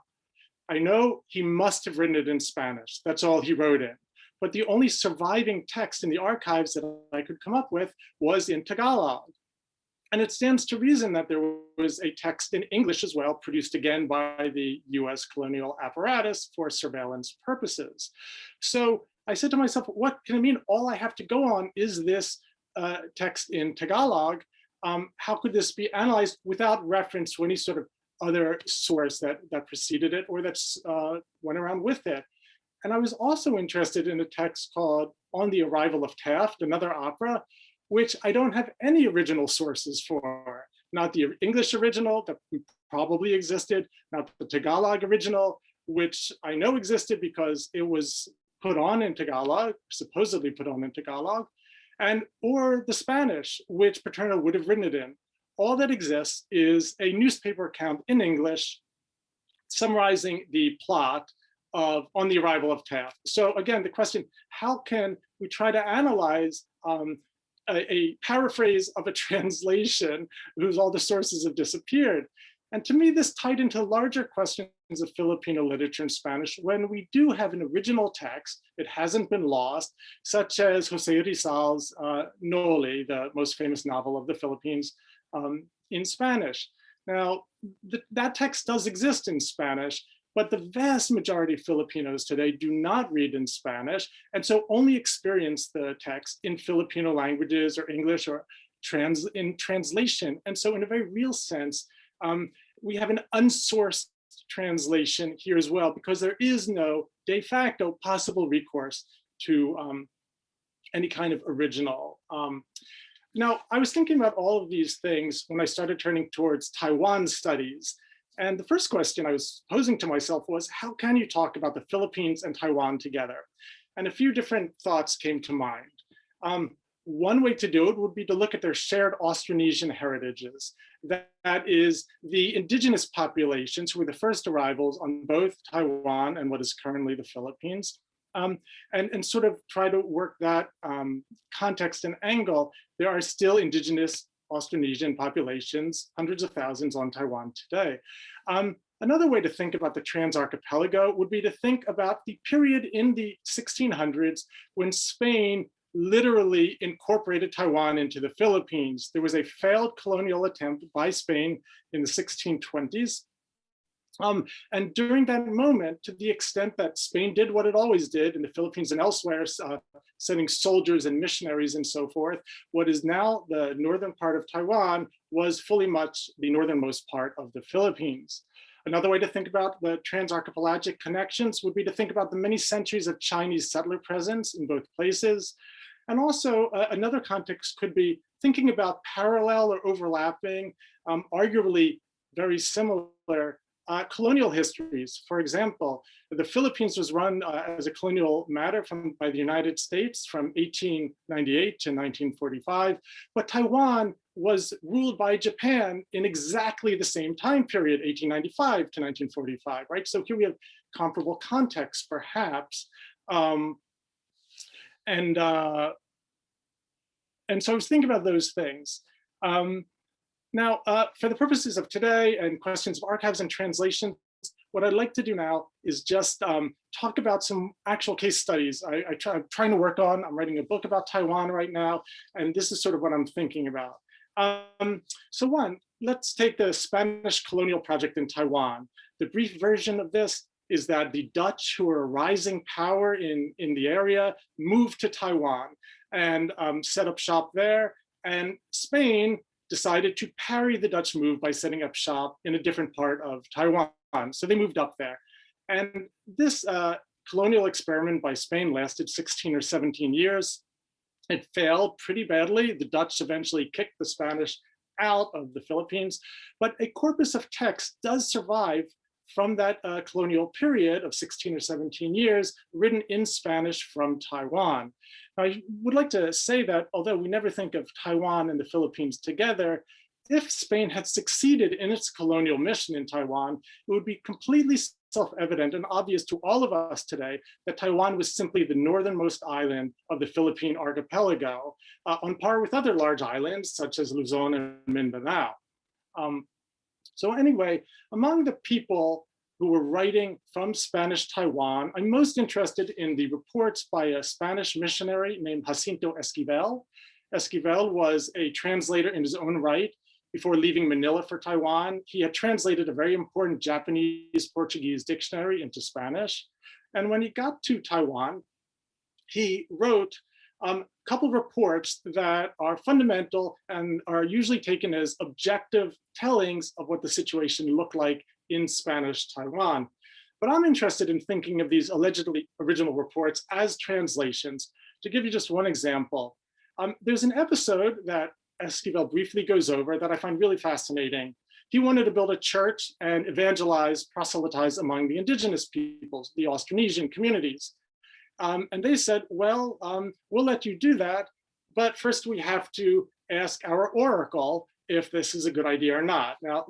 I know he must have written it in Spanish. That's all he wrote in. But the only surviving text in the archives that I could come up with was in Tagalog. And it stands to reason that there was a text in English as well, produced again by the US colonial apparatus for surveillance purposes. So I said to myself, what can it mean? All I have to go on is this text in Tagalog. How could this be analyzed without reference to any sort of other source that preceded it or that went around with it? And I was also interested in a text called On the Arrival of Taft, another opera, which I don't have any original sources for. Not the English original that probably existed, not the Tagalog original, which I know existed because it was put on in Tagalog, supposedly put on in Tagalog, or the Spanish, which Paterno would have written it in. All that exists is a newspaper account in English summarizing the plot of On the Arrival of Taft. So again, the question, how can we try to analyze a paraphrase of a translation whose all the sources have disappeared? And to me, this tied into larger questions of Filipino literature in Spanish. When we do have an original text, it hasn't been lost, such as Jose Rizal's Nole, the most famous novel of the Philippines, in Spanish. Now, that text does exist in Spanish, but the vast majority of Filipinos today do not read in Spanish, and so only experience the text in Filipino languages or English or in translation. And so in a very real sense, we have an unsourced translation here as well, because there is no de facto possible recourse to any kind of original. Now, I was thinking about all of these things when I started turning towards Taiwan studies. And the first question I was posing to myself was, how can you talk about the Philippines and Taiwan together? And a few different thoughts came to mind. One way to do it would be to look at their shared Austronesian heritages. That is, the indigenous populations who were the first arrivals on both Taiwan and what is currently the Philippines. And sort of try to work that context and angle. There are still indigenous Austronesian populations, hundreds of thousands on Taiwan today. Another way to think about the trans-archipelago would be to think about the period in the 1600s when Spain literally incorporated Taiwan into the Philippines. There was a failed colonial attempt by Spain in the 1620s. And during that moment, to the extent that Spain did what it always did in the Philippines and elsewhere, sending soldiers and missionaries and so forth, what is now the northern part of Taiwan was fully much the northernmost part of the Philippines. Another way to think about the trans-archipelagic connections would be to think about the many centuries of Chinese settler presence in both places. And also another context could be thinking about parallel or overlapping, arguably very similar colonial histories. For example, the Philippines was run as a colonial matter by the United States from 1898 to 1945, but Taiwan was ruled by Japan in exactly the same time period, 1895 to 1945, right? So here we have comparable context, perhaps. And so I was thinking about those things. Now, for the purposes of today and questions of archives and translation, what I'd like to do now is just talk about some actual case studies I'm trying to work on. I'm writing a book about Taiwan right now, and this is sort of what I'm thinking about. So one, let's take the Spanish colonial project in Taiwan. The brief version of this is that the Dutch, who are a rising power in the area, moved to Taiwan and set up shop there, and Spain decided to parry the Dutch move by setting up shop in a different part of Taiwan. So they moved up there. And this colonial experiment by Spain lasted 16 or 17 years. It failed pretty badly. The Dutch eventually kicked the Spanish out of the Philippines, but a corpus of text does survive from that colonial period of 16 or 17 years, written in Spanish from Taiwan. I would like to say that although we never think of Taiwan and the Philippines together, if Spain had succeeded in its colonial mission in Taiwan, it would be completely self-evident and obvious to all of us today that Taiwan was simply the northernmost island of the Philippine archipelago, on par with other large islands such as Luzon and Mindanao. So anyway, among the people who were writing from Spanish Taiwan, I'm most interested in the reports by a Spanish missionary named Jacinto Esquivel. Esquivel was a translator in his own right. Before leaving Manila for Taiwan, he had translated a very important Japanese-Portuguese dictionary into Spanish. And when he got to Taiwan, he wrote a couple of reports that are fundamental and are usually taken as objective tellings of what the situation looked like in Spanish Taiwan. But I'm interested in thinking of these allegedly original reports as translations. To give you just one example, there's an episode that Esquivel briefly goes over that I find really fascinating. He wanted to build a church and evangelize, proselytize among the indigenous peoples, the Austronesian communities. And they said, well, we'll let you do that, but first we have to ask our oracle if this is a good idea or not. Now,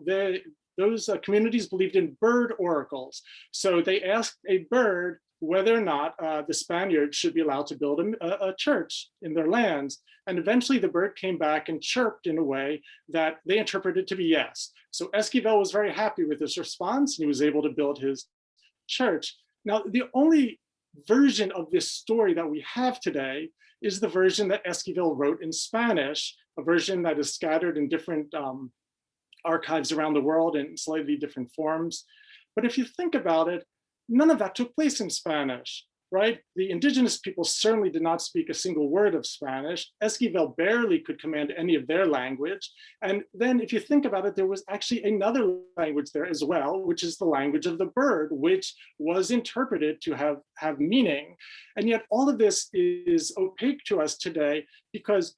those communities believed in bird oracles. So they asked a bird whether or not the Spaniards should be allowed to build a church in their lands. And eventually the bird came back and chirped in a way that they interpreted to be yes. So Esquivel was very happy with this response and he was able to build his church. Now, the only version of this story that we have today is the version that Esquivel wrote in Spanish, a version that is scattered in different archives around the world in slightly different forms. But if you think about it, none of that took place in Spanish, right? The indigenous people certainly did not speak a single word of Spanish. Esquivel barely could command any of their language. And then if you think about it, there was actually another language there as well, which is the language of the bird, which was interpreted to have meaning. And yet all of this is opaque to us today because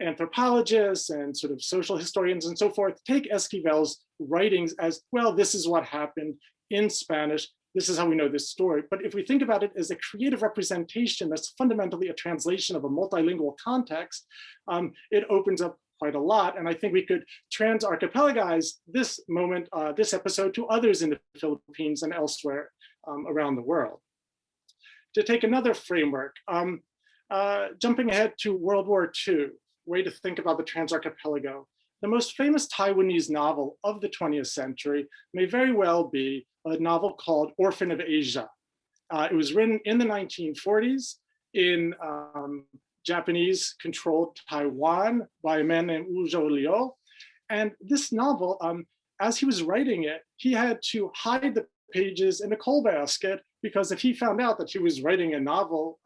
anthropologists and sort of social historians and so forth take Esquivel's writings as, well, this is what happened in Spanish. This is how we know this story. But if we think about it as a creative representation that's fundamentally a translation of a multilingual context, it opens up quite a lot. And I think we could trans-archipelagize this moment, this episode to others in the Philippines and elsewhere around the world. To take another framework, jumping ahead to World War II, way to think about the trans-archipelago. The most famous Taiwanese novel of the 20th century may very well be a novel called Orphan of Asia. It was written in the 1940s. in Japanese-controlled Taiwan by a man named Wu Zhou. And this novel, as he was writing it, he had to hide the pages in a coal basket, because if he found out that he was writing a novel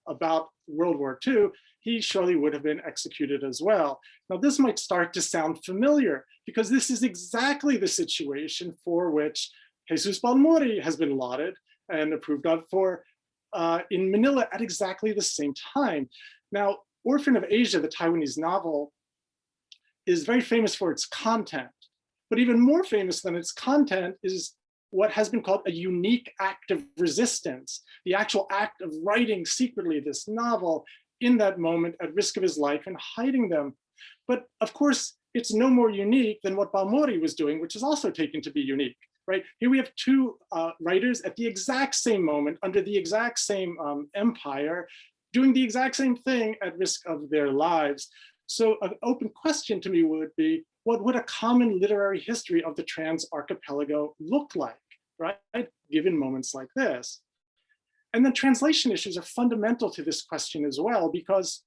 about World War II, he surely would have been executed as well. Now, this might start to sound familiar, because this is exactly the situation for which Jesus Balmori has been lauded and approved of for in Manila at exactly the same time. Now, Orphan of Asia, the Taiwanese novel, is very famous for its content, but even more famous than its content is what has been called a unique act of resistance, the actual act of writing secretly this novel in that moment at risk of his life and hiding them. But of course, it's no more unique than what Balmori was doing, which is also taken to be unique, right? Here we have two writers at the exact same moment, under the exact same empire, doing the exact same thing at risk of their lives. So an open question to me would be, what would a common literary history of the trans archipelago look like, right? Given moments like this. And then translation issues are fundamental to this question as well, because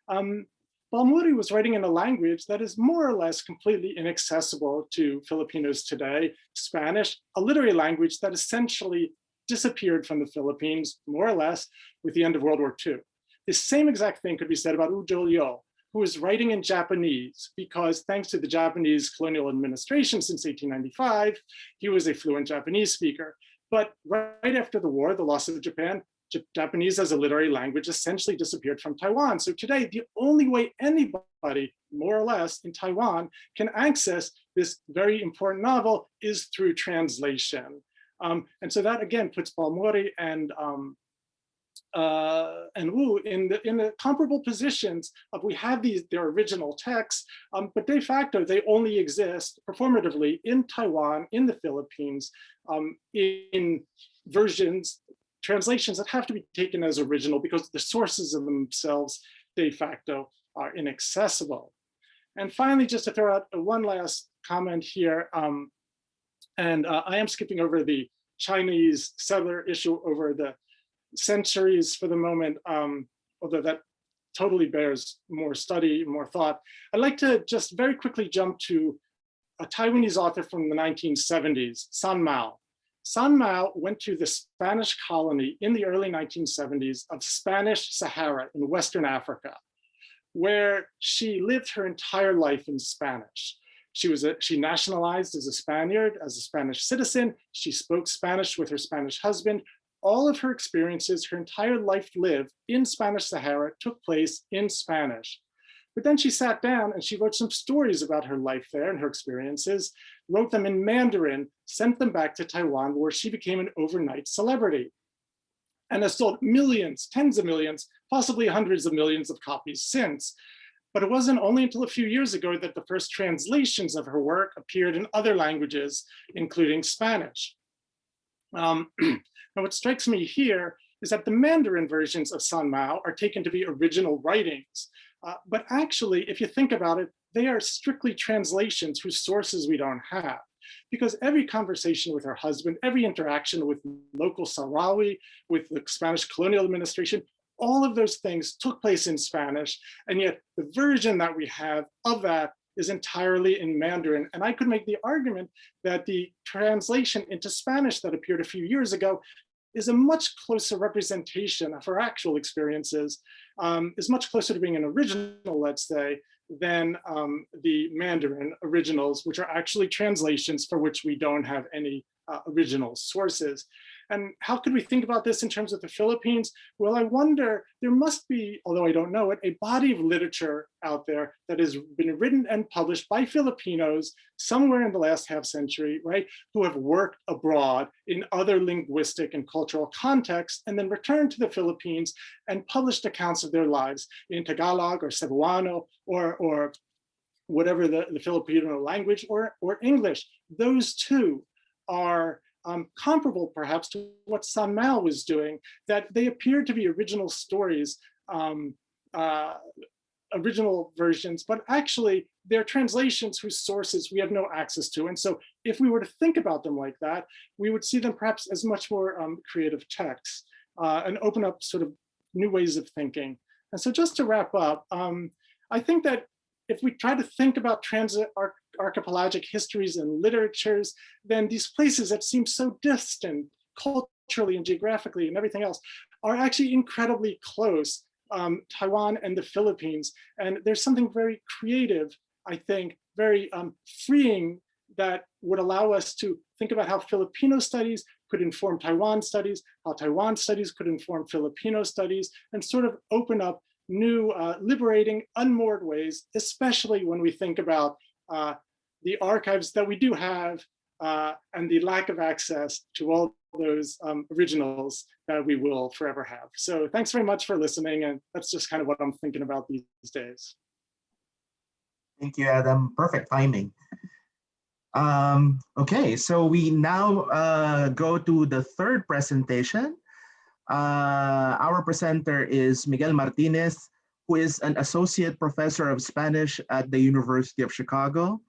Balmori was writing in a language that is more or less completely inaccessible to Filipinos today, Spanish, a literary language that essentially disappeared from the Philippines, more or less, with the end of World War II. The same exact thing could be said about Wu Zhou, who was writing in Japanese, because thanks to the Japanese colonial administration since 1895, he was a fluent Japanese speaker. But right after the war, the loss of Japan, Japanese as a literary language essentially disappeared from Taiwan. So today, the only way anybody, more or less, in Taiwan can access this very important novel is through translation. And so that again puts Balmori and Wu in the comparable positions of, we have their original texts, but de facto they only exist performatively in Taiwan, in the Philippines, in versions, translations that have to be taken as original because the sources of themselves de facto are inaccessible. And finally, just to throw out one last comment here, I am skipping over the Chinese settler issue over the centuries for the moment, although that totally bears more study, more thought. I'd like to just very quickly jump to a Taiwanese author from the 1970s, San Mao. San Mao went to the Spanish colony in the early 1970s of Spanish Sahara in Western Africa, where she lived her entire life in Spanish. She nationalized as a Spaniard, as a Spanish citizen. She spoke Spanish with her Spanish husband. All of her experiences, her entire life lived in Spanish Sahara, took place in Spanish. But then she sat down and she wrote some stories about her life there and her experiences, wrote them in Mandarin, sent them back to Taiwan, where she became an overnight celebrity and has sold millions, tens of millions, possibly hundreds of millions of copies since. But it wasn't only until a few years ago that the first translations of her work appeared in other languages, including Spanish. Now, what strikes me here is that the Mandarin versions of San Mao are taken to be original writings. But actually, if you think about it, they are strictly translations whose sources we don't have. Because every conversation with her husband, every interaction with local Sahrawi, with the Spanish colonial administration, all of those things took place in Spanish. And yet the version that we have of that is entirely in Mandarin. And I could make the argument that the translation into Spanish that appeared a few years ago is a much closer representation of her actual experiences, is much closer to being an original, let's say, than the Mandarin originals, which are actually translations for which we don't have any original sources. And how could we think about this in terms of the Philippines? Well, I wonder, there must be, although I don't know it, a body of literature out there that has been written and published by Filipinos somewhere in the last half century, right, who have worked abroad in other linguistic and cultural contexts and then returned to the Philippines and published accounts of their lives in Tagalog or Cebuano or whatever the Filipino language or English. Those two are comparable perhaps to what San Mao was doing, that they appear to be original stories, original versions, but actually they're translations whose sources we have no access to. And so if we were to think about them like that, we would see them perhaps as much more creative texts and open up sort of new ways of thinking. And so just to wrap up, I think that if we try to think about archipelagic histories and literatures, then these places that seem so distant culturally and geographically and everything else are actually incredibly close. Taiwan and the Philippines. And there's something very creative, I think, very freeing that would allow us to think about how Filipino studies could inform Taiwan studies, how Taiwan studies could inform Filipino studies, and sort of open up new, liberating, unmoored ways, especially when we think about the archives that we do have and the lack of access to all those originals that we will forever have. So thanks very much for listening. And that's just kind of what I'm thinking about these days. Thank you, Adam. Perfect timing. Okay, so we now go to the third presentation. Our presenter is Miguel Martinez, who is an associate professor of Spanish at the University of Chicago.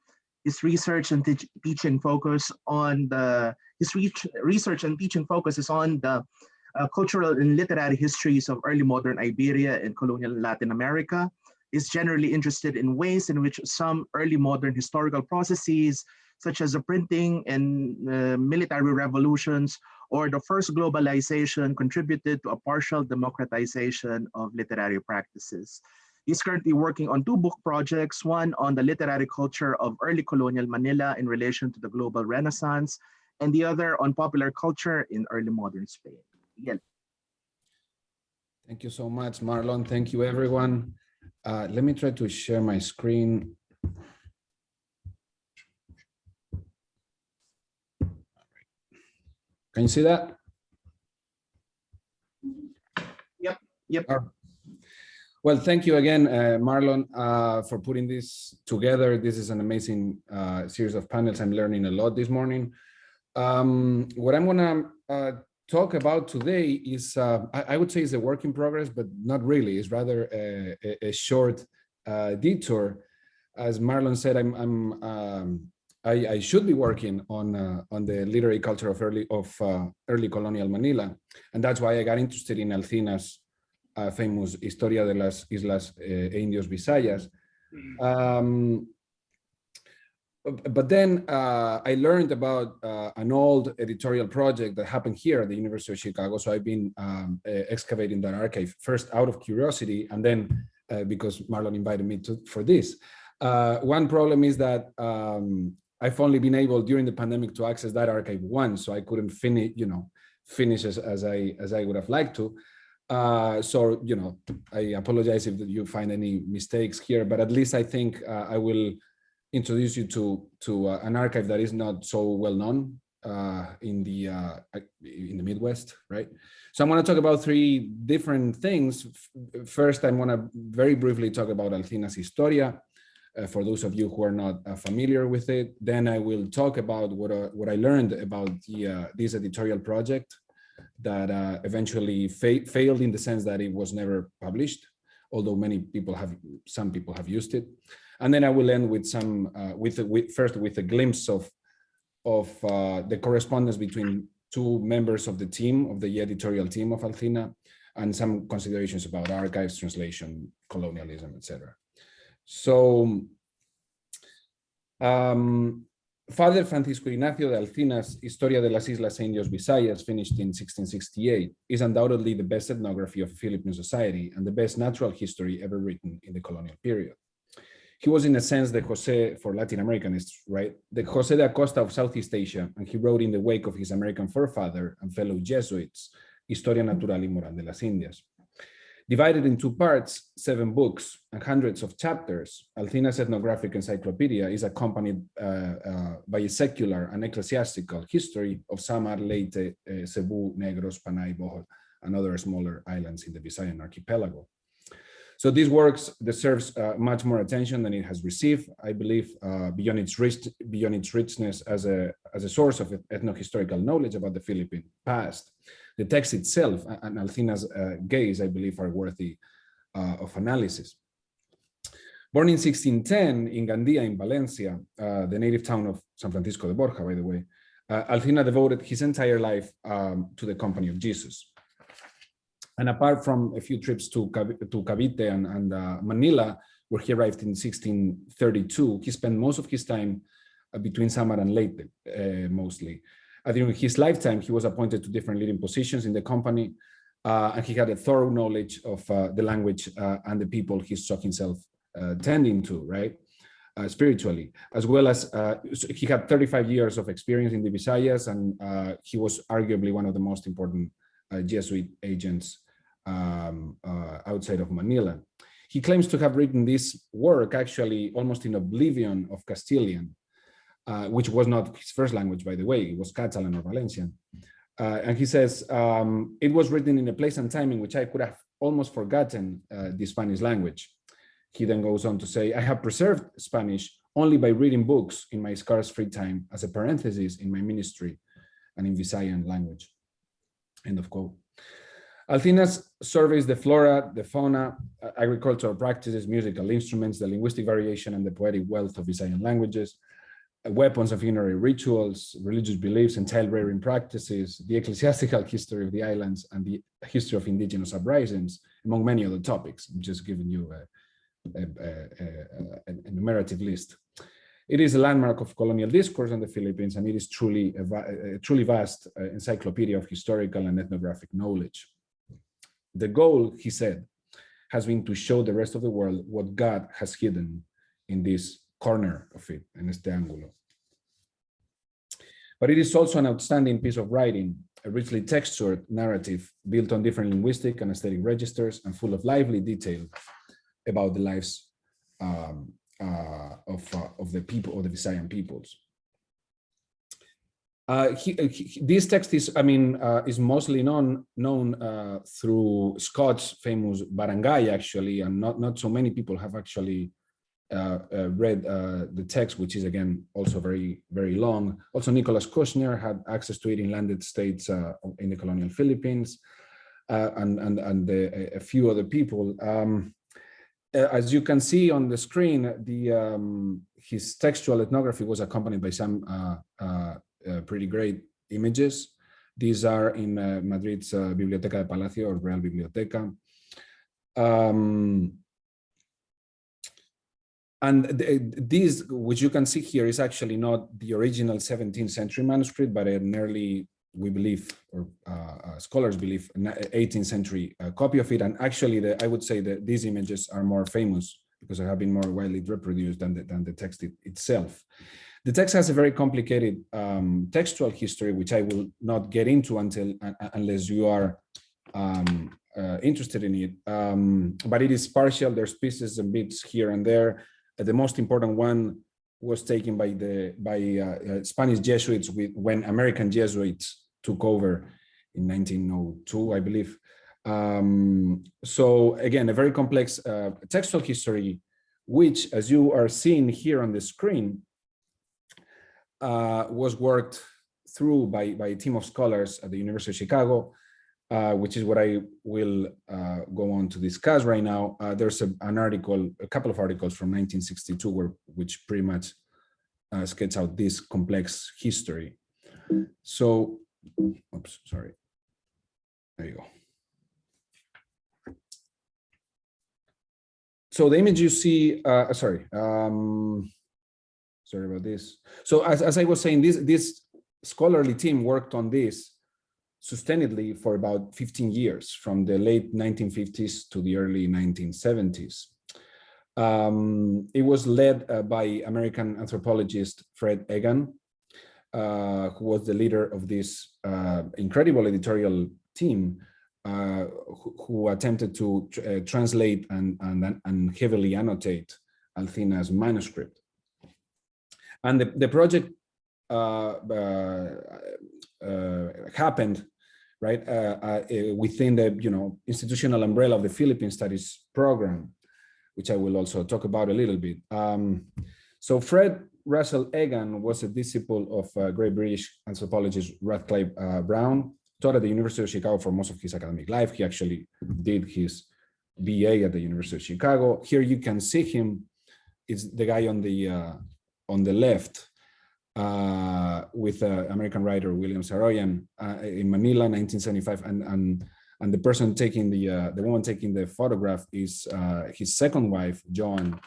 His research and teaching focus on the cultural and literary histories of early modern Iberia and colonial Latin America. Is generally interested in ways in which some early modern historical processes, such as the printing and military revolutions or the first globalization, contributed to a partial democratization of literary practices. He's currently working on 2 book projects, one on the literary culture of early colonial Manila in relation to the global Renaissance, and the other on popular culture in early modern Spain. Again. Thank you so much, Marlon. Thank you, everyone. Let me try to share my screen. Can you see that? Yep. Well, thank you again, Marlon, for putting this together. This is an amazing series of panels. I'm learning a lot this morning. What I'm gonna talk about today is, I would say it's a work in progress, but not really. It's rather a short detour. As Marlon said, I should be working on the literary culture of early colonial Manila, and that's why I got interested in Alcina's famous Historia de las Islas Indios Visayas. But then I learned about an old editorial project that happened here at the University of Chicago. So I've been excavating that archive, first out of curiosity, and then because Marlon invited me for this. One problem is that I've only been able during the pandemic to access that archive once, so I couldn't finish as I would have liked to. So I apologize if you find any mistakes here, but at least I think I will introduce you to an archive that is not so well known in the Midwest, right? So I'm going to talk about 3 different things. First, I'm going to very briefly talk about Alcina's Historia, for those of you who are not familiar with it. Then I will talk about what I learned about this editorial project that eventually failed in the sense that it was never published, although some people have used it. And then I will end with first with a glimpse of the correspondence between 2 members of the team, of the editorial team of Alcina, and some considerations about archives, translation, colonialism, etc. So, Father Francisco Ignacio de Alcina's Historia de las Islas Indios Visayas, finished in 1668, is undoubtedly the best ethnography of Philippine society and the best natural history ever written in the colonial period. He was, in a sense, the Jose for Latin Americanists, right? The Jose de Acosta of Southeast Asia, and he wrote in the wake of his American forefather and fellow Jesuits, Historia Natural y Moral de las Indias. Divided in 2 parts, 7 books, and hundreds of chapters, Alcina's ethnographic encyclopedia is accompanied by a secular and ecclesiastical history of Samar, Leyte, Cebu, Negros, Panay, Bohol, and other smaller islands in the Visayan archipelago. So this work deserves much more attention than it has received, I believe, beyond its richness as a source of ethnohistorical knowledge about the Philippine past. The text itself and Alcina's gaze, I believe, are worthy of analysis. Born in 1610 in Gandia in Valencia, the native town of San Francisco de Borja, by the way, Alcina devoted his entire life to the company of Jesus. And apart from a few trips to Cavite and Manila, where he arrived in 1632, he spent most of his time between Samar and Leyte, mostly. During his lifetime, he was appointed to different leading positions in the company, and he had a thorough knowledge of the language and the people he saw himself tending to, right? Spiritually, as well as he had 35 years of experience in the Visayas, and he was arguably one of the most important Jesuit agents outside of Manila. He claims to have written this work actually almost in oblivion of Castilian, which was not his first language, by the way. It was Catalan or Valencian. And he says, it was written in a place and time in which I could have almost forgotten the Spanish language. He then goes on to say, I have preserved Spanish only by reading books in my scarce free time as a parenthesis in my ministry and in Visayan language. End of quote. Alcinas surveys the flora, the fauna, agricultural practices, musical instruments, the linguistic variation and the poetic wealth of Visayan languages, weapons and funerary rituals, religious beliefs and child rearing practices, the ecclesiastical history of the islands, and the history of indigenous uprisings, among many other topics. I'm just giving you a enumerative list. It is a landmark of colonial discourse on the Philippines, and it is truly a truly vast encyclopedia of historical and ethnographic knowledge. The goal, he said, has been to show the rest of the world what God has hidden in this corner of it, en este ángulo. But it is also an outstanding piece of writing, a richly textured narrative built on different linguistic and aesthetic registers and full of lively detail about the lives of the people, of the Visayan peoples. This text is, is mostly known through Scott's famous Barangay, actually, and not so many people have actually read the text, which is again also very, very long. Also, Nicholas Kushner had access to it in landed states in the colonial Philippines, and a few other people. As you can see on the screen, his textual ethnography was accompanied by some pretty great images. These are in Madrid's Biblioteca de Palacio, or Real Biblioteca. And this, which you can see here, is actually not the original 17th century manuscript, but an early, we believe, or scholars believe, an 18th century copy of it. And actually, I would say that these images are more famous because they have been more widely reproduced than the text itself. The text has a very complicated textual history, which I will not get into unless you are interested in it. But it is partial. There's pieces and bits here and there. The most important one was taken by Spanish Jesuits when American Jesuits took over in 1902, I believe. So again, a very complex textual history, which, as you are seeing here on the screen, was worked through by a team of scholars at the University of Chicago, which is what I will go on to discuss right now. There's a couple of articles from 1962 which pretty much sketch out this complex history. So, oops, sorry. There you go. So the image you see, sorry about this. So as I was saying, this scholarly team worked on this sustainedly for about 15 years, from the late 1950s to the early 1970s. It was led by American anthropologist Fred Egan, who was the leader of this incredible editorial team, who attempted to translate and heavily annotate Alcina's manuscript. And the project happened right within the institutional umbrella of the Philippine Studies program, which I will also talk about a little bit. So Fred Russell Egan was a disciple of great British anthropologist Radcliffe Brown, taught at the University of Chicago for most of his academic life. He actually did his BA at the University of Chicago. Here you can see him. It's the guy on the left, with American writer William Saroyan in Manila, 1975, and And the person taking the woman taking the photograph is his second wife, Joan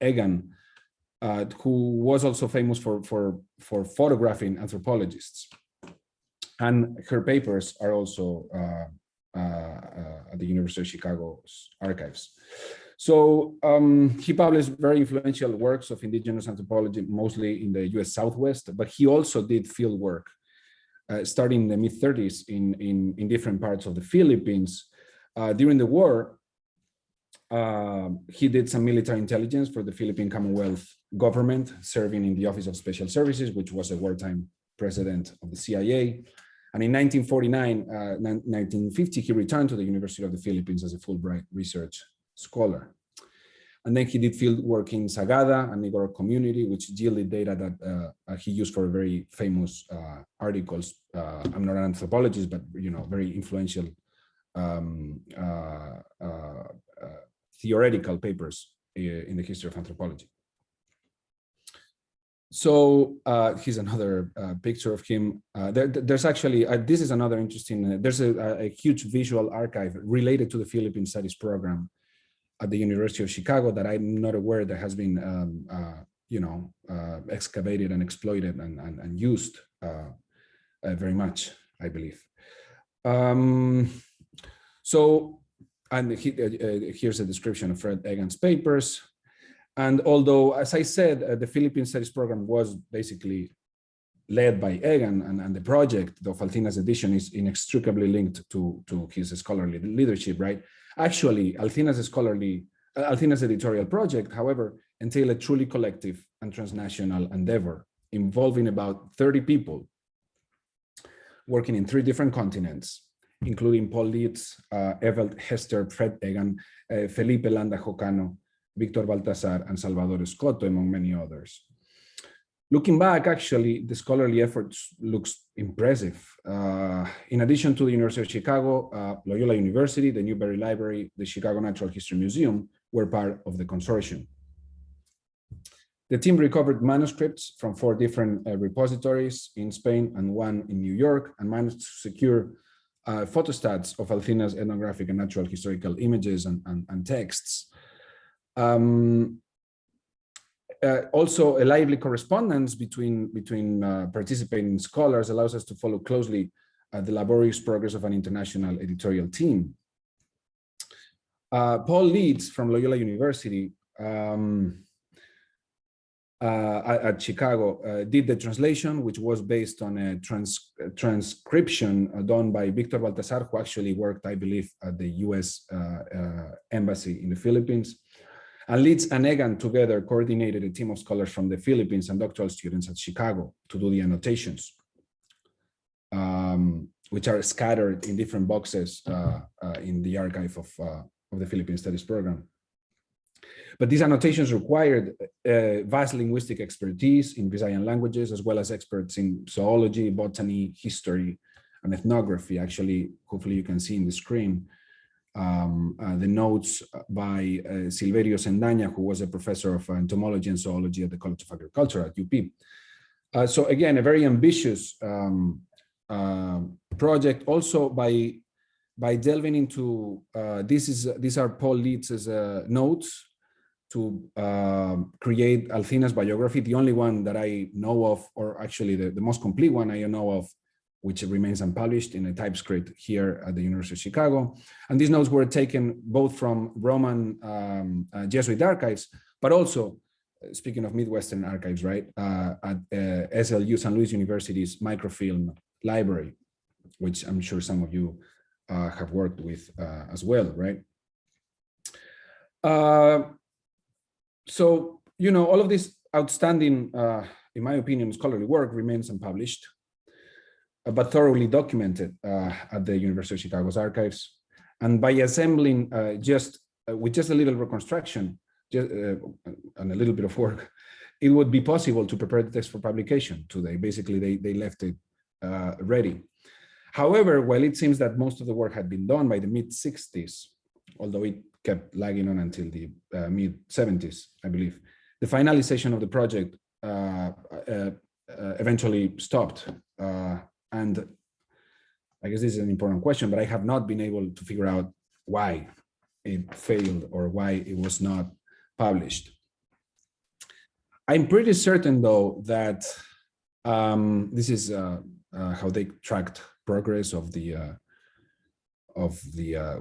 Egan, who was also famous for photographing anthropologists. And her papers are also at the University of Chicago's archives. So he published very influential works of indigenous anthropology, mostly in the US Southwest, but he also did field work starting in the mid-30s in different parts of the Philippines. During the war, he did some military intelligence for the Philippine Commonwealth government, serving in the Office of Special Services, which was a wartime president of the CIA. And in 1950, he returned to the University of the Philippines as a Fulbright research scholar. And then he did field work in Sagada and Igorot community, which yielded data that he used for very famous articles. I'm not an anthropologist, but very influential theoretical papers in the history of anthropology. So here's another picture of him. There's actually, this is another interesting, there's a huge visual archive related to the Philippine Studies program at the University of Chicago that I'm not aware that has been, excavated and exploited and used very much, I believe. Here's a description of Fred Egan's papers. And although, as I said, the Philippine Studies program was basically led by Egan, and the project, the Althina's edition, is inextricably linked to his scholarly leadership, right? Actually, Althina's editorial project, however, entailed a truly collective and transnational endeavor involving about 30 people working in 3 different continents, including Paul Leeds, Evald Hester, Fred Egan, Felipe Landa Jocano, Victor Baltasar, and Salvador Escoto, among many others. Looking back, actually, the scholarly effort looks impressive. In addition to the University of Chicago, Loyola University, the Newberry Library, the Chicago Natural History Museum were part of the consortium. The team recovered manuscripts from 4 different repositories in Spain and 1 in New York, and managed to secure photostats of Althina's ethnographic and natural historical images and texts. Also, a lively correspondence between participating scholars allows us to follow closely the laborious progress of an international editorial team. Paul Leeds from Loyola University at Chicago did the translation, which was based on a transcription done by Victor Baltasar, who actually worked, I believe, at the US Embassy in the Philippines. And Leeds and Egan together coordinated a team of scholars from the Philippines and doctoral students at Chicago to do the annotations, which are scattered in different boxes in the archive of the Philippine Studies program. But these annotations required vast linguistic expertise in Visayan languages, as well as experts in zoology, botany, history, and ethnography. Actually, hopefully you can see in the screen the notes by Silverio Sendaña, who was a professor of entomology and zoology at the College of Agriculture at UP. So again, a very ambitious project. Also by delving into these are Paul Leeds' notes to create Althina's biography, the only one that I know of, or actually the most complete one I know of, which remains unpublished in a typescript here at the University of Chicago. And these notes were taken both from Roman Jesuit archives, but also, speaking of Midwestern archives, right, at SLU, San Luis University's microfilm library, which I'm sure some of you have worked with as well, right? So, all of this outstanding, in my opinion, scholarly work remains unpublished, but thoroughly documented at the University of Chicago's archives. And by assembling with just a little reconstruction and a little bit of work, it would be possible to prepare the text for publication today. Basically, they left it ready. However, while it seems that most of the work had been done by the mid-60s, although it kept lagging on until the mid-70s, I believe, the finalization of the project eventually stopped. And I guess this is an important question, but I have not been able to figure out why it failed or why it was not published. I'm pretty certain, though, that this is how they tracked progress of the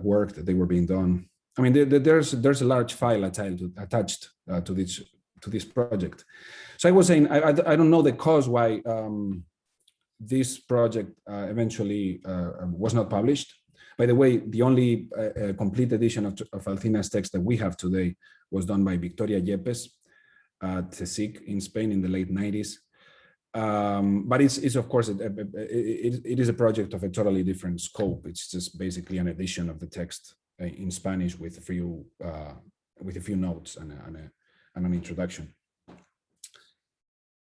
work that they were being done. I mean, there's a large file attached to this project. So I was saying I don't know the cause why this project eventually was not published. By the way, the only complete edition of Alcina's text that we have today was done by Victoria Yepes at CSIC in Spain in the late 90s. But it's of course, it is a project of a totally different scope. It's just basically an edition of the text in Spanish with a few notes and an introduction.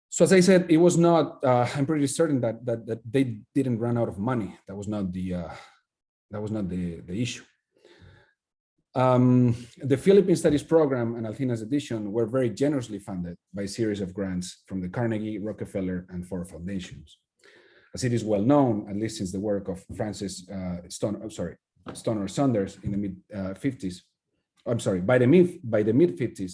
So as I said, it was not. I'm pretty certain that they didn't run out of money. That was not the issue. The Philippine Studies Program and Alcina's edition were very generously funded by a series of grants from the Carnegie, Rockefeller, and Ford foundations. As it is well known, at least since the work of Francis Stoner Saunders in the mid-50s. I'm sorry, by the mid-50s,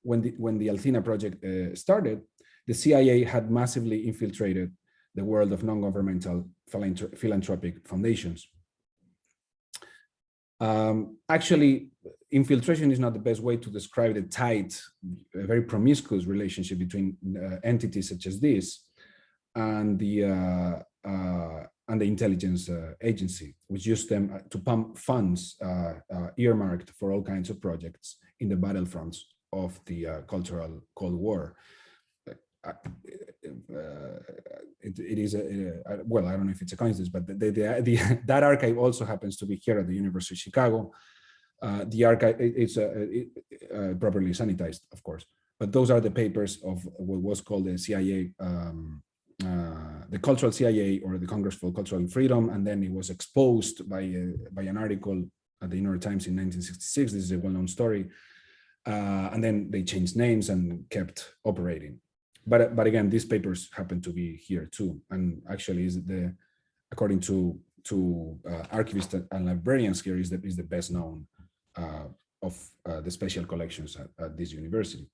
when the Alcina project started, the CIA had massively infiltrated the world of non-governmental philanthropic foundations. Actually, infiltration is not the best way to describe the tight, very promiscuous relationship between entities such as this and the intelligence agency, which used them to pump funds earmarked for all kinds of projects in the battlefronts of the cultural Cold War. It is well, I don't know if it's a coincidence, but that archive also happens to be here at the University of Chicago. The archive it's properly sanitized, of course, but those are the papers of what was called the CIA, the Cultural CIA, or the Congress for Cultural Freedom, and then it was exposed by an article at the New York Times in 1966. This is a well-known story, and then they changed names and kept operating. But again, these papers happen to be here too, and actually, according to archivists and librarians here, is the best known of the special collections at this university.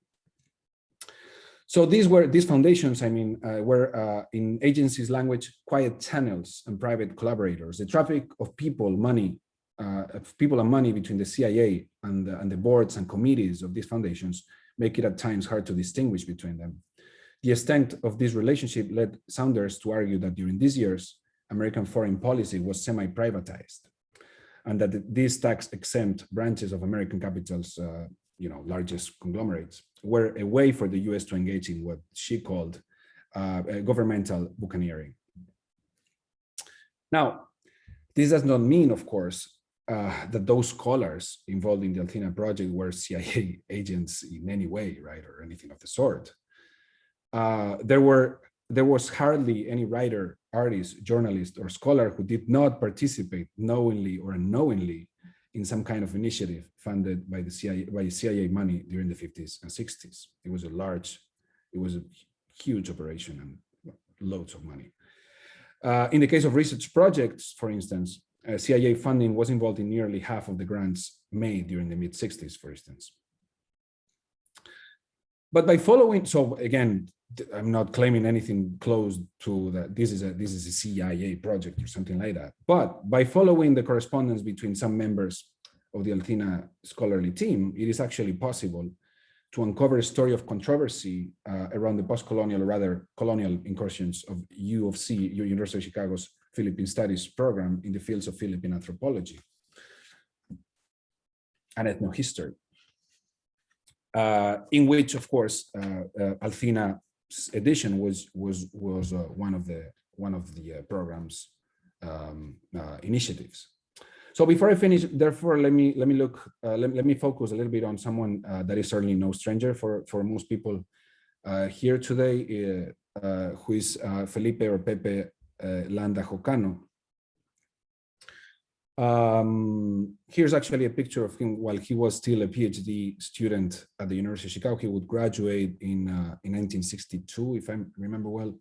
So these foundations, I mean, were in agencies' language, quiet channels and private collaborators. The traffic of people, money, and money between the CIA and the boards and committees of these foundations make it at times hard to distinguish between them. The extent of this relationship led Saunders to argue that during these years, American foreign policy was semi-privatized, and that these tax-exempt branches of American capital's largest conglomerates were a way for the US to engage in what she called governmental buccaneering. Now, this does not mean, of course, that those scholars involved in the Alcina project were CIA agents in any way, right, or anything of the sort. There was hardly any writer, artist, journalist, or scholar who did not participate knowingly or unknowingly in some kind of initiative funded by the CIA money during the 50s and 60s. It was a huge operation and loads of money. In the case of research projects, for instance, CIA funding was involved in nearly half of the grants made during the mid-60s, for instance. But by following, so again, I'm not claiming anything close to that. This is a CIA project or something like that. But by following the correspondence between some members of the Alcina scholarly team, it is actually possible to uncover a story of controversy around the post-colonial, or rather colonial incursions of U of C, University of Chicago's Philippine Studies program in the fields of Philippine anthropology and ethnohistory, in which, of course, Alcina's edition was one of the program's initiatives. So before I finish, therefore, let me focus a little bit on someone that is certainly no stranger for most people here today, who is Felipe or Pepe Landa Jocano. Here's actually a picture of him while he was still a PhD student at the University of Chicago. He would graduate in 1962, if I remember well.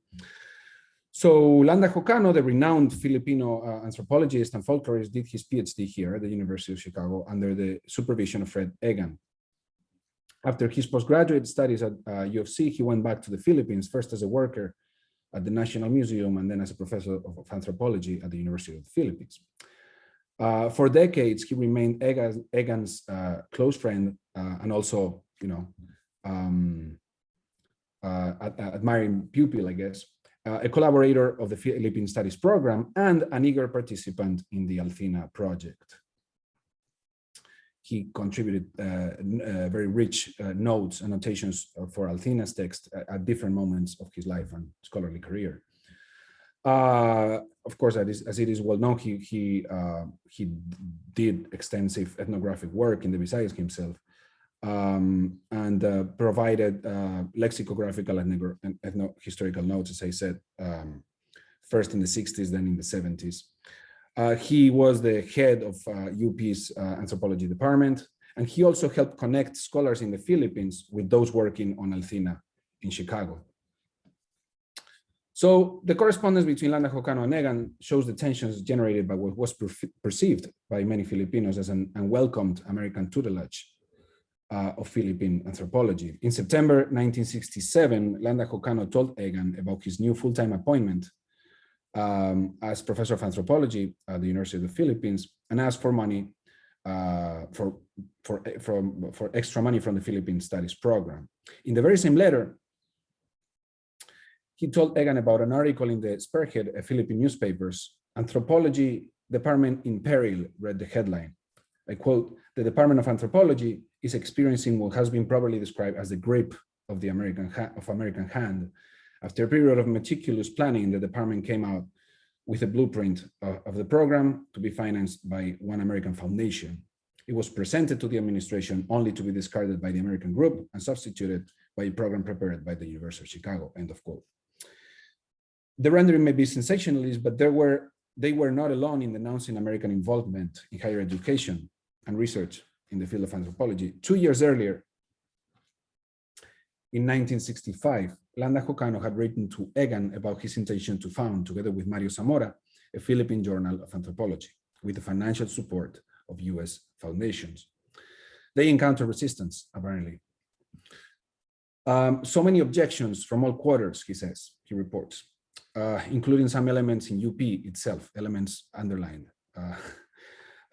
So Landa Jocano, the renowned Filipino anthropologist and folklorist, did his PhD here at the University of Chicago under the supervision of Fred Egan. After his postgraduate studies at U of C, he went back to the Philippines, first as a worker at the National Museum and then as a professor of anthropology at the University of the Philippines. For decades, he remained Egan's close friend and also, admiring pupil, I guess, a collaborator of the Philippine Studies program and an eager participant in the Althina project. He contributed very rich notes, annotations for Althina's text at different moments of his life and scholarly career. Of course, as it is well known, he did extensive ethnographic work in the Visayas himself, and provided lexicographical and ethno-historical notes, as I said, first in the 60s, then in the 70s. He was the head of UP's anthropology department, and he also helped connect scholars in the Philippines with those working on Althina in Chicago. So the correspondence between Landa Jocano and Egan shows the tensions generated by what was perceived by many Filipinos as an unwelcomed American tutelage of Philippine anthropology. In September 1967, Landa Jocano told Egan about his new full-time appointment as professor of anthropology at the University of the Philippines and asked for money, for extra money from the Philippine Studies program. In the very same letter, he told Egan about an article in the Spearhead, Philippine newspapers. Anthropology Department in Peril, read the headline. I quote, "The Department of Anthropology is experiencing what has been properly described as the grip of the American hand. After a period of meticulous planning, the department came out with a blueprint of the program to be financed by one American foundation. It was presented to the administration only to be discarded by the American group and substituted by a program prepared by the University of Chicago," end of quote. The rendering may be sensationalist, but they were not alone in denouncing American involvement in higher education and research in the field of anthropology. 2 years earlier, in 1965, Landa Jocano had written to Egan about his intention to found, together with Mario Zamora, a Philippine journal of anthropology with the financial support of US foundations. They encountered resistance, apparently. So many objections from all quarters, he reports, including some elements in UP itself, elements underlined.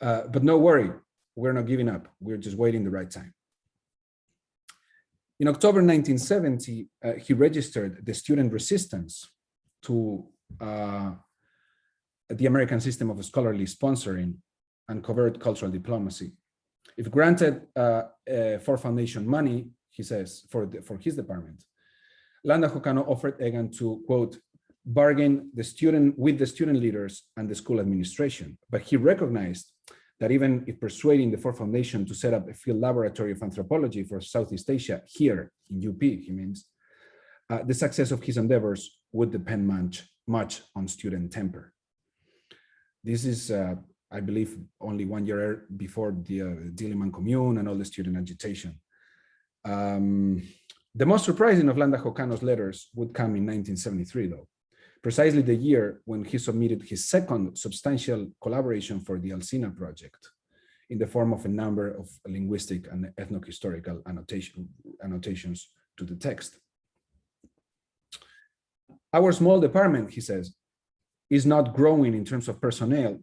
But no worry, we're not giving up. We're just waiting the right time. In October 1970, he registered the student resistance to the American system of scholarly sponsoring and covert cultural diplomacy. If granted for foundation money, he says, for his department, Landa Jocano offered Egan to, quote, bargain with the student leaders and the school administration, but he recognized that even if persuading the Ford Foundation to set up a field laboratory of anthropology for Southeast Asia here in UP, he means, the success of his endeavors would depend much on student temper. This is, I believe, only 1 year before the Diliman Commune and all the student agitation. The most surprising of Landa Jocano's letters would come in 1973, though, precisely the year when he submitted his second substantial collaboration for the Althina project in the form of a number of linguistic and ethnohistorical annotations to the text. Our small department, he says, is not growing in terms of personnel,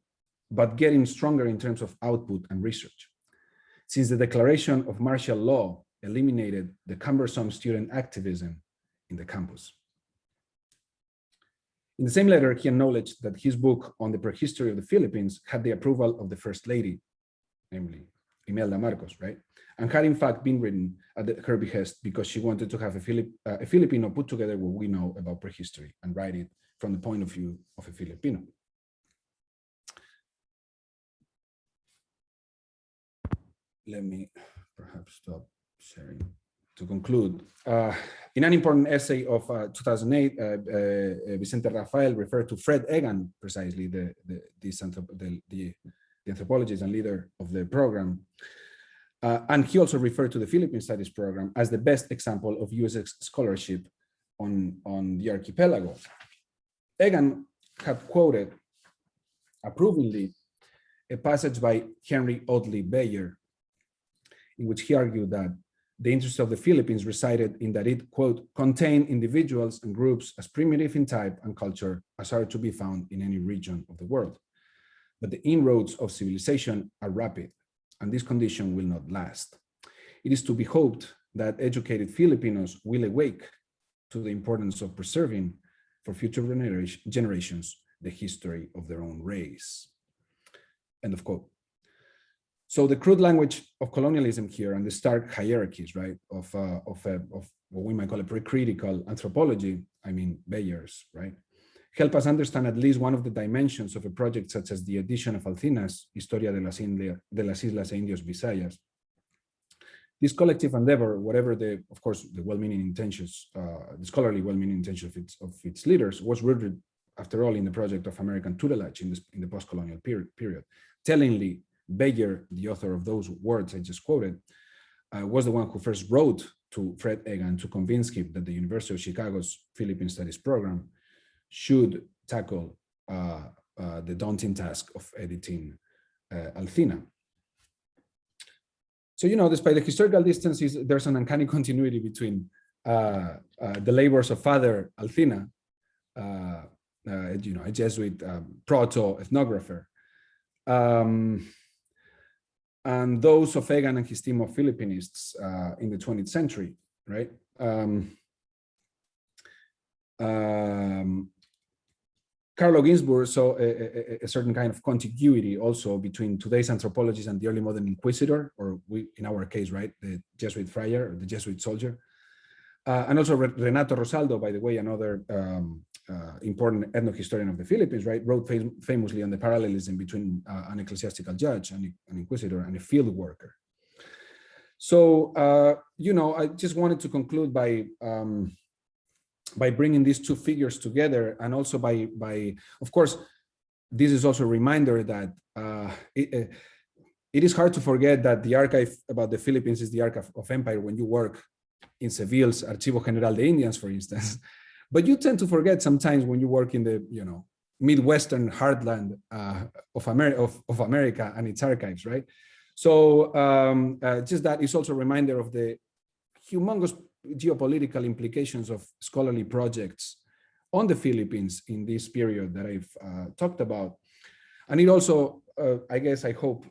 but getting stronger in terms of output and research. Since the declaration of martial law eliminated the cumbersome student activism in the campus. In the same letter, he acknowledged that his book on the prehistory of the Philippines had the approval of the First Lady, namely Imelda Marcos, right? And had in fact been written at her behest because she wanted to have a Filipino put together what we know about prehistory and write it from the point of view of a Filipino. Let me perhaps stop sharing. To conclude, in an important essay of 2008, Vicente Rafael referred to Fred Egan, precisely the anthropologist and leader of the program. And he also referred to the Philippine Studies program as the best example of US scholarship on the archipelago. Egan had quoted approvingly a passage by Henry Audley Beyer, in which he argued that the interest of the Philippines resided in that it, quote, contained individuals and groups as primitive in type and culture as are to be found in any region of the world. But the inroads of civilization are rapid, and this condition will not last. It is to be hoped that educated Filipinos will awake to the importance of preserving for future generations the history of their own race. End of quote. So the crude language of colonialism here and the stark hierarchies, right, of what we might call a pre-critical anthropology, I mean Bayer's, right, help us understand at least one of the dimensions of a project such as the edition of Alcina's Historia de las Islas e Indios Visayas. This collective endeavor, whatever the, of course, the well-meaning intentions, the scholarly well-meaning intentions of its leaders, was rooted, after all, in the project of American tutelage in the post-colonial period. Tellingly, Beyer, the author of those words I just quoted, was the one who first wrote to Fred Egan to convince him that the University of Chicago's Philippine Studies program should tackle the daunting task of editing Alcina. So, you know, despite the historical distances, there's an uncanny continuity between the labors of Father Alcina, you know, a Jesuit proto-ethnographer, and those of Egan and his team of Filipinists in the 20th century, right? Carlo Ginzburg saw a certain kind of contiguity also between today's anthropologist and the early modern inquisitor, or we, in our case, right, the Jesuit friar or the Jesuit soldier. And also Renato Rosaldo, by the way, another important ethnohistorian of the Philippines, right, wrote famously on the parallelism between an ecclesiastical judge, an inquisitor, and a field worker. So, you know, I just wanted to conclude by bringing these two figures together, and also by of course, this is also a reminder that it is hard to forget that the archive about the Philippines is the archive of empire when you work in Seville's Archivo General de Indians, for instance. But you tend to forget sometimes when you work in the, you know, Midwestern heartland of America and its archives, right? So just that is also a reminder of the humongous geopolitical implications of scholarly projects on the Philippines in this period that I've talked about. And it also, I guess, I hope,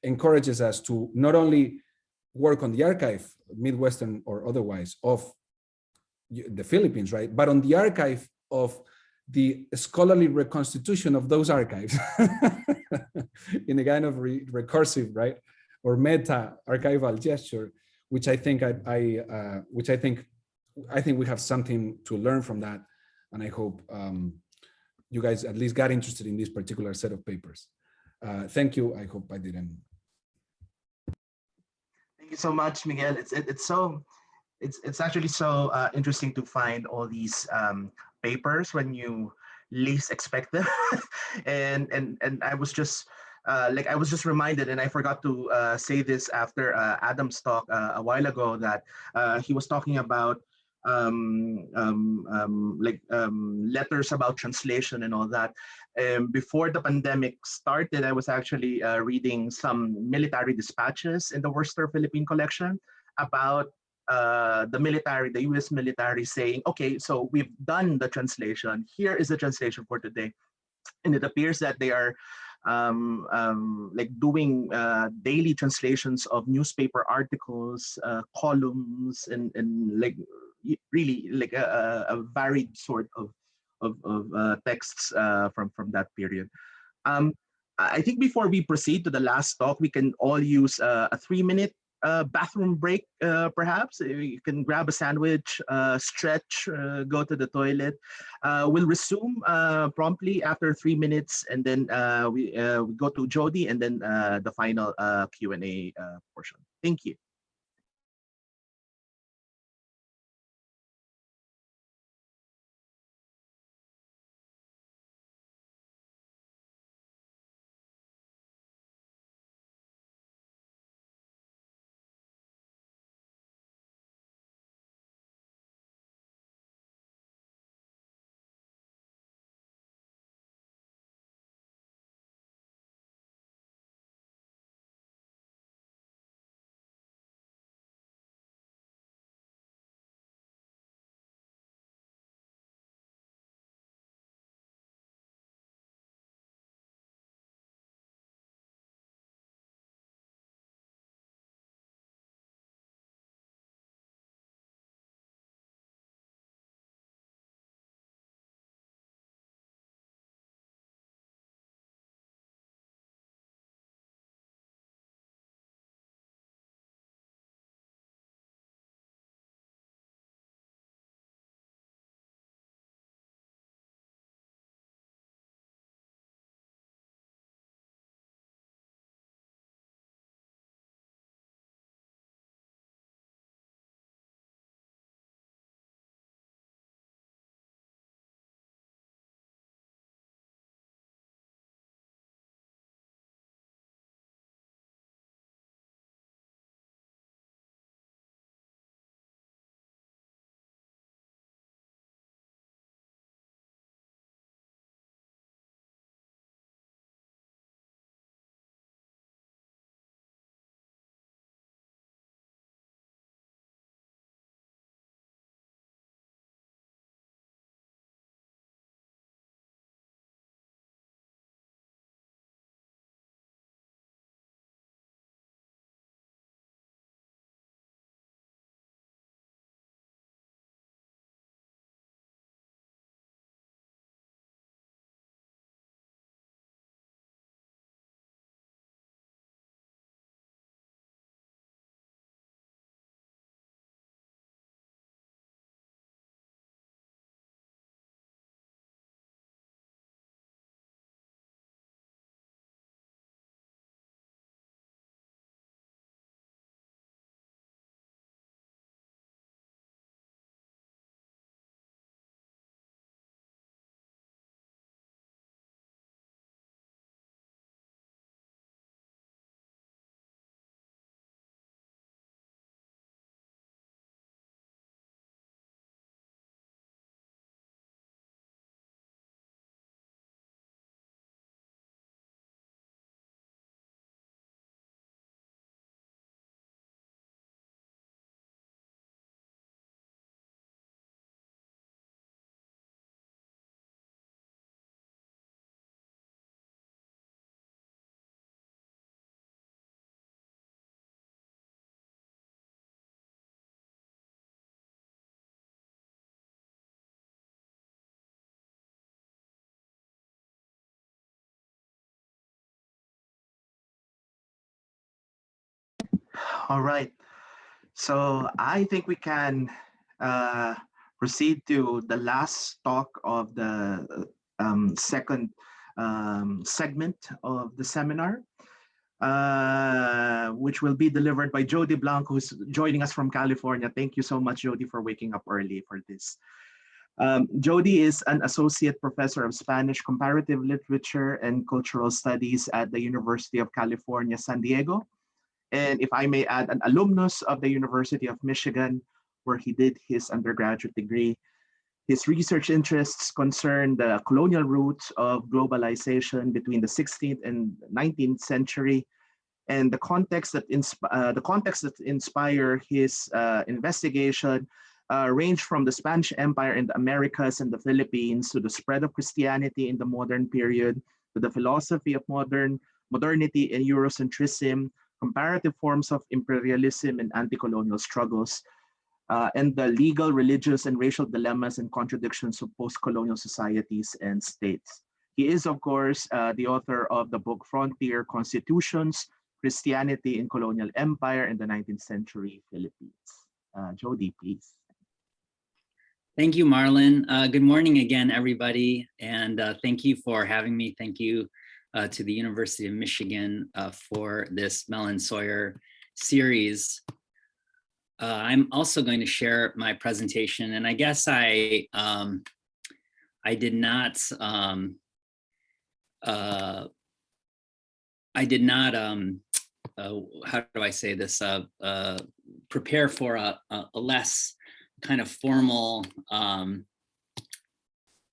encourages us to not only work on the archive, Midwestern or otherwise, of the Philippines, right, but on the archive of the scholarly reconstitution of those archives in a kind of recursive, right, or meta archival gesture, which I think I think we have something to learn from that, and I hope you guys at least got interested in this particular set of papers. Thank you. I hope I didn't. Thank you so much, Miguel. It's actually so interesting to find all these papers when you least expect them, and I was just I was just reminded, and I forgot to say this after Adam's talk a while ago, that he was talking about letters about translation and all that. Before the pandemic started, I was actually reading some military dispatches in the Worcester Philippine collection about the military, the US military, saying, okay, so we've done the translation. Here is the translation for today. And it appears that they are doing daily translations of newspaper articles, columns, and really a varied sort of texts from that period. I think before we proceed to the last talk, we can all use a 3-minute bathroom break, perhaps. You can grab a sandwich, stretch, go to the toilet. We'll resume promptly after 3 minutes, and then we go to Jody, and then the final Q&A portion. Thank you. All right. So I think we can proceed to the last talk of the second segment of the seminar, which will be delivered by Jody Blanco, who's joining us from California. Thank you so much, Jody, for waking up early for this. Jody is an associate professor of Spanish comparative literature and cultural studies at the University of California, San Diego. And if I may add, an alumnus of the University of Michigan, where he did his undergraduate degree. His research interests concern the colonial roots of globalization between the 16th and 19th century, and the context that inspire his investigation range from the Spanish Empire in the Americas and the Philippines to the spread of Christianity in the modern period, to the philosophy of modernity and Eurocentrism, comparative forms of imperialism and anti-colonial struggles, and the legal, religious, and racial dilemmas and contradictions of post-colonial societies and states. He is, of course, the author of the book Frontier Constitutions, Christianity in Colonial Empire in the 19th Century Philippines. Jody, please. Thank you, Marlon. Good morning again, everybody. And thank you for having me. Thank you to the University of Michigan for this Mellon-Sawyer series. I'm also going to share my presentation, and I guess I did not how do I say this, prepare for a less kind of formal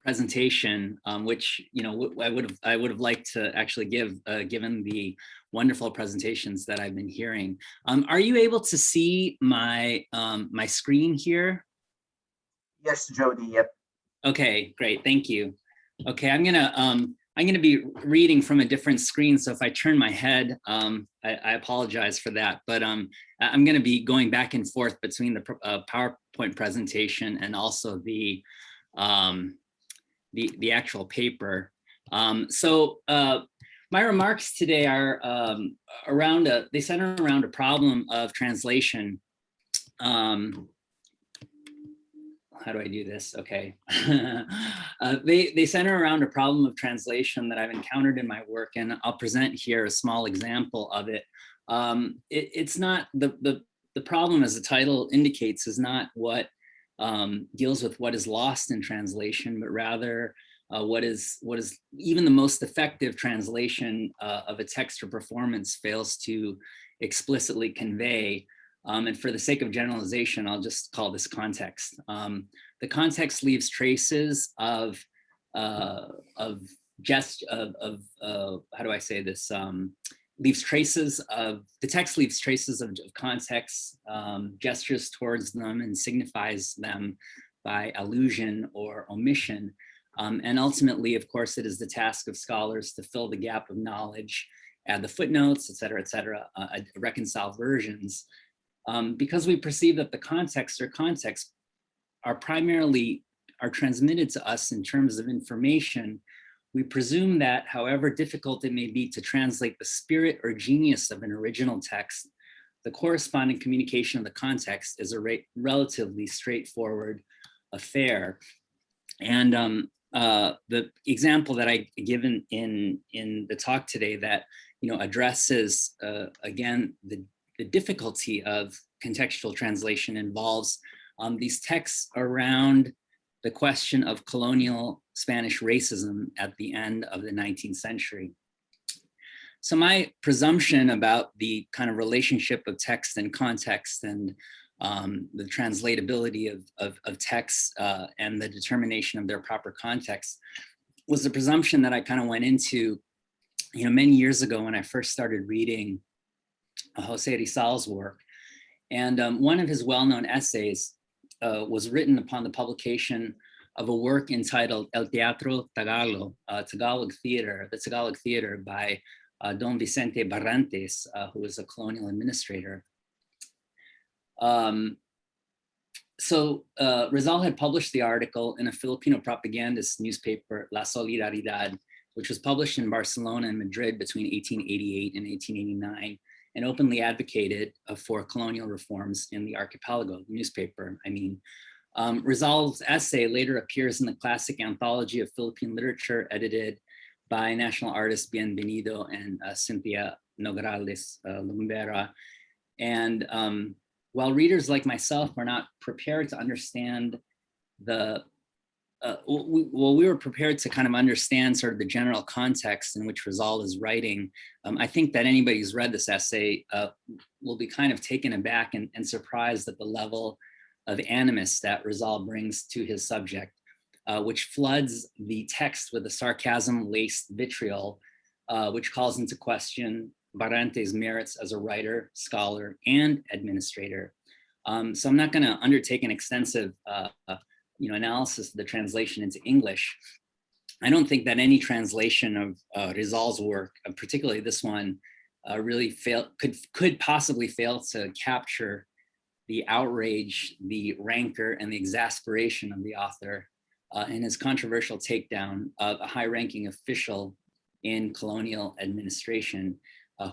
presentation, which I would have liked to actually give, given the wonderful presentations that I've been hearing. Are you able to see my my screen here? Yes, Jody. Yep. Okay, great. Thank you. Okay, I'm gonna be reading from a different screen, so if I turn my head, I apologize for that. But I'm gonna be going back and forth between the PowerPoint presentation and also the actual paper. My remarks today are they center around a problem of translation. How do I do this? Okay. They center around a problem of translation that I've encountered in my work, and I'll present here a small example of it. It's not the problem, as the title indicates, is not what deals with what is lost in translation, but rather what is even the most effective translation of a text or performance fails to explicitly convey. And for the sake of generalization, I'll just call this context. The context leaves traces of how do I say this? Leaves traces of, the text leaves traces of context, gestures towards them, and signifies them by allusion or omission. And ultimately, of course, it is the task of scholars to fill the gap of knowledge, add the footnotes, et cetera, reconcile versions. Because we perceive that the context or context are transmitted to us in terms of information, we presume that however difficult it may be to translate the spirit or genius of an original text, the corresponding communication of the context is a relatively straightforward affair. And the example that I given in the talk today that addresses again the difficulty of contextual translation involves these texts around the question of colonial Spanish racism at the end of the 19th century. So my presumption about the kind of relationship of text and context and the translatability of texts and the determination of their proper context was the presumption that I kind of went into many years ago when I first started reading Jose Rizal's work. And one of his well-known essays was written upon the publication of a work entitled El Teatro Tagalog, Tagalog Theater, the Tagalog Theater by Don Vicente Barrantes, who was a colonial administrator. Rizal had published the article in a Filipino propagandist newspaper, La Solidaridad, which was published in Barcelona and Madrid between 1888 and 1889. and openly advocated for colonial reforms in the archipelago, the newspaper, I mean. Rizal's essay later appears in the classic anthology of Philippine literature edited by national artists Bienvenido and Cynthia Nograles Lumbera. And while readers like myself were not prepared to understand the, we were prepared to kind of understand sort of the general context in which Rizal is writing. I think that anybody who's read this essay will be kind of taken aback and surprised at the level of animus that Rizal brings to his subject, which floods the text with a sarcasm-laced vitriol, which calls into question Barrante's merits as a writer, scholar, and administrator. So I'm not going to undertake an extensive analysis of the translation into English. I don't think that any translation of Rizal's work, particularly this one, really could possibly fail to capture the outrage, the rancor, and the exasperation of the author in his controversial takedown of a high-ranking official in colonial administration,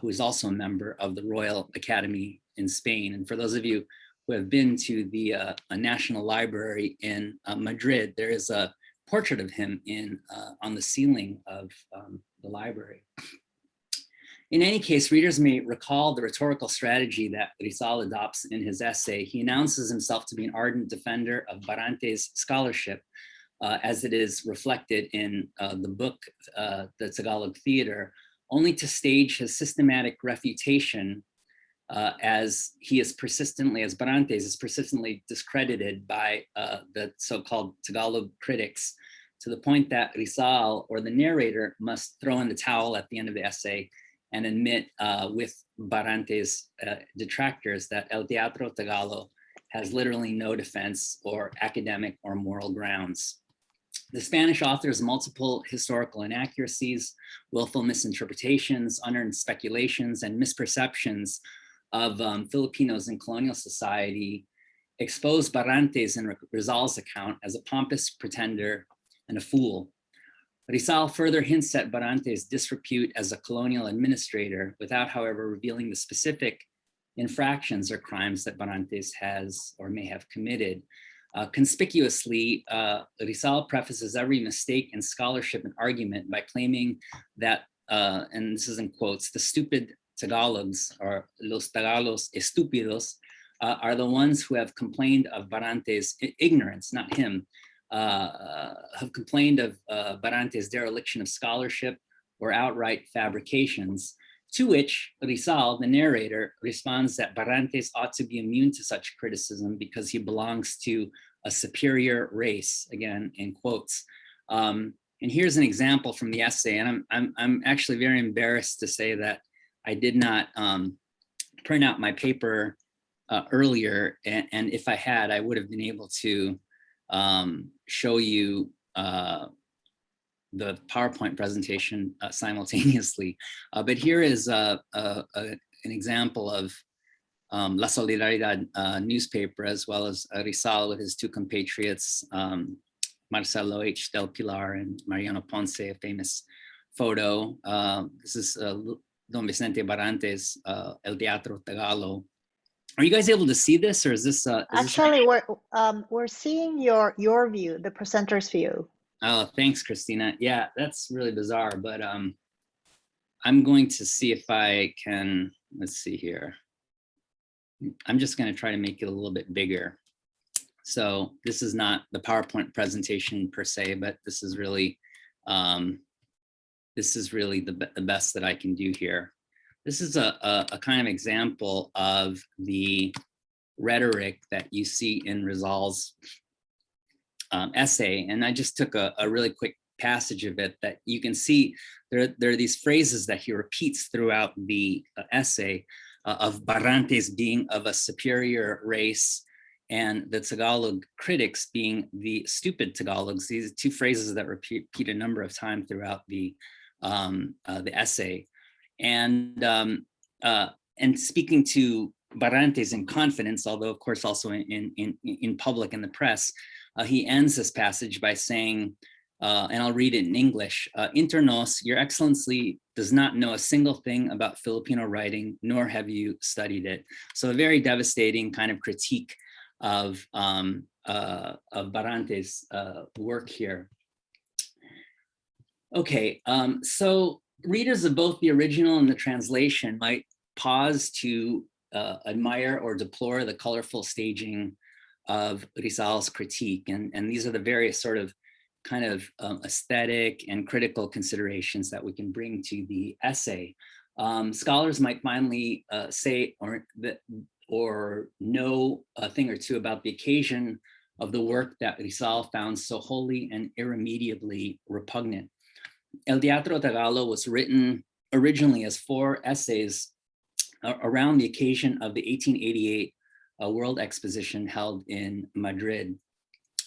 who is also a member of the Royal Academy in Spain. And for those of you who have been to the National Library in Madrid, there is a portrait of him on the ceiling of the library. In any case, readers may recall the rhetorical strategy that Rizal adopts in his essay. He announces himself to be an ardent defender of Barrante's scholarship, as it is reflected in the book, The Tagalog Theater, only to stage his systematic refutation as Barrantes is persistently discredited by the so-called Tagalog critics, to the point that Rizal, or the narrator, must throw in the towel at the end of the essay and admit with Barrantes' detractors that El Teatro Tagalog has literally no defense or academic or moral grounds. The Spanish author's multiple historical inaccuracies, willful misinterpretations, unearned speculations, and misperceptions of Filipinos in colonial society expose Barrantes in Rizal's account as a pompous pretender and a fool. Rizal further hints at Barrantes' disrepute as a colonial administrator, without, however, revealing the specific infractions or crimes that Barrantes has or may have committed. Conspicuously, Rizal prefaces every mistake in scholarship and argument by claiming that, and this is in quotes, the stupid Tagalogs, or los Tagalos estúpidos, are the ones who have complained of Barrantes' ignorance, not him, have complained of Barrantes' dereliction of scholarship or outright fabrications, to which Rizal, the narrator, responds that Barrantes ought to be immune to such criticism because he belongs to a superior race, again, in quotes. And here's an example from the essay, and I'm actually very embarrassed to say that I did not print out my paper earlier, and if I had, I would have been able to show you the PowerPoint presentation simultaneously. But here is an example of La Solidaridad newspaper, as well as Rizal with his two compatriots, Marcelo H. Del Pilar and Mariano Ponce, a famous photo. This is Don Vicente Barrantes, El Teatro Tagalog. Are you guys able to see this, or is this? Actually, we're seeing your view, the presenter's view. Oh, thanks, Christina. Yeah, that's really bizarre, but I'm going to see if I can. Let's see here. I'm just going to try to make it a little bit bigger. So this is not the PowerPoint presentation per se, but this is really the best that I can do here. This is a kind of example of the rhetoric that you see in Rizal's essay. And I just took a really quick passage of it that you can see there are these phrases that he repeats throughout the essay of Barrantes being of a superior race and the Tagalog critics being the stupid Tagalogs. These two phrases that repeat a number of times throughout the essay. And speaking to Barrantes in confidence, although of course also in public in the press, he ends this passage by saying, and I'll read it in English. Internos, Your Excellency does not know a single thing about Filipino writing, nor have you studied it. So a very devastating kind of critique of Barante's work here. Okay, so readers of both the original and the translation might pause to admire or deplore the colorful staging of Rizal's critique. And these are the various sort of kind of aesthetic and critical considerations that we can bring to the essay. Scholars might finally say or know a thing or two about the occasion of the work that Rizal found so wholly and irremediably repugnant. El Teatro Tagalog was written originally as 4 essays around the occasion of the 1888 World Exposition held in Madrid.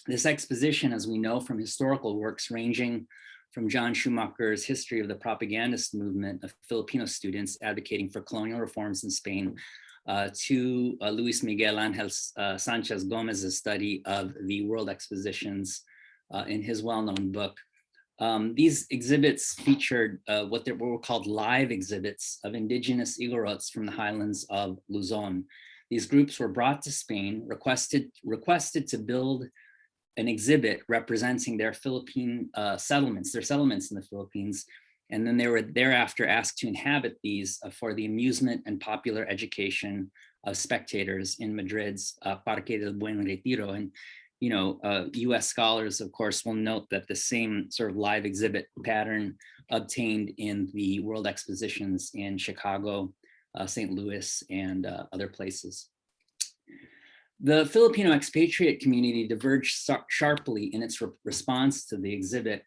This exposition, as we know from historical works ranging from John Schumacher's History of the Propagandist Movement of Filipino students advocating for colonial reforms in Spain, to Luis Miguel Angel Sanchez Gomez's study of the World Expositions in his well-known book. These exhibits featured what were called live exhibits of indigenous Igorots from the highlands of Luzon. These groups were brought to Spain, requested to build an exhibit representing their Philippine settlements in the Philippines, and then they were thereafter asked to inhabit these for the amusement and popular education of spectators in Madrid's Parque del Buen Retiro. And you know, US scholars, of course, will note that the same sort of live exhibit pattern obtained in the World Expositions in Chicago, St. Louis, and other places. The Filipino expatriate community diverged sharply in its response to the exhibit.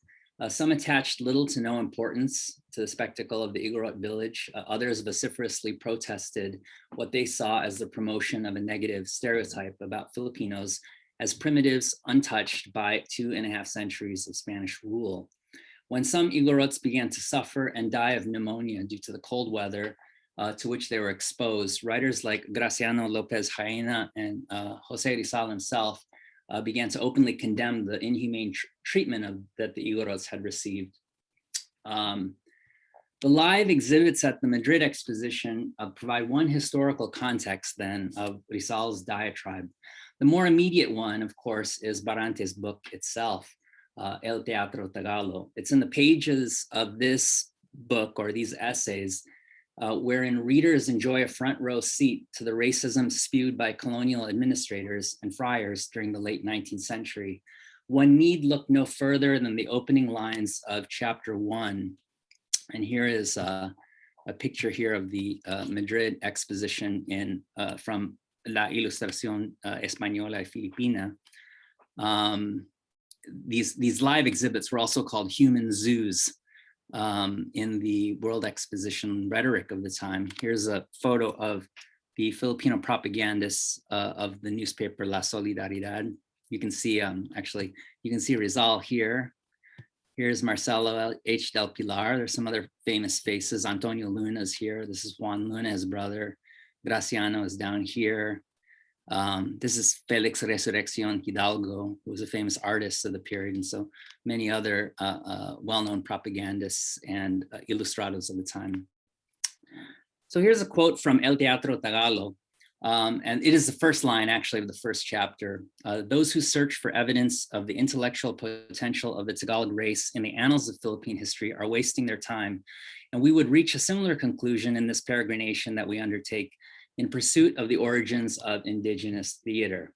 Some attached little to no importance to the spectacle of the Igorot village. Others vociferously protested what they saw as the promotion of a negative stereotype about Filipinos as primitives untouched by 2.5 centuries of Spanish rule. When some Igorots began to suffer and die of pneumonia due to the cold weather to which they were exposed, writers like Graciano Lopez Jaena and Jose Rizal himself began to openly condemn the inhumane treatment that the Igorots had received. The live exhibits at the Madrid Exposition provide one historical context then of Rizal's diatribe. The more immediate one, of course, is Barante's book itself, El Teatro Tagalog. It's in the pages of this book or these essays wherein readers enjoy a front row seat to the racism spewed by colonial administrators and friars during the late 19th century. One need look no further than the opening lines of chapter 1. And here is a picture here of the Madrid Exposition from La Ilustración Española y Filipina. These live exhibits were also called human zoos in the World Exposition rhetoric of the time. Here's a photo of the Filipino propagandists of the newspaper La Solidaridad. You can see, actually, you can see Rizal here. Here's Marcelo H. del Pilar. There's some other famous faces. Antonio Luna is here. This is Juan Luna, his brother. Graciano is down here. This is Felix Resurrección Hidalgo, who was a famous artist of the period, and so many other well-known propagandists and ilustrados of the time. So here's a quote from El Teatro Tagalog, and it is the first line actually of the first chapter. Those who search for evidence of the intellectual potential of the Tagalog race in the annals of Philippine history are wasting their time, and we would reach a similar conclusion in this peregrination that we undertake in pursuit of the origins of indigenous theater.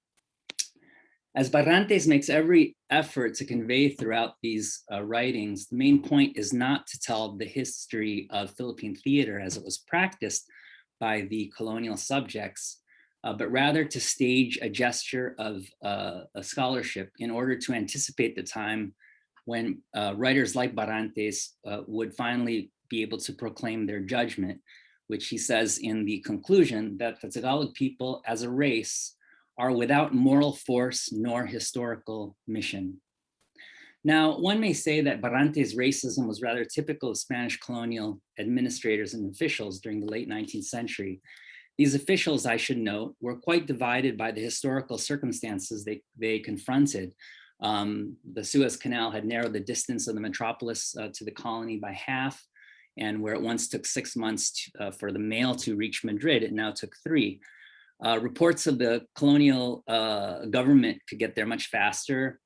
As Barrantes makes every effort to convey throughout these writings, the main point is not to tell the history of Philippine theater as it was practiced by the colonial subjects, but rather to stage a gesture of a scholarship in order to anticipate the time when writers like Barrantes would finally be able to proclaim their judgment, which he says in the conclusion that the Tagalog people as a race are without moral force nor historical mission. Now, one may say that Barrantes' racism was rather typical of Spanish colonial administrators and officials during the late 19th century. These officials, I should note, were quite divided by the historical circumstances they confronted. The Suez Canal had narrowed the distance of the metropolis to the colony by half, and where it once took 6 months for the mail to reach Madrid, it now took 3. Reports of the colonial government could get there much faster.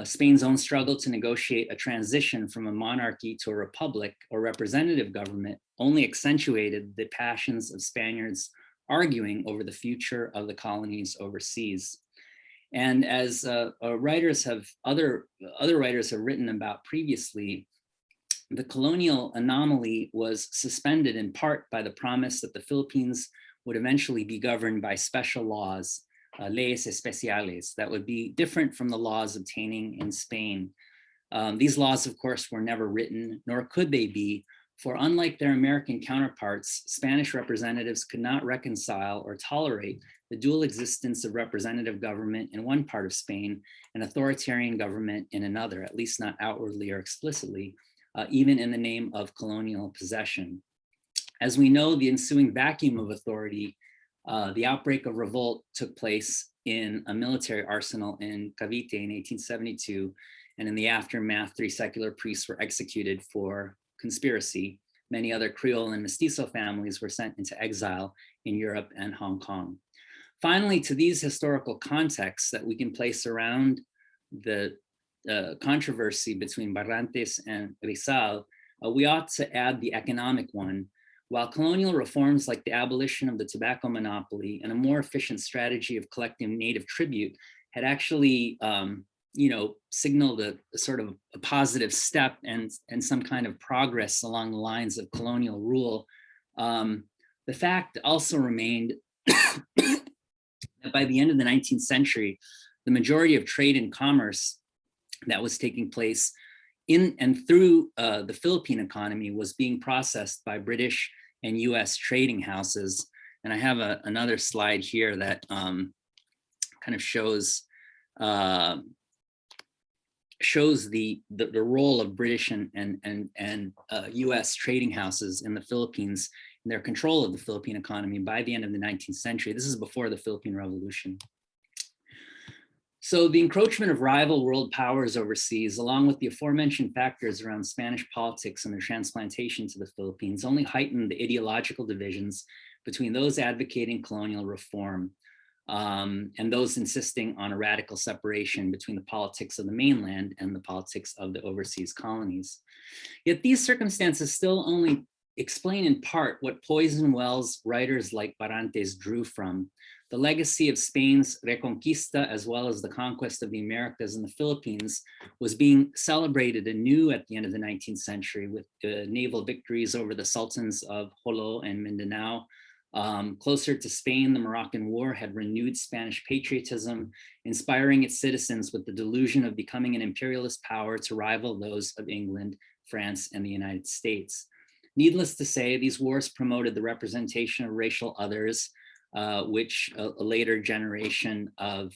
Spain's own struggle to negotiate a transition from a monarchy to a republic or representative government only accentuated the passions of Spaniards arguing over the future of the colonies overseas. And as writers have, other writers have written about previously, the colonial anomaly was suspended in part by the promise that the Philippines would eventually be governed by special laws, leyes especiales, that would be different from the laws obtaining in Spain. These laws, of course, were never written, nor could they be, for unlike their American counterparts, Spanish representatives could not reconcile or tolerate the dual existence of representative government in one part of Spain and authoritarian government in another, at least not outwardly or explicitly, even in the name of colonial possession. As we know, the ensuing vacuum of authority, the outbreak of revolt took place in a military arsenal in Cavite in 1872, and in the aftermath, 3 secular priests were executed for conspiracy. Many other Creole and Mestizo families were sent into exile in Europe and Hong Kong. Finally, to these historical contexts that we can place around the controversy between Barrantes and Rizal, we ought to add the economic one. While colonial reforms like the abolition of the tobacco monopoly and a more efficient strategy of collecting native tribute had actually signaled a sort of a positive step and some kind of progress along the lines of colonial rule, the fact also remained that by the end of the 19th century, the majority of trade and commerce that was taking place in and through the Philippine economy was being processed by British and US trading houses. And I have another slide here that kind of shows the role of British and US trading houses in the Philippines and their control of the Philippine economy by the end of the 19th century. This is before the Philippine Revolution. So the encroachment of rival world powers overseas, along with the aforementioned factors around Spanish politics and their transplantation to the Philippines, only heightened the ideological divisions between those advocating colonial reform and those insisting on a radical separation between the politics of the mainland and the politics of the overseas colonies. Yet these circumstances still only explain in part what poison wells writers like Barrantes drew from. The legacy of Spain's Reconquista, as well as the conquest of the Americas and the Philippines, was being celebrated anew at the end of the 19th century with naval victories over the sultans of Jolo and Mindanao. Closer to Spain, the Moroccan War had renewed Spanish patriotism, inspiring its citizens with the delusion of becoming an imperialist power to rival those of England, France, and the United States. Needless to say, these wars promoted the representation of racial others, which a later generation of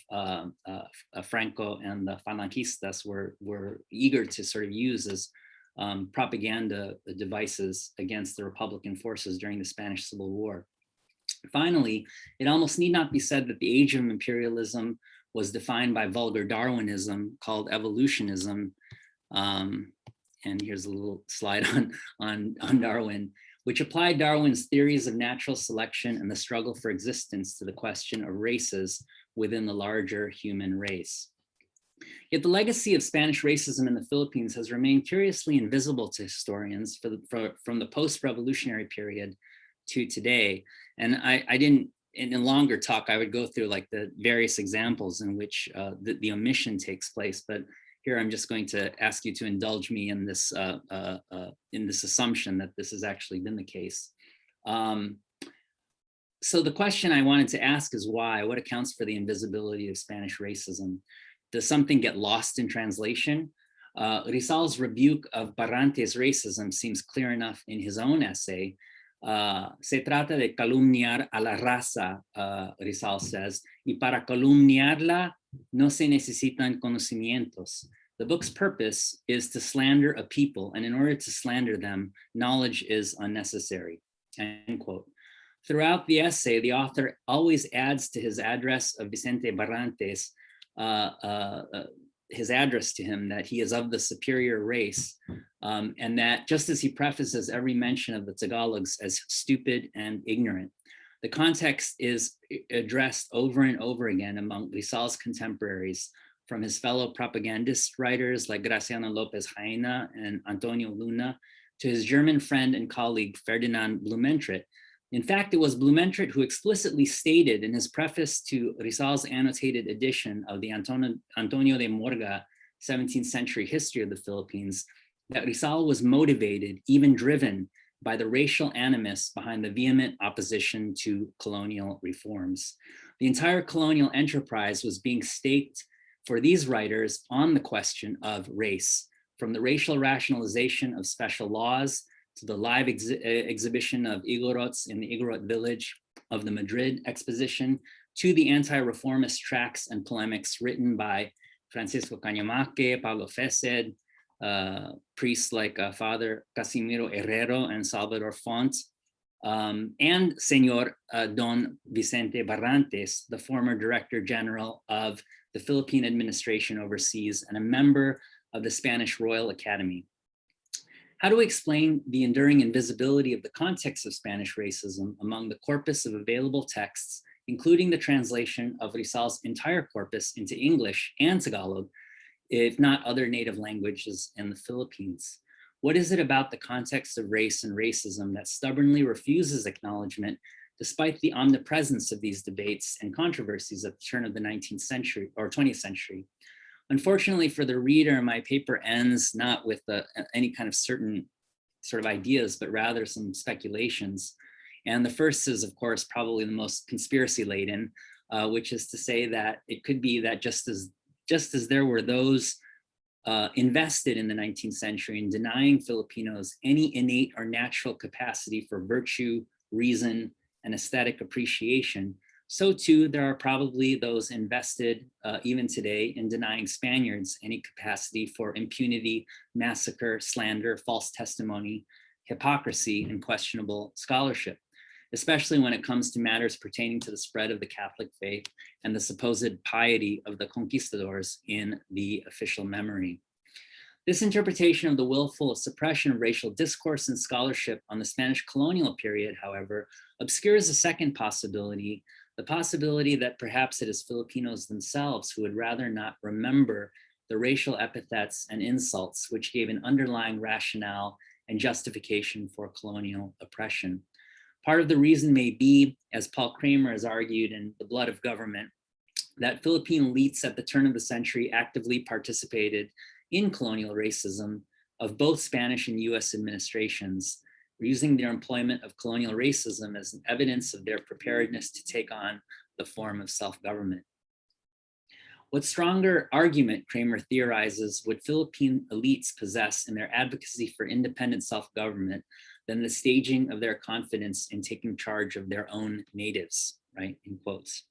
Franco and the Falangistas were eager to sort of use as propaganda devices against the Republican forces during the Spanish Civil War. Finally, it almost need not be said that the age of imperialism was defined by vulgar Darwinism called evolutionism. And here's a little slide on Darwin, which applied Darwin's theories of natural selection and the struggle for existence to the question of races within the larger human race. Yet the legacy of Spanish racism in the Philippines has remained curiously invisible to historians from the post-revolutionary period to today. And I didn't, in a longer talk, I would go through like the various examples in which the omission takes place, but here I'm just going to ask you to indulge me in this assumption that this has actually been the case. So the question I wanted to ask is why? What accounts for the invisibility of Spanish racism? Does something get lost in translation? Rizal's rebuke of Barrantes' racism seems clear enough in his own essay. Se trata de calumniar a la raza, Rizal says, y para calumniarla no se necesitan conocimientos. The book's purpose is to slander a people, and in order to slander them, knowledge is unnecessary, end quote. Throughout the essay, the author always adds to his address of Vicente Barrantes his address to him, that he is of the superior race, and that just as he prefaces every mention of the Tagalogs as stupid and ignorant, the context is addressed over and over again among Rizal's contemporaries, from his fellow propagandist writers like Graciano Lopez Jaena and Antonio Luna, to his German friend and colleague Ferdinand Blumentritt. In fact, it was Blumentritt who explicitly stated in his preface to Rizal's annotated edition of the Antonio de Morga 17th century history of the Philippines that Rizal was motivated, even driven, by the racial animus behind the vehement opposition to colonial reforms. The entire colonial enterprise was being staked for these writers on the question of race, from the racial rationalization of special laws to the live exhibition of Igorots in the Igorot village of the Madrid exposition, to the anti-reformist tracts and polemics written by Francisco Cañamaque, Pablo Fesed, priests like Father Casimiro Herrero and Salvador Font, and Senor Don Vicente Barrantes, the former Director General of the Philippine administration overseas and a member of the Spanish Royal Academy. How do we explain the enduring invisibility of the context of Spanish racism among the corpus of available texts, including the translation of Rizal's entire corpus into English and Tagalog, if not other native languages in the Philippines? What is it about the context of race and racism that stubbornly refuses acknowledgement despite the omnipresence of these debates and controversies at the turn of the 19th century or 20th century? Unfortunately for the reader, my paper ends not with any kind of certain sort of ideas, but rather some speculations. And the first is, of course, probably the most conspiracy laden, which is to say that it could be that just as there were those invested in the 19th century in denying Filipinos any innate or natural capacity for virtue, reason, and aesthetic appreciation, so too there are probably those invested even today in denying Spaniards any capacity for impunity, massacre, slander, false testimony, hypocrisy, and questionable scholarship, especially when it comes to matters pertaining to the spread of the Catholic faith and the supposed piety of the conquistadors in the official memory. This interpretation of the willful suppression of racial discourse and scholarship on the Spanish colonial period, however, obscures a second possibility, the possibility that perhaps it is Filipinos themselves who would rather not remember the racial epithets and insults which gave an underlying rationale and justification for colonial oppression. Part of the reason may be, as Paul Kramer has argued in The Blood of Government, that Philippine elites at the turn of the century actively participated in colonial racism of both Spanish and US administrations, using their employment of colonial racism as an evidence of their preparedness to take on the form of self-government. What stronger argument, Kramer theorizes, would Philippine elites possess in their advocacy for independent self-government than the staging of their confidence in taking charge of their own natives, right, in quotes.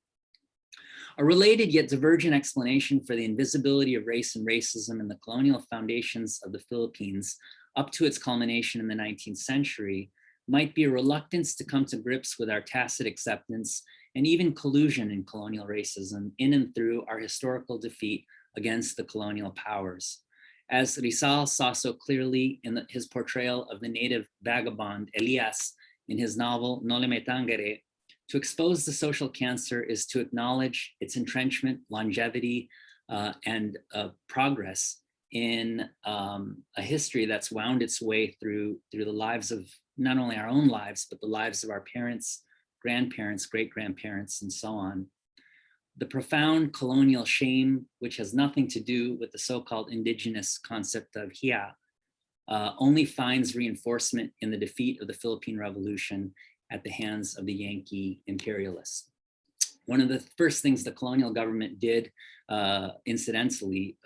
A related yet divergent explanation for the invisibility of race and racism in the colonial foundations of the Philippines up to its culmination in the 19th century might be a reluctance to come to grips with our tacit acceptance and even collusion in colonial racism in and through our historical defeat against the colonial powers. As Rizal saw so clearly in his portrayal of the native vagabond Elias in his novel No Le Me Tangere, to expose the social cancer is to acknowledge its entrenchment, longevity, and progress in a history that's wound its way through the lives of not only our own lives, but the lives of our parents, grandparents, great-grandparents, and so on. The profound colonial shame, which has nothing to do with the so-called indigenous concept of hiya, only finds reinforcement in the defeat of the Philippine Revolution at the hands of the Yankee imperialists. One of the first things the colonial government did, incidentally,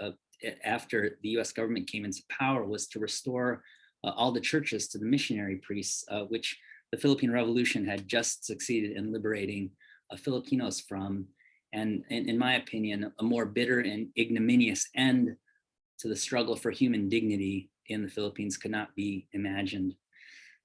after the US government came into power, was to restore all the churches to the missionary priests, which the Philippine Revolution had just succeeded in liberating Filipinos from. And in my opinion, a more bitter and ignominious end to the struggle for human dignity in the Philippines could not be imagined.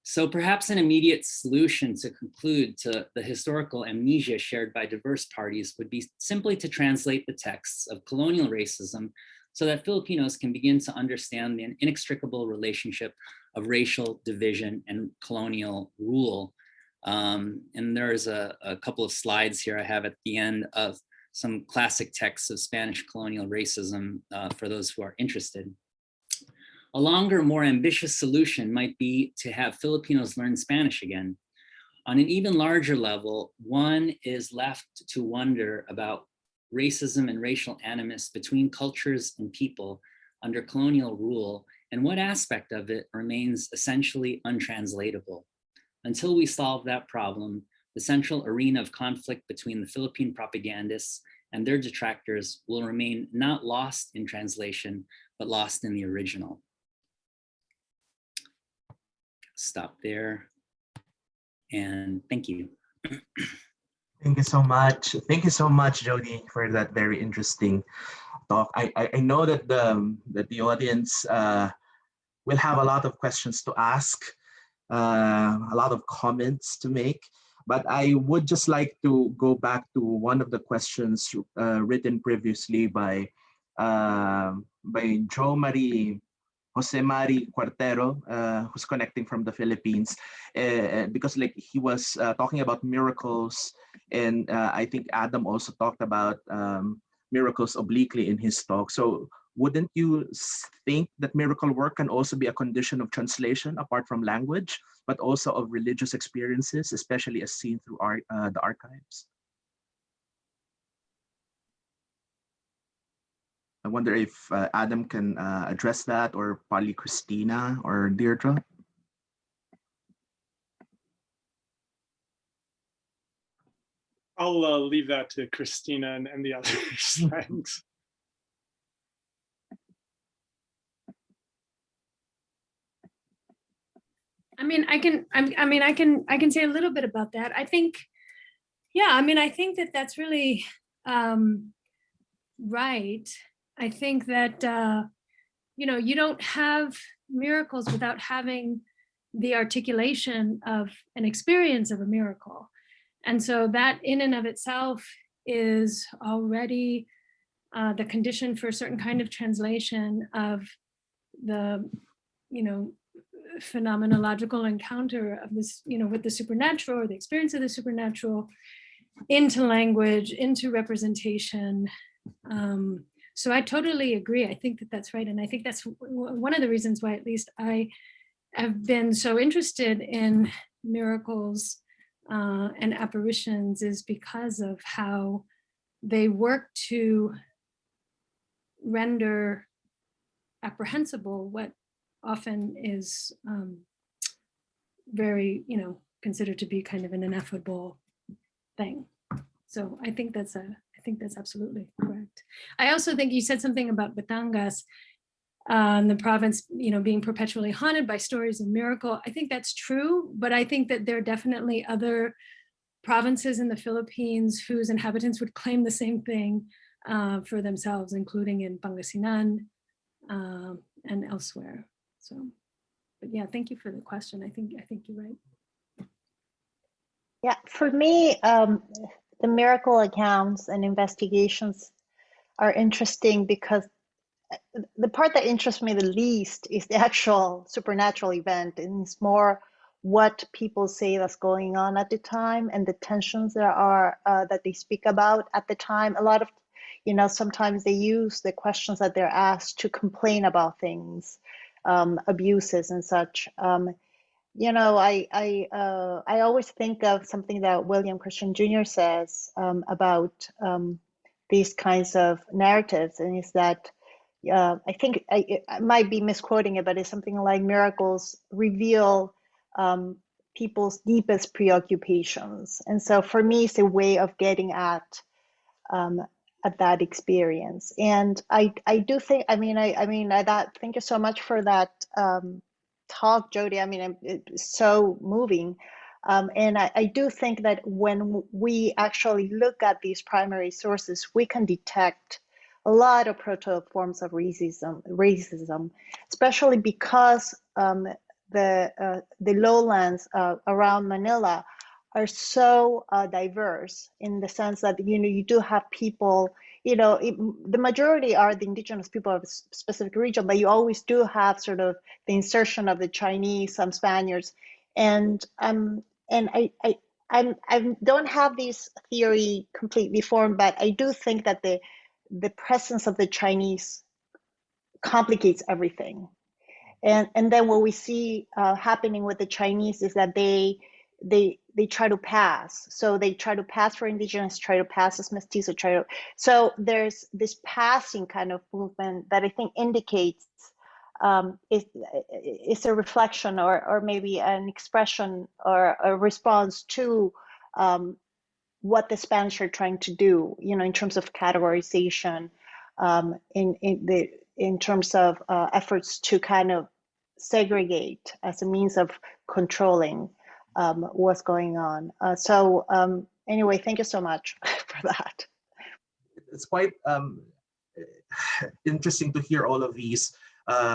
So perhaps an immediate solution to conclude to the historical amnesia shared by diverse parties would be simply to translate the texts of colonial racism so that Filipinos can begin to understand the inextricable relationship of racial division and colonial rule. And there's a couple of slides here I have at the end of some classic texts of Spanish colonial racism for those who are interested. A longer, more ambitious solution might be to have Filipinos learn Spanish again. On an even larger level, one is left to wonder about racism and racial animus between cultures and people under colonial rule, and what aspect of it remains essentially untranslatable. Until we solve that problem, the central arena of conflict between the Philippine propagandists and their detractors will remain not lost in translation, but lost in the original. Stop there, and thank you. Thank you so much. Thank you so much, Jody, for that very interesting talk. I know that the audience will have a lot of questions to ask, a lot of comments to make, but I would just like to go back to one of the questions written previously by Jose Mari Cuartero, who's connecting from the Philippines, because like he was talking about miracles, and I think Adam also talked about miracles obliquely in his talk. So wouldn't you think that miracle work can also be a condition of translation apart from language, but also of religious experiences, especially as seen through the archives? I wonder if Adam can address that, or probably Christina or Deirdre. I'll leave that to Christina and the others. Thanks. I can say a little bit about that. I think, yeah, I think that that's really right. I think that, you don't have miracles without having the articulation of an experience of a miracle. And so that in and of itself is already the condition for a certain kind of translation of the, phenomenological encounter of this, with the supernatural, or the experience of the supernatural, into language, into representation. So I totally agree. I think that that's right. And I think that's one of the reasons why, at least, I have been so interested in miracles and apparitions, is because of how they work to render apprehensible what often is very, considered to be kind of an ineffable thing. So I think that's absolutely correct. I also think you said something about Batangas, the province, being perpetually haunted by stories of miracle. I think that's true, but I think that there are definitely other provinces in the Philippines whose inhabitants would claim the same thing for themselves, including in Pangasinan and elsewhere. So, but yeah, thank you for the question. I think you're right. Yeah, for me, the miracle accounts and investigations are interesting because the part that interests me the least is the actual supernatural event, and it's more what people say that's going on at the time and the tensions there are that they speak about at the time. A lot of, sometimes they use the questions that they're asked to complain about things, abuses and such. I always think of something that William Christian Jr. says about these kinds of narratives, and is that I think I might be misquoting it, but it's something like miracles reveal people's deepest preoccupations. And so for me, it's a way of getting at that experience. And I do think, thank you so much for that talk, Jody. It's so moving. And I do think that when we actually look at these primary sources, we can detect a lot of proto forms of racism, especially because the lowlands around Manila are so diverse in the sense that, you know, you do have people, you know, the majority are the indigenous people of a specific region, but you always do have sort of the insertion of the Chinese, some Spaniards, and I don't have this theory completely formed, but I do think that the presence of the Chinese complicates everything. And then what we see happening with the Chinese is that they try to pass. So they try to pass for indigenous, try to pass as mestizo, so there's this passing kind of movement that I think indicates it's a reflection or maybe an expression or a response to what the Spanish are trying to do, you know, in terms of categorization, in terms of efforts to kind of segregate as a means of controlling what's going on. Anyway, thank you so much for that. It's quite interesting to hear all of these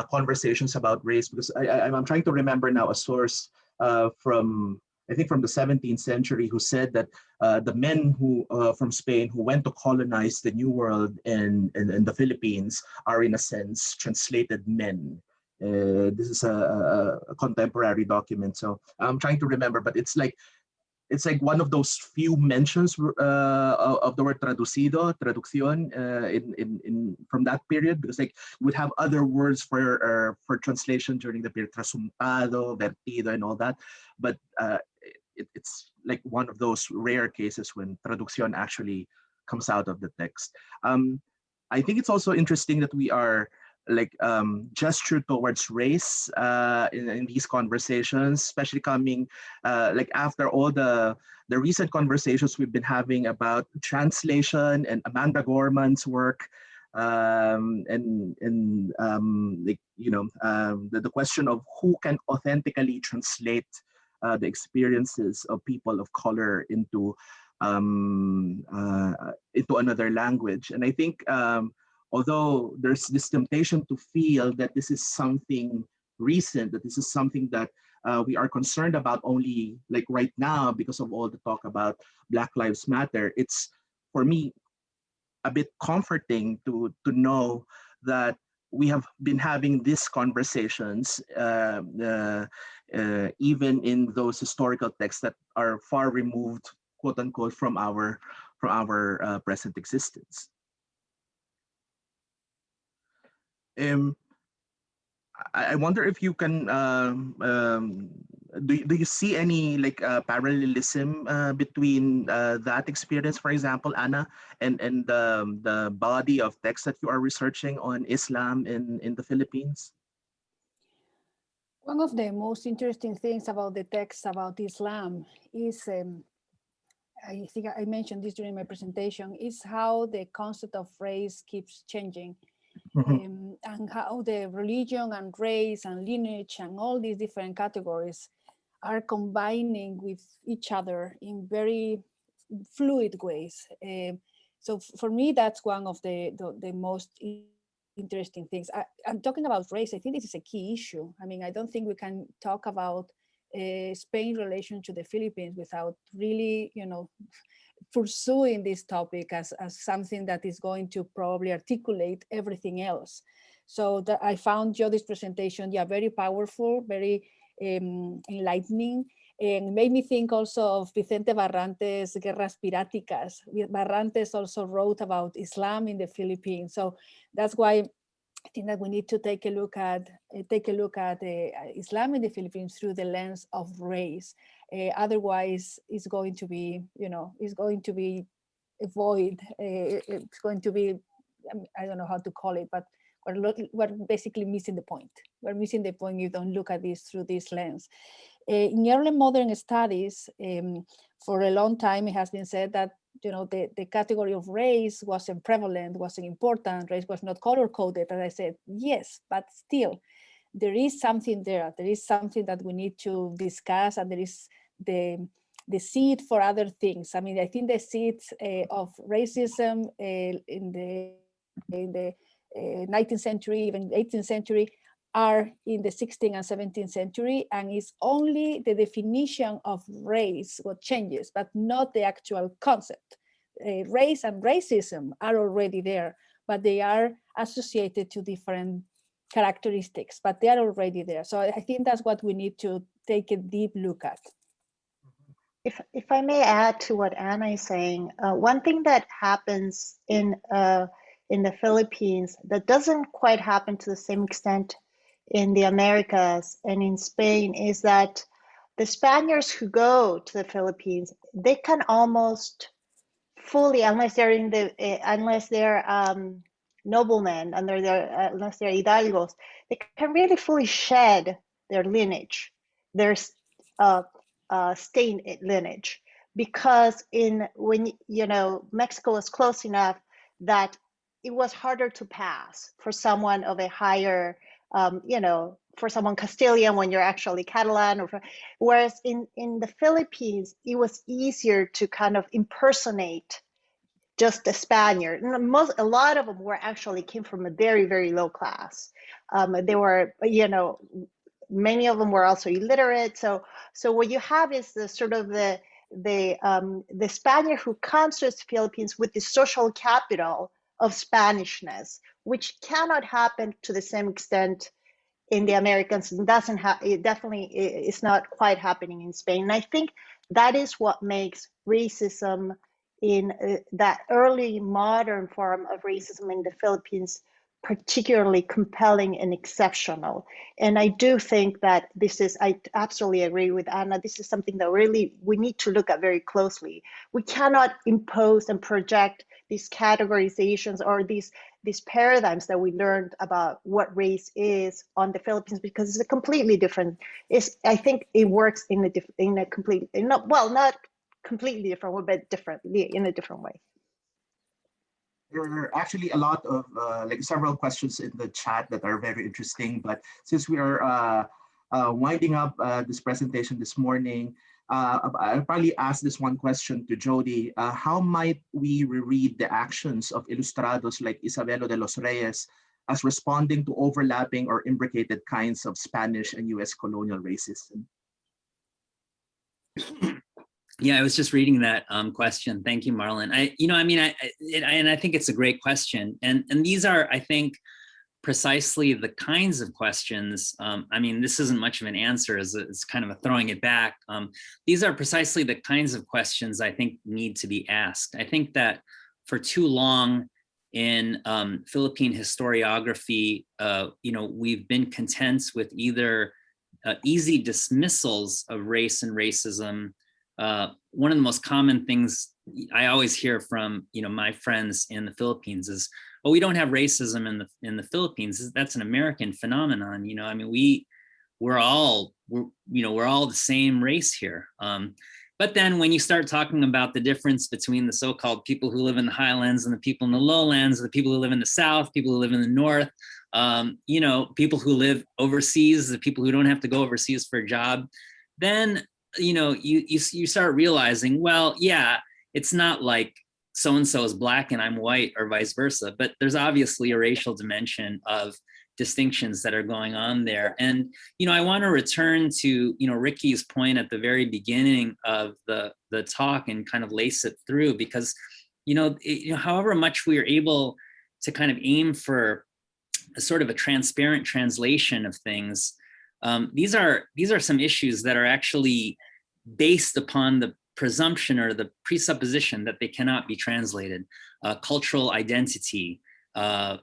conversations about race, because I'm trying to remember now a source from, I think, from the 17th century, who said that the men who from Spain who went to colonize the New World in the Philippines are, in a sense, translated men. This is a contemporary document, so I'm trying to remember, but it's like one of those few mentions of the word traducción in from that period, because like we would have other words for translation during the period, trasumpado, vertido, and all that, but it's like one of those rare cases when traducción actually comes out of the text. I think it's also interesting that we are like gesture towards race in these conversations, especially coming like after all the recent conversations we've been having about translation and Amanda Gorman's work, and like, you know, the question of who can authentically translate the experiences of people of color into another language. And I think although there's this temptation to feel that this is something recent, that this is something that we are concerned about only like right now because of all the talk about Black Lives Matter, it's for me a bit comforting to know that we have been having these conversations even in those historical texts that are far removed, quote unquote, from our present existence. I wonder if you can do you see any like parallelism between that experience, for example, Anna, and the body of text that you are researching on Islam in the Philippines? One of the most interesting things about the text about Islam is, I think I mentioned this during my presentation, is how the concept of race keeps changing. And how the religion and race and lineage and all these different categories are combining with each other in very fluid ways. So for me, that's one of the most interesting things. I'm talking about race. I think this is a key issue. I mean, I don't think we can talk about Spain's relation to the Philippines without really, you know, pursuing this topic as something that is going to probably articulate everything else. So that I found Jodi's presentation, yeah, very powerful, very enlightening, and made me think also of Vicente Barrantes' Guerras Piráticas. Barrantes also wrote about Islam in the Philippines. So that's why I think that we need to take a look at Islam in the Philippines through the lens of race. Otherwise, it's going to be, you know, it's going to be a void. It's going to be, I don't know how to call it, but we're basically missing the point. We're missing the point if you don't look at this through this lens. In early modern studies, for a long time, it has been said that, you know, the category of race wasn't prevalent, wasn't important, race was not color coded. And I said, yes, but still, there is something there. There is something that we need to discuss, and there is the seed for other things. I mean, I think the seeds of racism in the 19th century, even 18th century, are in the 16th and 17th century, and it's only the definition of race what changes, but not the actual concept. Race and racism are already there, but they are associated to different characteristics, but they are already there. So I think that's what we need to take a deep look at. If I may add to what Anna is saying, one thing that happens in the Philippines that doesn't quite happen to the same extent in the Americas and in Spain is that the Spaniards who go to the Philippines, they can almost fully, unless they're noblemen, unless they're hidalgos, they can really fully shed their lineage, their state lineage, because when Mexico was close enough that it was harder to pass for someone of a higher, for someone Castilian when you're actually Catalan, whereas in the Philippines, it was easier to kind of impersonate just a Spaniard. A lot of them came from a very, very low class. They were, many of them were also illiterate. So what you have is the sort of the Spaniard who comes to the Philippines with the social capital of Spanishness, which cannot happen to the same extent in the Americans. It definitely is not quite happening in Spain. And I think that is what makes racism in that early modern form of racism in the Philippines particularly compelling and exceptional. And I do think that I absolutely agree with Anna, this is something that really we need to look at very closely. We cannot impose and project these categorizations or these paradigms that we learned about what race is on the Philippines, because it's a completely different, I think it works in a completely, not completely different way, but in a different way. There are actually a lot of several questions in the chat that are very interesting, but since we are winding up this presentation this morning, I'll probably ask this one question to Jody. How might we reread the actions of ilustrados like Isabelo de los Reyes as responding to overlapping or imbricated kinds of Spanish and US colonial racism? Yeah, I was just reading that question. Thank you, Marlon. I think it's a great question. And these are, I think, precisely the kinds of questions. This isn't much of an answer, it's kind of a throwing it back. These are precisely the kinds of questions I think need to be asked. I think that for too long in Philippine historiography, we've been content with either easy dismissals of race and racism. One of the most common things I always hear from my friends in the Philippines is, "Oh, we don't have racism in the Philippines. That's an American phenomenon." We're all the same race here. But then when you start talking about the difference between the so-called people who live in the highlands and the people in the lowlands, the people who live in the south, people who live in the north, people who live overseas, the people who don't have to go overseas for a job, then you start realizing, well, yeah, it's not like so-and-so is black and I'm white or vice versa, but there's obviously a racial dimension of distinctions that are going on there. And, I want to return to, Ricky's point at the very beginning of the talk and kind of lace it through, because, however much we are able to kind of aim for a sort of a transparent translation of things, these are some issues that are actually based upon the presumption or the presupposition that they cannot be translated. Cultural identity of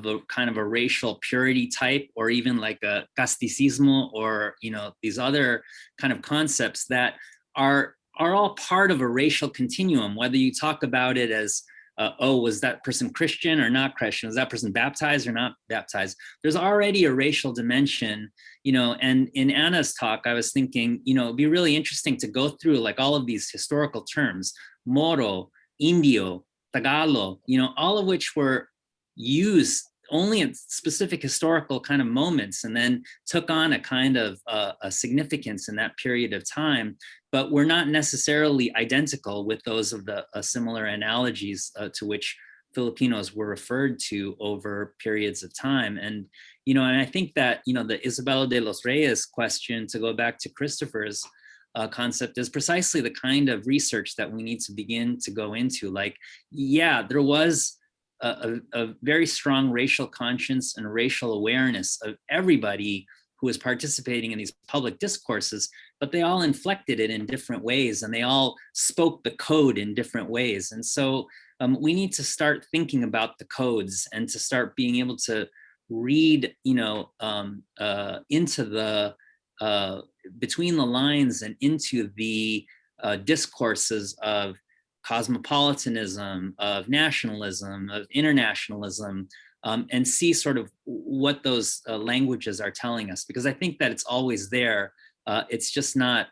a kind of a racial purity type, or even like a casticismo, or these other kind of concepts that are all part of a racial continuum, whether you talk about it as was that person Christian or not Christian? Was that person baptized or not baptized? There's already a racial dimension, and in Anna's talk, I was thinking, it'd be really interesting to go through like all of these historical terms, Moro, Indio, Tagalog, all of which were used only at specific historical kind of moments, and then took on a kind of a significance in that period of time, but were not necessarily identical with those of the similar analogies to which Filipinos were referred to over periods of time. And, and I think that, the Isabella de los Reyes question, to go back to Christopher's concept, is precisely the kind of research that we need to begin to go into. Like, yeah, there was a very strong racial conscience and racial awareness of everybody who was participating in these public discourses, but they all inflected it in different ways, and they all spoke the code in different ways. And so we need to start thinking about the codes and to start being able to read, into the between the lines and into the discourses of cosmopolitanism, of nationalism, of internationalism, and see sort of what those languages are telling us, because I think that it's always there. It's just not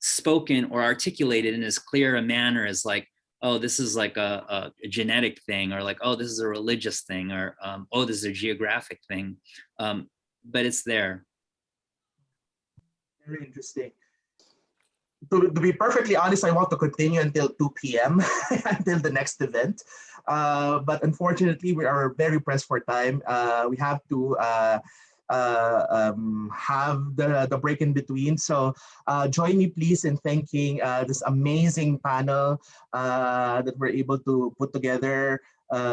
spoken or articulated in as clear a manner as like, oh, this is like a genetic thing, or like, oh, this is a religious thing, or oh, this is a geographic thing, but it's there. Very interesting. To be perfectly honest, I want to continue until 2 p.m. until the next event. But unfortunately, we are very pressed for time. We have to have the break in between. So join me, please, in thanking this amazing panel that we're able to put together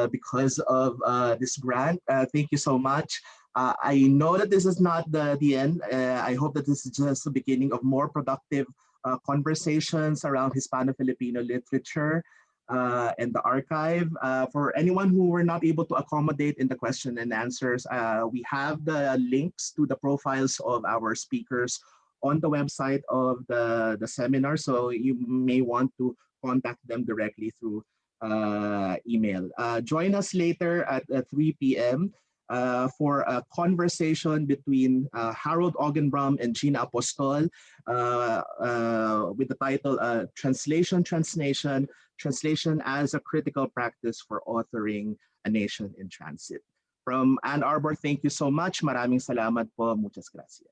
because of this grant. Thank you so much. I know that this is not the end. I hope that this is just the beginning of more productive conversations around Hispano-Filipino literature and the archive. For anyone who were not able to accommodate in the question and answers, we have the links to the profiles of our speakers on the website of the seminar, so you may want to contact them directly through email. Join us later at 3 p.m. For a conversation between Harold Augenbrum and Gina Apostol with the title Translation as a Critical Practice for Authoring a Nation in Transit. From Ann Arbor, thank you so much. Maraming salamat po. Muchas gracias.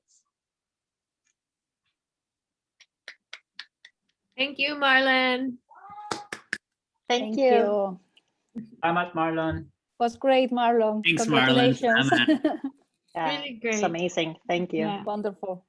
Thank you, Marlon. Thank you. Salamat, Marlon. Was great, Marlon. Thanks, Marlon. Congratulations. Yeah, Really great. it's amazing. Thank you. Yeah. Wonderful.